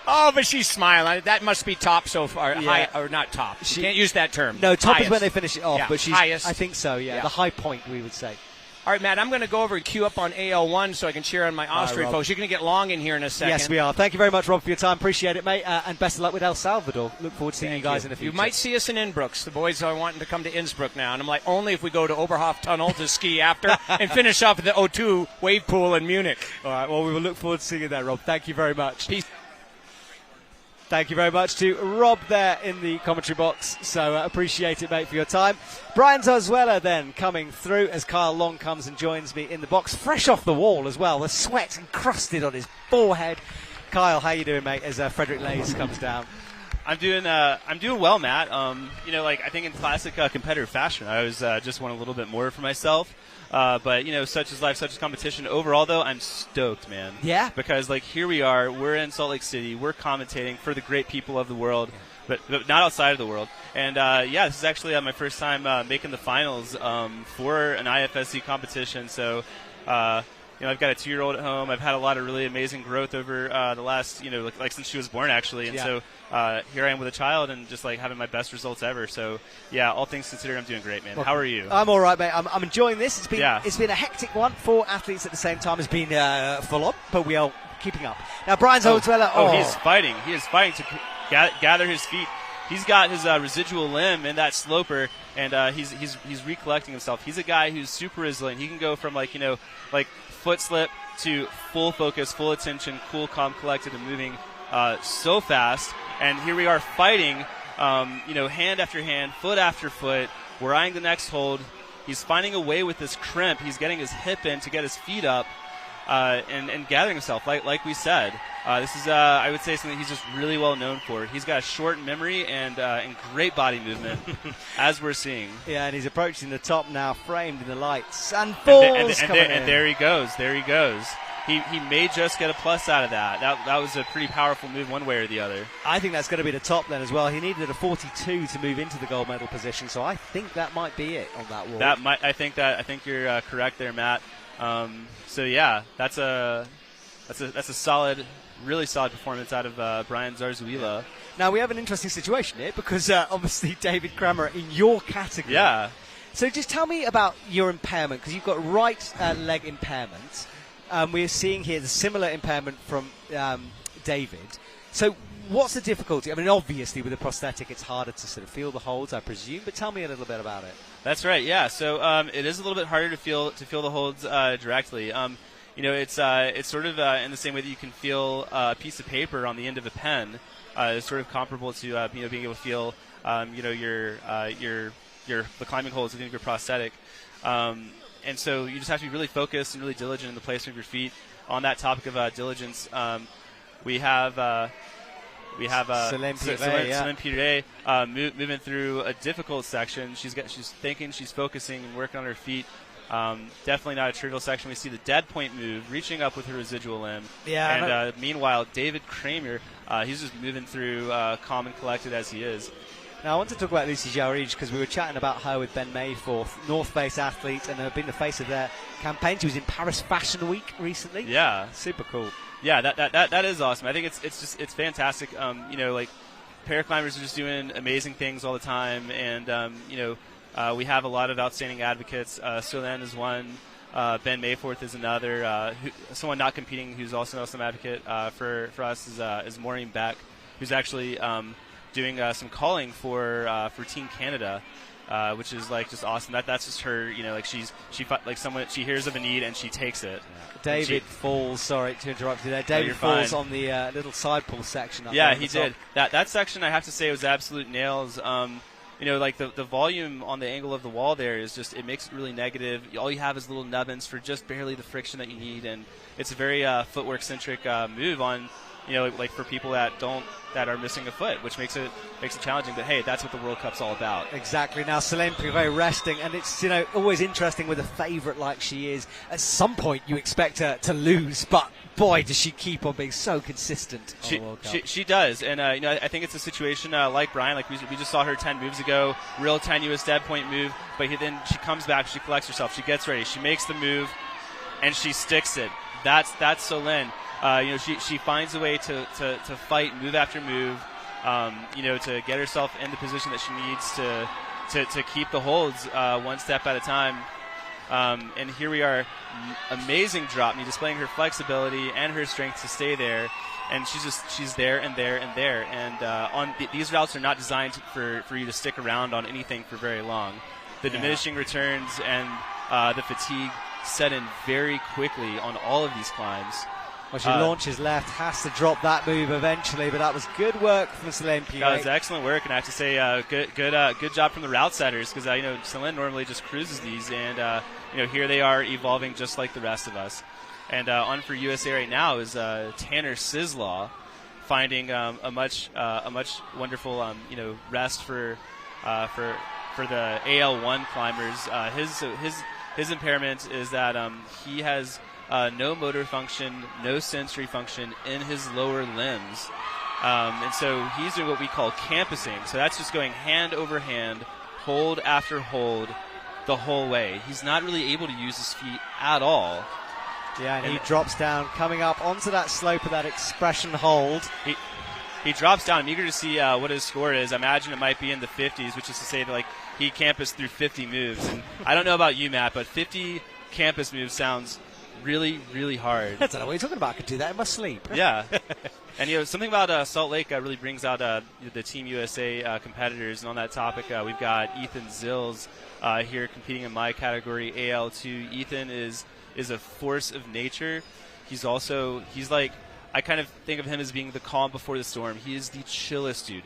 Oh, but she's smiling. That must be top so far. High, or not top. You can't use that term. No, top highest. is when they finish it off, but she's highest. I think so, yeah. The high point, we would say. All right, Matt, I'm going to go over and queue up on AL1 so I can cheer on my Austrian Rob. folks. You're going to get long in here in a second. Yes, we are. Thank you very much, Rob, for your time. Appreciate it, mate. And best of luck with El Salvador. Look forward to seeing you guys in the future. You might see us in Innsbruck. The boys are wanting to come to Innsbruck now. And I'm like, only if we go to Oberhof Tunnel to ski after and finish off at the O2 wave pool in Munich. All right, well, we will look forward to seeing you there, Rob. Thank you very much. Peace. Thank you very much to Rob there in the commentary box. So appreciate it, mate, for your time. Brian Zozuela then coming through as Kyle Long comes and joins me in the box. Fresh off the wall as well. The sweat encrusted on his forehead. Kyle, how you doing, mate, as Frederick Lays comes down? I'm doing well, Matt. I think in classic competitive fashion, I was just want a little bit more for myself. But such is life, such is competition. Overall, though, I'm stoked, man. Yeah. Because here we are, we're in Salt Lake City, we're commentating for the great people of the world, but not outside of the world. And this is actually my first time making the finals for an IFSC competition. So. I've got a 2-year-old at home. I've had a lot of really amazing growth over the last, since she was born, actually. And so here I am with a child and just, having my best results ever. So, yeah, all things considered, I'm doing great, man. Well, how are you? I'm all right, mate. I'm enjoying this. It's been a hectic one for athletes at the same time. It's been full on, but we are keeping up. Now, Brian Zozuela. He's fighting. He is fighting to gather his feet. He's got his residual limb in that sloper, and he's recollecting himself. He's a guy who's super resilient. He can go from foot slip to full focus, full attention, cool, calm, collected, and moving so fast. And here we are fighting, hand after hand, foot after foot. We're eyeing the next hold. He's finding a way with this crimp. He's getting his hip in to get his feet up and gathering himself, like we said. This is, I would say, something he's just really well known for. He's got a short memory and great body movement, as we're seeing. Yeah, and he's approaching the top now, framed in the lights, and falls and there he goes. There he goes. He may just get a plus out of that. That was a pretty powerful move one way or the other. I think that's going to be the top then as well. He needed a 42 to move into the gold medal position, so I think that might be it on that wall. I think you're correct there, Matt. So yeah, that's a solid, really solid performance out of Brian Zozuela. Now we have an interesting situation here because obviously David Kramer in your category. Yeah. So just tell me about your impairment, because you've got right leg impairment. We're seeing here the similar impairment from David. So what's the difficulty? I mean, obviously with a prosthetic it's harder to sort of feel the holds, I presume, but tell me a little bit about it. That's right, yeah. So it is a little bit harder to feel the holds directly. It's sort of in the same way that you can feel a piece of paper on the end of a pen. It's sort of comparable to being able to feel the climbing holds within your prosthetic. And so you just have to be really focused and really diligent in the placement of your feet. On that topic of diligence, we have Céline Piret moving through a difficult section. She's thinking, she's focusing and working on her feet. Definitely not a trivial section. We see the dead point move, reaching up with her residual limb. Yeah. And meanwhile, David Kramer, he's just moving through calm and collected as he is. Now, I want to talk about Lucy Jaurige because we were chatting about her with Ben Mayforth, North Face athlete, and been the face of their campaign. She was in Paris Fashion Week recently. Yeah. Super cool. Yeah, that is awesome. I think it's fantastic. Paraclimbers are just doing amazing things all the time, and we have a lot of outstanding advocates. Solène is one. Ben Mayforth is another. Someone not competing who's also an awesome advocate for us is Maureen Beck, who's actually doing some calling for Team Canada. Which is just awesome. That's just her. She hears of a need and she takes it. Yeah. David falls. Sorry to interrupt you there. David falls on the little side pull section. Yeah, he did. That section, I have to say, was absolute nails. The volume on the angle of the wall there is just, it makes it really negative. All you have is little nubbins for just barely the friction that you need, and it's a very footwork centric move on. For people that are missing a foot, which makes it challenging. But hey, that's what the World Cup's all about. Exactly. Now Céline Piret resting, and it's always interesting with a favourite like she is. At some point, you expect her to lose, but boy, does she keep on being so consistent. She does, and I think it's a situation like Brian, like we just saw her 10 moves ago, real tenuous dead point move, but then she comes back, she collects herself, she gets ready, she makes the move, and she sticks it. That's Solène. She finds a way to fight move after move, to get herself in the position that she needs to keep the holds one step at a time. And here we are, amazing drop knee, displaying her flexibility and her strength to stay there. And she's there and there and there. And these routes are not designed for you to stick around on anything for very long. The diminishing returns and the fatigue set in very quickly on all of these climbs. Well, she launches left, has to drop that move eventually, but that was good work from Selene Piet. That was excellent work, and I have to say, good job from the route setters, because Selene normally just cruises these, and here they are evolving just like the rest of us. And on for USA right now is Tanner Sislaw, finding a much wonderful rest for the AL1 climbers. His impairment is that he has no motor function, no sensory function in his lower limbs. And so he's doing what we call campusing. So that's just going hand over hand, hold after hold, the whole way. He's not really able to use his feet at all. Yeah, and he drops down, coming up onto that slope of that expression hold. He drops down. I'm eager to see what his score is. I imagine it might be in the 50s, which is to say that he campused through 50 moves. And I don't know about you, Matt, but 50 campus moves sounds really, really hard. I don't know what you're talking about. I could do that in my sleep. Yeah. And something about Salt Lake really brings out the Team USA competitors. And on that topic, we've got Ethan Zills here competing in my category, AL2. Ethan is a force of nature. He's like, I kind of think of him as being the calm before the storm. He is the chillest dude.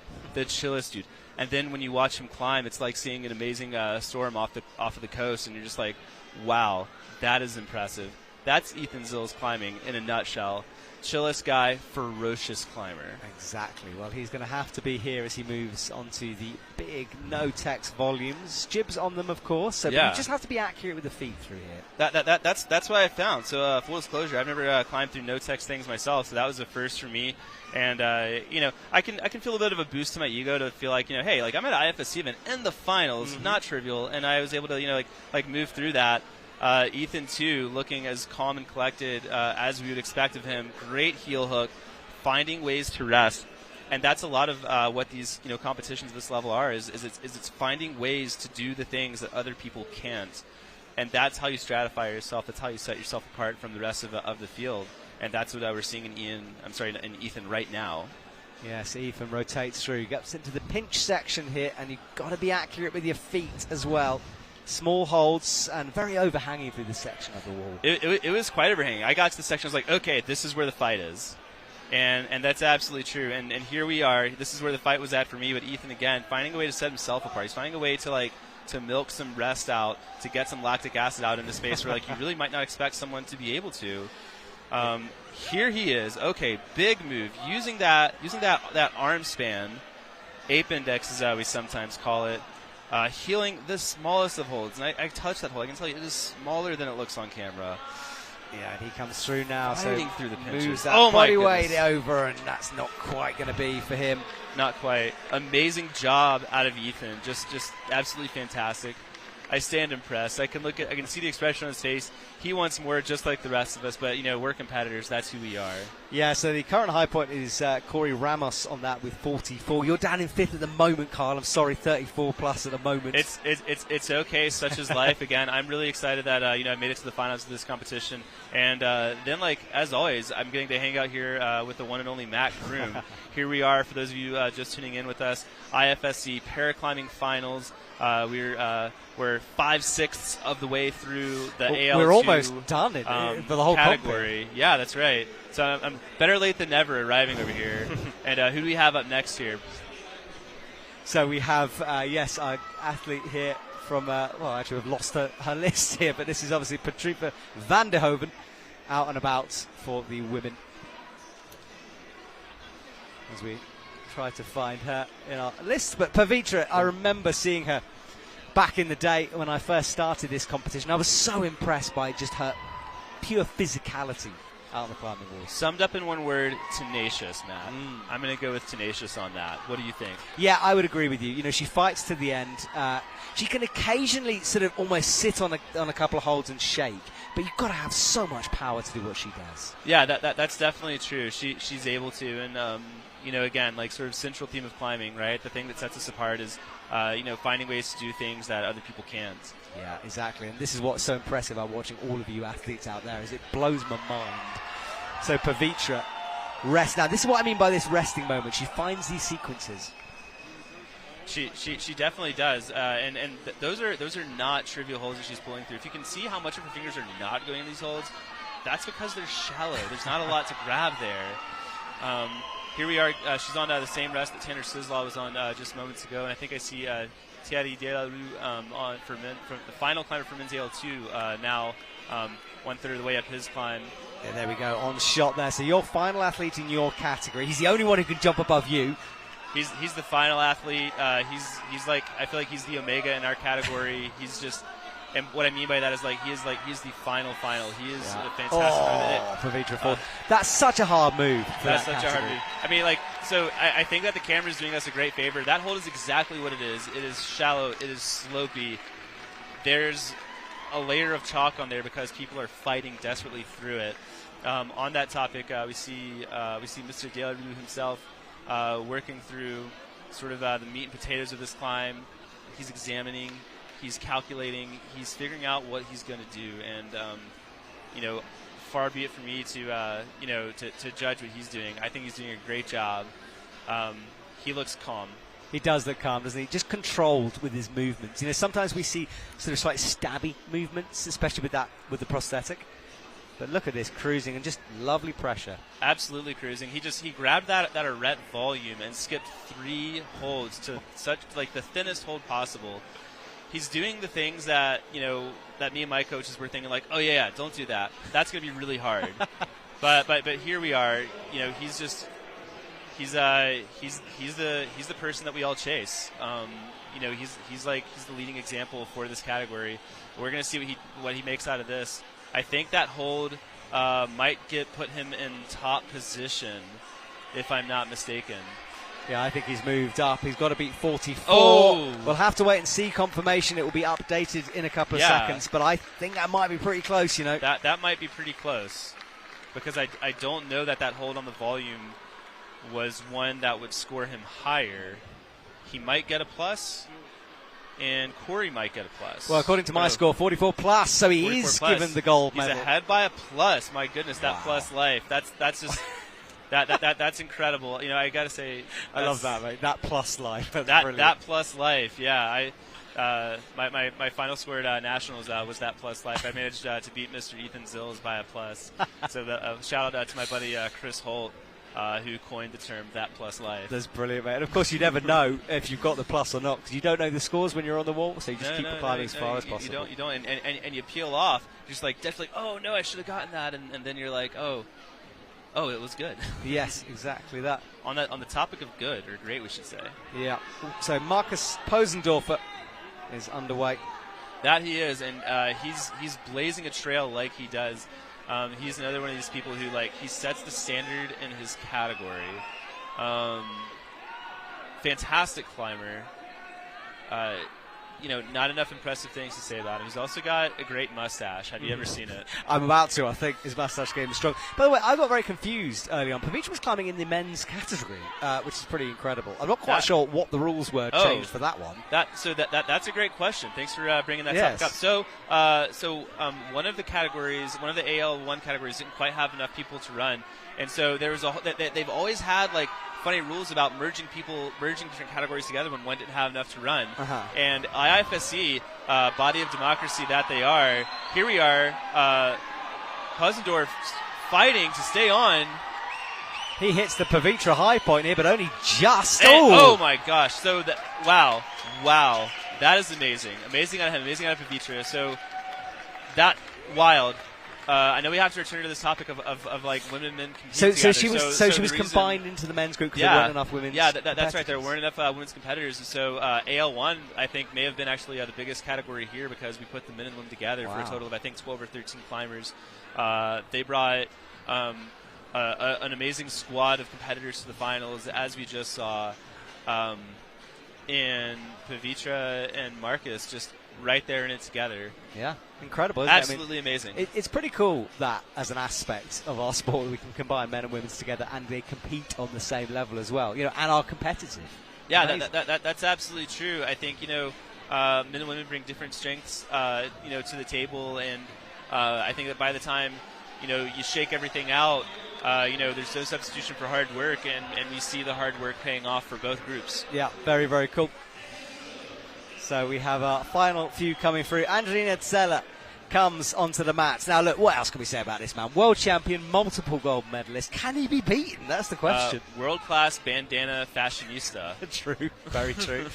And then when you watch him climb, it's like seeing an amazing storm off of the coast, and you're just like, wow, that is impressive. That's Ethan Zills climbing in a nutshell. Chillest guy, ferocious climber. Exactly. Well, he's going to have to be here as he moves onto the big no-text volumes. Jibs on them, of course. So you just have to be accurate with the feet through here. That's what I found. So full disclosure, I've never climbed through no-text things myself, so that was a first for me. And I can feel a bit of a boost to my ego to feel like hey, I'm at IFSC event in the finals, not trivial, and I was able to move through that. Ethan, too, looking as calm and collected as we would expect of him. Great heel hook, finding ways to rest. And that's a lot of what these competitions of this level are, is it's finding ways to do the things that other people can't. And that's how you stratify yourself. That's how you set yourself apart from the rest of the field. And that's what we're seeing in Ethan right now. Yes, Ethan rotates through, gets into the pinch section here, and you've got to be accurate with your feet as well. Small holds and very overhanging through the section of the wall. It was quite overhanging. I got to the section, I was like, okay, this is where the fight is. And that's absolutely true. And here we are. This is where the fight was at for me. But Ethan, again, finding a way to set himself apart. He's finding a way to milk some rest out, to get some lactic acid out into space where you really might not expect someone to be able to. Here he is. Okay, big move. Using that arm span, ape index as we sometimes call it. Healing the smallest of holds. And I touched that hold. I can tell you it is smaller than it looks on camera. Yeah, and he comes through now. Fighting so through the pinches. Moves that body weight over, and that's not quite going to be for him. Not quite. Amazing job out of Ethan. Just absolutely fantastic. I stand impressed. I can see the expression on his face. He wants more, just like the rest of us. But we're competitors. That's who we are. Yeah. So the current high point is Corey Ramos on that with 44. You're down in fifth at the moment, Carl. I'm sorry, 34 plus at the moment. It's okay. Such is life. Again, I'm really excited that I made it to the finals of this competition. And then, as always, I'm getting to hang out here with the one and only Matt Kroom. Here we are. For those of you just tuning in with us, IFSC paraclimbing finals. We're 5/6 of the way through the AL2. We're almost done for the whole category. company. Yeah, that's right. So I'm better late than never arriving over here. And who do we have up next here? So we have our athlete here from actually we've lost her list here, but this is obviously Patricia van der Hoven out and about for the women. As we try to find her in our list, but Pavitra, I remember seeing her back in the day when I first started this competition. I was so impressed by just her pure physicality out on the climbing wall. Summed up in one word, tenacious, Matt. I'm going to go with tenacious on that. What do you think? Yeah, I would agree with you. She fights to the end. She can occasionally sort of almost sit on a couple of holds and shake, but you've got to have so much power to do what she does. Yeah, that's definitely true. She's able to, and again, like sort of central theme of climbing, right? The thing that sets us apart is, finding ways to do things that other people can't. Yeah, exactly. And this is what's so impressive about watching all of you athletes out there, is it blows my mind. So Pavitra rest. Now, this is what I mean by this resting moment. She finds these sequences. She definitely does, those are not trivial holds that she's pulling through. If you can see how much of her fingers are not going in these holds, that's because they're shallow. There's not a lot to grab there. Here we are. She's on the same rest that Tanner Sislaw was on just moments ago, and I think I see Thierry Delarue on for the final climber for men's AL2 now, 1/3 of the way up his climb. Yeah, there we go, on shot there. So your final athlete in your category. He's the only one who can jump above you. He's the final athlete. He's like, I feel like he's the omega in our category. He's just, and what I mean by that is he's the final. He is a fantastic. Pavitra Ford. That's such a hard move. That's such a hard move. I mean, so I think that the camera is doing us a great favor. That hold is exactly what it is. It is shallow. It is slopey. There's a layer of chalk on there because people are fighting desperately through it. On that topic, we see Mr. Delarue himself working through sort of the meat and potatoes of this climb. He's examining, he's calculating, he's figuring out what he's going to do, and far be it for me to judge what he's doing. I think he's doing a great job. He looks calm. He does look calm, doesn't he? Just controlled with his movements. Sometimes we see sort of slightly stabby movements, especially with the prosthetic. But look at this, cruising and just lovely pressure. Absolutely cruising. He grabbed that arete volume and skipped 3 holds to such the thinnest hold possible. He's doing the things that that me and my coaches were thinking oh yeah, don't do that. That's going to be really hard. but here we are. He's just he's the person that we all chase. He's the leading example for this category. We're going to see what he makes out of this. I think that hold might put him in top position, if I'm not mistaken. Yeah, I think he's moved up. He's got to beat 44. Oh. We'll have to wait and see confirmation. It will be updated in a couple of seconds, but I think that might be pretty close, That might be pretty close, because I don't know that hold on the volume was one that would score him higher. He might get a plus, and Corey might get a plus. Well, according to my score, 44 plus, so he is given the gold medal. He's ahead by a plus. My goodness, that plus life. That's just that's incredible. I got to say, I love that, mate. That plus life. That plus life. Yeah, my final score at nationals was that plus life. I managed to beat Mr. Ethan Zills by a plus. So shout out to my buddy Chris Holt, who coined the term "that plus life." That's brilliant, mate. And of course, you never know if you've got the plus or not, because you don't know the scores when you're on the wall. So you just keep climbing as far as possible. You don't, and you peel off. You're just definitely. Oh no, I should have gotten that, and then you're like, oh, it was good. Yes, exactly that. On the topic of good or great, we should say. Yeah. So Marcus Posendorfer is underway. That he is, and he's blazing a trail like he does. He's another one of these people who he sets the standard in his category. Fantastic climber. Not enough impressive things to say about him. He's also got a great mustache. Have you ever seen it? I'm about to. I think his mustache game is strong. By the way, I got very confused early on. Pavitra was climbing in the men's category, which is pretty incredible. I'm not quite sure what the rules were changed for that one. That's a great question. Thanks for bringing that topic up. So one of the categories, one of the AL1 categories, didn't quite have enough people to run, and so there was they've always had funny rules about merging different categories together when one didn't have enough to run. And IFSC, body of democracy that they are, here we are, Posendorf fighting to stay on. He hits the Pavitra high point here, but only just. Oh my gosh. So, wow. That is amazing. Amazing out of him, amazing out of Pavitra. So, that, wild. I know we have to return to this topic of women and men competing together. So she was combined into the men's group because there weren't enough women. Yeah, that's right. There weren't enough women's competitors. So AL1, I think, may have been actually the biggest category here because we put the men and women together for a total of, I think, 12 or 13 climbers. They brought an amazing squad of competitors to the finals, as we just saw. And Pavitra and Marcus just right there in it together. Yeah, incredible. Isn't Absolutely it? I mean, amazing. It's pretty cool that as an aspect of our sport, we can combine men and women's together, and they compete on the same level as well. And are competitive. Yeah, that's absolutely true. I think men and women bring different strengths, to the table, and I think that by the time you shake everything out, there's no substitution for hard work, and we see the hard work paying off for both groups. Yeah, very, very cool. So we have our final few coming through. Angelina Zella comes onto the mats. Now, look, what else can we say about this man? World champion, multiple gold medalist. Can he be beaten? That's the question. World-class bandana fashionista. True, very true.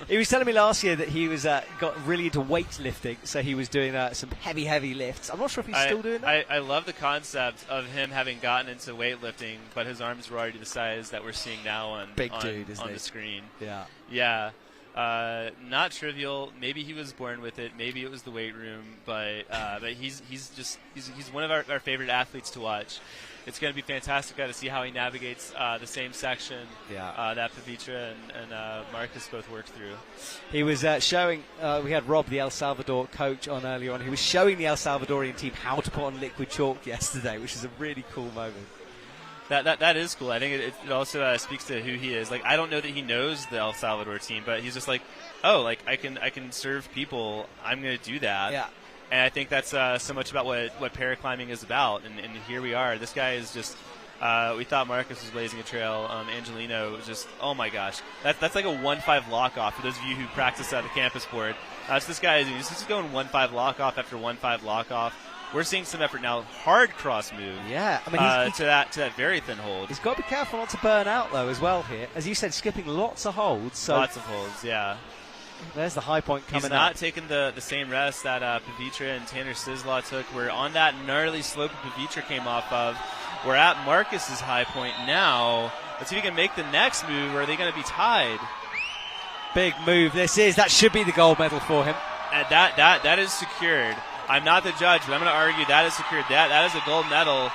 He was telling me last year that he was got really into weightlifting, so he was doing some heavy lifts. I'm not sure if he's still doing that. I love the concept of him having gotten into weightlifting, but his arms were already the size that we're seeing now on the screen. Yeah. Yeah. Not trivial. Maybe he was born with it. Maybe it was the weight room. But he's one of our favorite athletes to watch. It's going to be fantastic to see how he navigates the same section that Feature and Marcus both worked through. He was showing. We had Rob, the El Salvador coach, on earlier on. He was showing the El Salvadorian team how to put on liquid chalk yesterday, which is a really cool moment. That is cool. I think it also speaks to who he is. Like, I don't know that he knows the El Salvador team, but he's just like, I can serve people. I'm going to do that. Yeah. And I think that's so much about what paraclimbing is about. And here we are. This guy is just. We thought Marcus was blazing a trail. Angelino was just, oh my gosh, that's like a 1-5 lock off for those of you who practice at the campus board. So this guy is just going 1-5 lock off after 1-5 lock off. We're seeing some effort now. Hard cross move. Yeah, I mean, to that very thin hold. He's got to be careful not to burn out though as well here. As you said, skipping lots of holds. So lots of holds. Yeah. There's the high point coming up. He's not taking the same rest that Feature and Tanner Sislaw took. We're on that gnarly slope Feature came off of. We're at Marcus's high point now. Let's see if he can make the next move, or are they going to be tied? Big move this is. That should be the gold medal for him. And that is secured. I'm not the judge, but I'm going to argue that is secured. That is a gold medal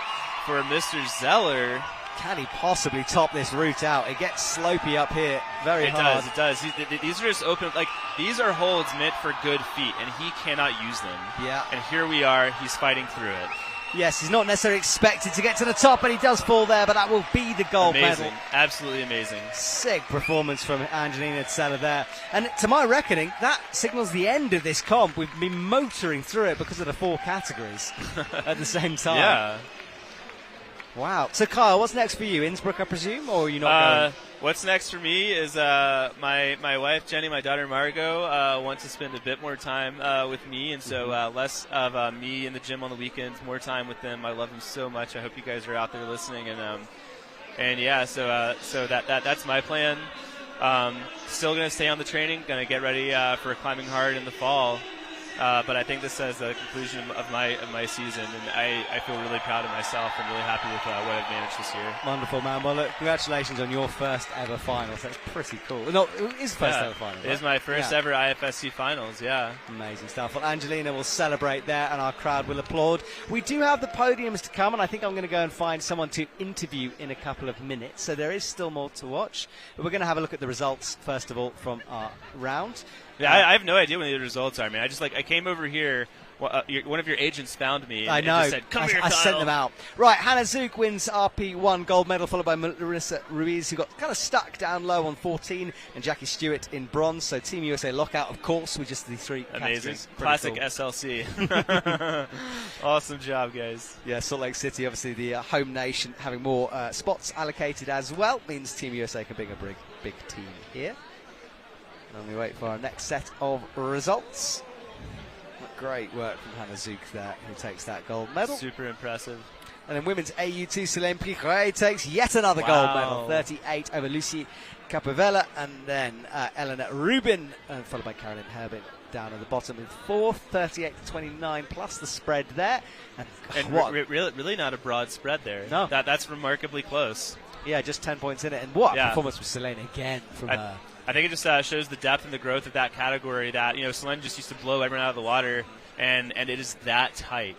for Mr. Zeller. Can he possibly top this route out? It gets slopey up here very hard. It does. These are just open. Like, these are holds meant for good feet, and he cannot use them. Yeah. And here we are. He's fighting through it. Yes, he's not necessarily expected to get to the top, and he does fall there, but that will be the gold medal. Absolutely amazing. Sick performance from Angelina Zella there. And to my reckoning, that signals the end of this comp. We've been motoring through it because of the 4 categories at the same time. Yeah. Wow. So, Kyle, what's next for you? Innsbruck, I presume, or are you not going? What's next for me is my wife, Jenny, my daughter, Margot, wants to spend a bit more time with me, and so less of me in the gym on the weekends, more time with them. I love them so much. I hope you guys are out there listening, and yeah, so that's my plan. Still going to stay on the training, going to get ready for Climbing Hard in the fall. But I think this is the conclusion of my season, and I feel really proud of myself and really happy with what I've managed this year. Wonderful, man. Well, look, congratulations on your first ever finals. That's pretty cool. No, it is first ever final. It is my first ever IFSC finals, yeah. Amazing stuff. Well, Angelina will celebrate there, and our crowd will applaud. We do have the podiums to come, and I think I'm going to go and find someone to interview in a couple of minutes, so there is still more to watch. But we're going to have a look at the results, first of all, from our round. Yeah, I have no idea when the results are, man. I came over here. One of your agents found me. And, I know. And just said, "Come here, Kyle." I sent them out. Right, Hannah Zook wins RP1 gold medal, followed by Marissa Ruiz, who got kind of stuck down low on 14, and Jackie Stewart in bronze. So Team USA lockout, of course, with just the 3 amazing. categories. Classic cool. SLC. Awesome job, guys. Yeah, Salt Lake City, obviously the home nation, having more spots allocated as well, means Team USA can bring a big team here. And we wait for our next set of results. Great work from Hannah Zook there, who takes that gold medal. Super impressive. And then women's AU2, Selene Piquet takes yet another gold medal, 38 over Lucy Capovella, and then Eleanor Rubin, followed by Carolyn Herbin down at the bottom in 4th, 38-29 plus the spread there. And really not a broad spread there. No. That's remarkably close. Yeah, just 10 points in it. And what a performance with Selene again from her. I think it just shows the depth and the growth of that category that, Selene just used to blow everyone out of the water, and it is that tight.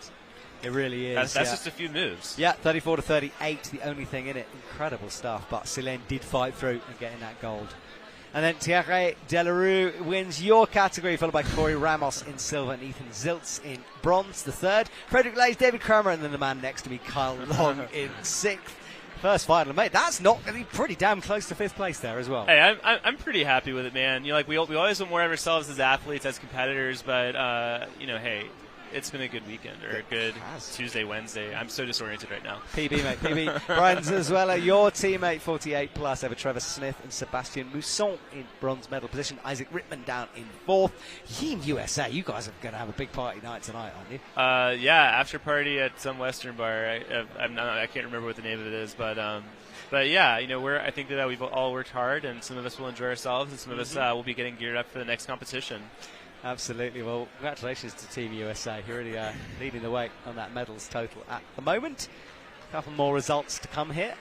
It really is. That's just a few moves. Yeah, 34-38, the only thing in it. Incredible stuff. But Selene did fight through and get in that gold. And then Thierry Delarue wins your category, followed by Corey Ramos in silver and Ethan Ziltz in bronze, the third. Frederick Lays, David Kramer, and then the man next to me, Kyle Long, in sixth. First final, mate. That's not pretty damn close to fifth place there as well. Hey, I'm pretty happy with it, man. You know, like we always want more of ourselves as athletes, as competitors, but you know, hey, it's been a good weekend or a good Tuesday, Wednesday. I'm so disoriented right now. PB, mate, PB. Brian Zazuela, your teammate, 48 plus over Trevor Smith and Sebastian Mousson in bronze medal position. Isaac Rittman down in fourth. Team USA, you guys are going to have a big party night tonight, aren't you? Yeah, after party at some Western bar. I can't remember what the name of it is, but yeah, you know, I think that we've all worked hard, and some of us will enjoy ourselves, and some of us will be getting geared up for the next competition. Absolutely. Well, congratulations to Team USA. You're really leading the way on that medals total at the moment. A couple more results to come here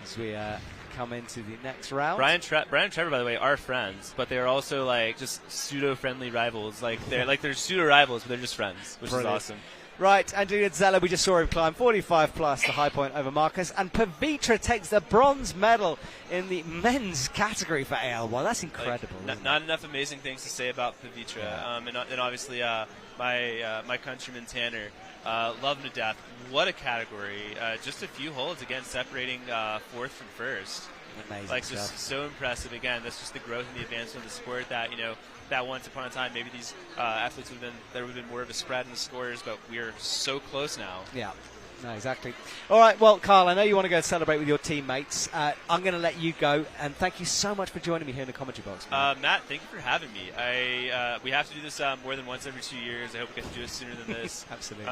as we come into the next round. Brian and Trevor, by the way, are friends, but they're also like just pseudo-friendly rivals. They're pseudo-rivals, but they're just friends, which is awesome. Right, Andrea Zeller, we just saw him climb 45 plus, the high point over Marcus, and Pavitra takes the bronze medal in the men's category for AL1. That's incredible. Not enough amazing things to say about Pavitra, and obviously my countryman Tanner, love him to death. What a category! Just a few holds again, separating fourth from first. Amazing like stuff. Just so impressive. Again, that's just the growth and the advancement of the sport. That that once upon a time maybe these athletes would have been more of a spread in the scores, but we are so close now. Yeah. No, exactly. All right, well, Carl, I know you want to go celebrate with your teammates. I'm going to let you go, and thank you so much for joining me here in the commentary box. Matt, thank you for having me. We have to do this more than once every 2 years. I hope we get to do it sooner than this. Absolutely.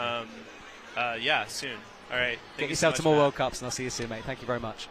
Yeah, soon. All right. Get yourself to more World Cups, and I'll see you soon, mate. Thank you very much.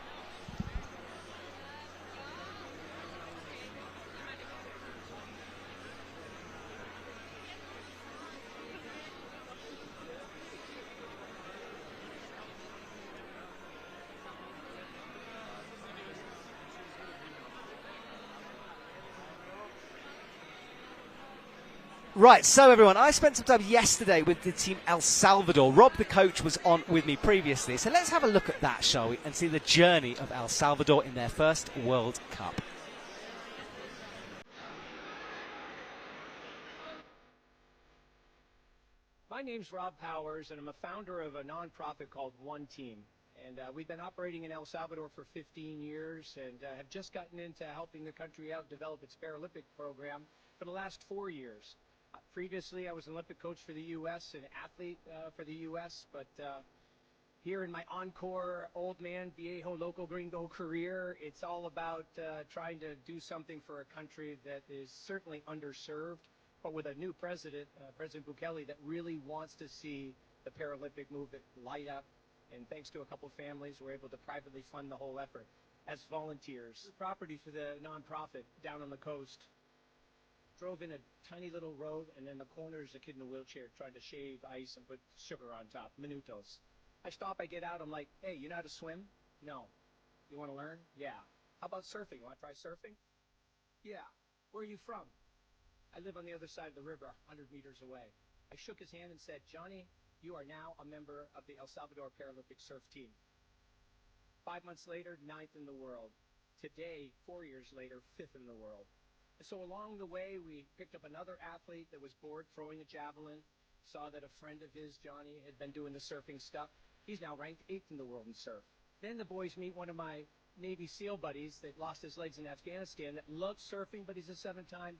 Right, so everyone, I spent some time yesterday with the team El Salvador. Rob, the coach, was on with me previously. So let's have a look at that, shall we, and see the journey of El Salvador in their first World Cup. My name's Rob Powers, and I'm a founder of a nonprofit called One Team. And we've been operating in El Salvador for 15 years and have just gotten into helping the country out develop its Paralympic program for the last 4 years. Previously, I was an Olympic coach for the U.S., an athlete for the U.S., but here in my encore old man viejo loco gringo career, it's all about trying to do something for a country that is certainly underserved, but with a new president, President Bukele, that really wants to see the Paralympic movement light up. And thanks to a couple of families, we're able to privately fund the whole effort as volunteers. Property for the nonprofit down on the coast. Drove in a tiny little road, and in the corner is a kid in a wheelchair trying to shave ice and put sugar on top, minutos. I stop, I get out, I'm like, hey, you know how to swim? No. You want to learn? Yeah. How about surfing? Want to try surfing? Yeah. Where are you from? I live on the other side of the river, 100 meters away. I shook his hand and said, Johnny, you are now a member of the El Salvador Paralympic surf team. 5 months later, 9th in the world. Today, 4 years later, 5th in the world. So along the way, we picked up another athlete that was bored throwing a javelin, saw that a friend of his, Johnny, had been doing the surfing stuff. He's now ranked 8th in the world in surf. Then the boys meet one of my Navy SEAL buddies that lost his legs in Afghanistan that loves surfing, but he's a 7-time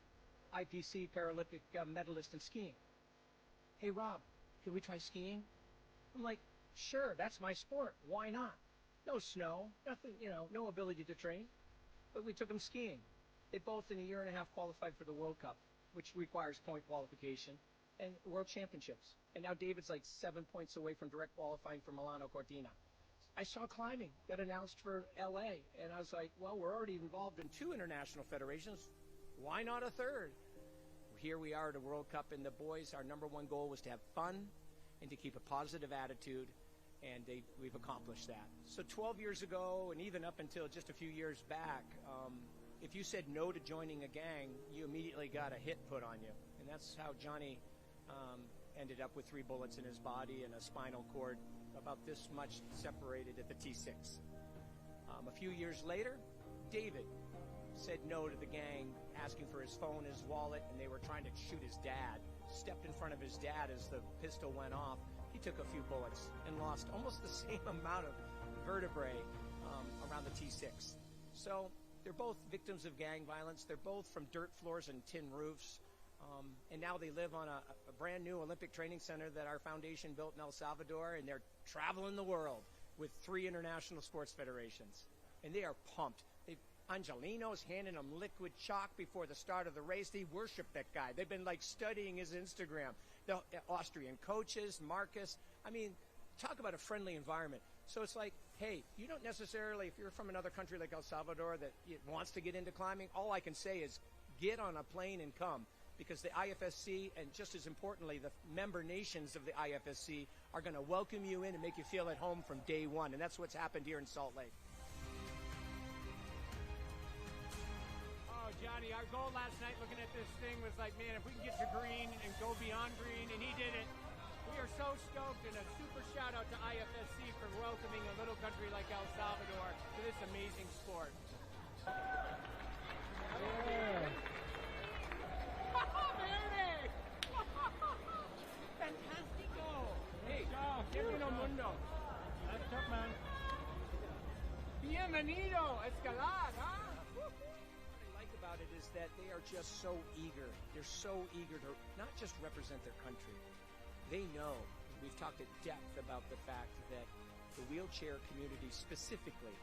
IPC Paralympic medalist in skiing. Hey, Rob, can we try skiing? I'm like, sure, that's my sport. Why not? No snow, nothing, no ability to train. But we took him skiing. They both in a year and a half qualified for the World Cup, which requires point qualification, and World Championships. And now David's like 7 points away from direct qualifying for Milano Cortina. I saw climbing got announced for LA, and I was like, well, we're already involved in 2 international federations. Why not a third? Here we are at a World Cup, and the boys, our number one goal was to have fun and to keep a positive attitude, and we've accomplished that. So 12 years ago, and even up until just a few years back, if you said no to joining a gang, you immediately got a hit put on you. And that's how Johnny ended up with 3 bullets in his body and a spinal cord about this much separated at the T6. A few years later, David, said no to the gang asking for his phone, his wallet, and they were trying to shoot his dad. Stepped in front of his dad as the pistol went off. He took a few bullets and lost almost the same amount of vertebrae around the T6. So they're both victims of gang violence. They're both from dirt floors and tin roofs. And now they live on a brand new Olympic training center that our foundation built in El Salvador, and they're traveling the world with 3 international sports federations. And they are pumped. Angelino's handing them liquid chalk before the start of the race. They worship that guy. They've been like studying his Instagram. The Austrian coaches, Marcus. I mean, talk about a friendly environment. So it's like, hey, you don't necessarily, if you're from another country like El Salvador that wants to get into climbing, all I can say is get on a plane and come, because the IFSC, and just as importantly, the member nations of the IFSC are going to welcome you in and make you feel at home from day one. And that's what's happened here in Salt Lake. Johnny, our goal last night looking at this thing was like, man, if we can get to green and go beyond green, and he did it. We are so stoked, and a super shout out to IFSC for welcoming a little country like El Salvador to this amazing sport. Fantastico! Hey, Campeón Mundo. That's tough, man. Bienvenido, Escalar, huh? About it is that they are just so eager. They're so eager to not just represent their country. They know, we've talked at depth about the fact that the wheelchair community specifically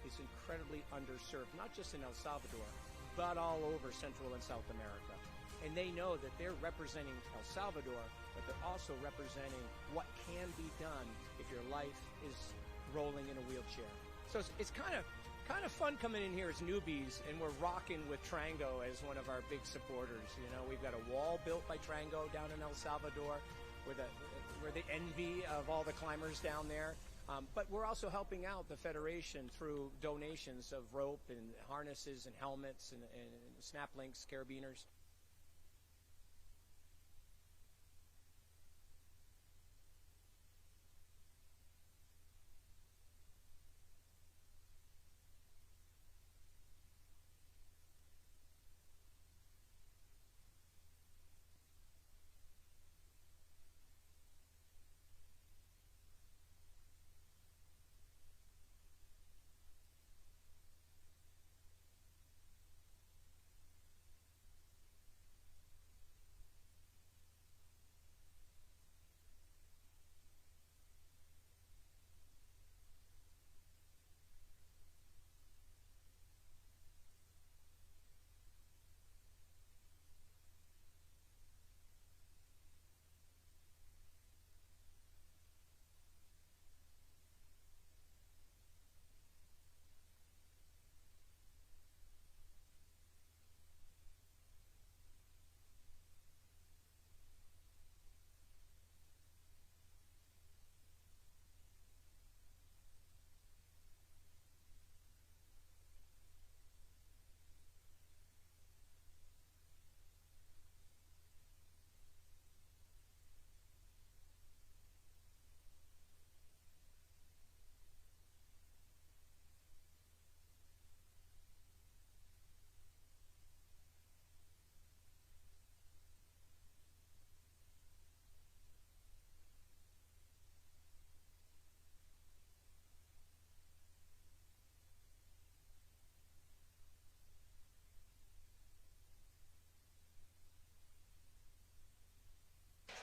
is incredibly underserved, not just in El Salvador, but all over Central and South America. And they know that they're representing El Salvador, but they're also representing what can be done if your life is rolling in a wheelchair. So it's kind of fun coming in here as newbies, and we're rocking with Trango as one of our big supporters. You know, we've got a wall built by Trango down in El Salvador. We're the envy of all the climbers down there. But we're also helping out the Federation through donations of rope and harnesses and helmets and snap links, carabiners.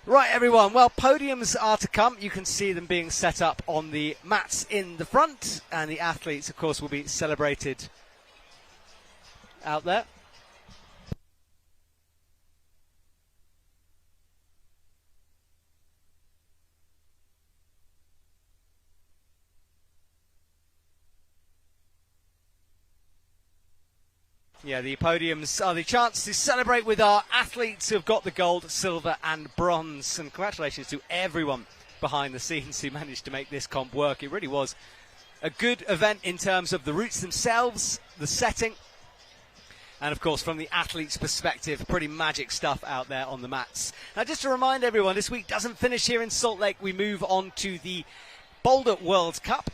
Right, everyone. Well, podiums are to come. You can see them being set up on the mats in the front, and the athletes, of course, will be celebrated out there. Yeah, the podiums are the chance to celebrate with our athletes who have got the gold, silver and bronze. And congratulations to everyone behind the scenes who managed to make this comp work. It really was a good event in terms of the routes themselves, the setting, and of course from the athletes' perspective, pretty magic stuff out there on the mats. Now just to remind everyone, this week doesn't finish here in Salt Lake. We move on to the Boulder World Cup.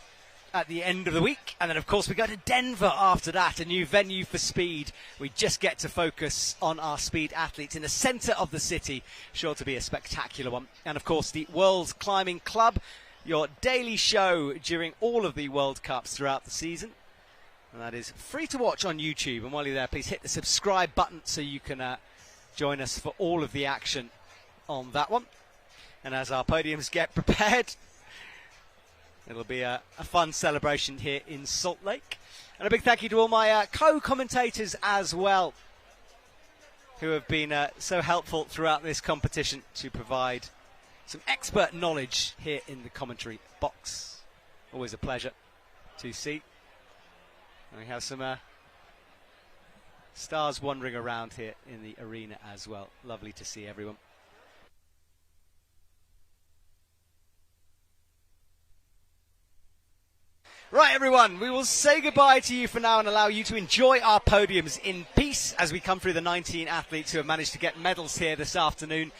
at the end of the week. And then, of course, we go to Denver after that, a new venue for speed. We just get to focus on our speed athletes in the centre of the city. Sure to be a spectacular one. And, of course, the World Climbing Club, your daily show during all of the World Cups throughout the season. And that is free to watch on YouTube. And while you're there, please hit the subscribe button so you can join us for all of the action on that one. And as our podiums get prepared, it'll be a fun celebration here in Salt Lake. And a big thank you to all my co-commentators as well, who have been so helpful throughout this competition to provide some expert knowledge here in the commentary box. Always a pleasure to see. And we have some stars wandering around here in the arena as well. Lovely to see everyone. Right, everyone, we will say goodbye to you for now and allow you to enjoy our podiums in peace as we come through the 19 athletes who have managed to get medals here this afternoon.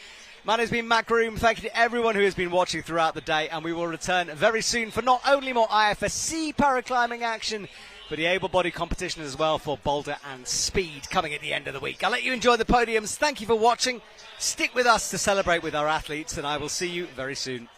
My name has been Matt Groom. Thank you to everyone who has been watching throughout the day, and we will return very soon for not only more IFSC paraclimbing action, but the able-bodied competition as well for boulder and speed coming at the end of the week. I'll let you enjoy the podiums. Thank you for watching. Stick with us to celebrate with our athletes, and I will see you very soon.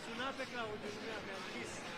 sunate kao dünya man, please.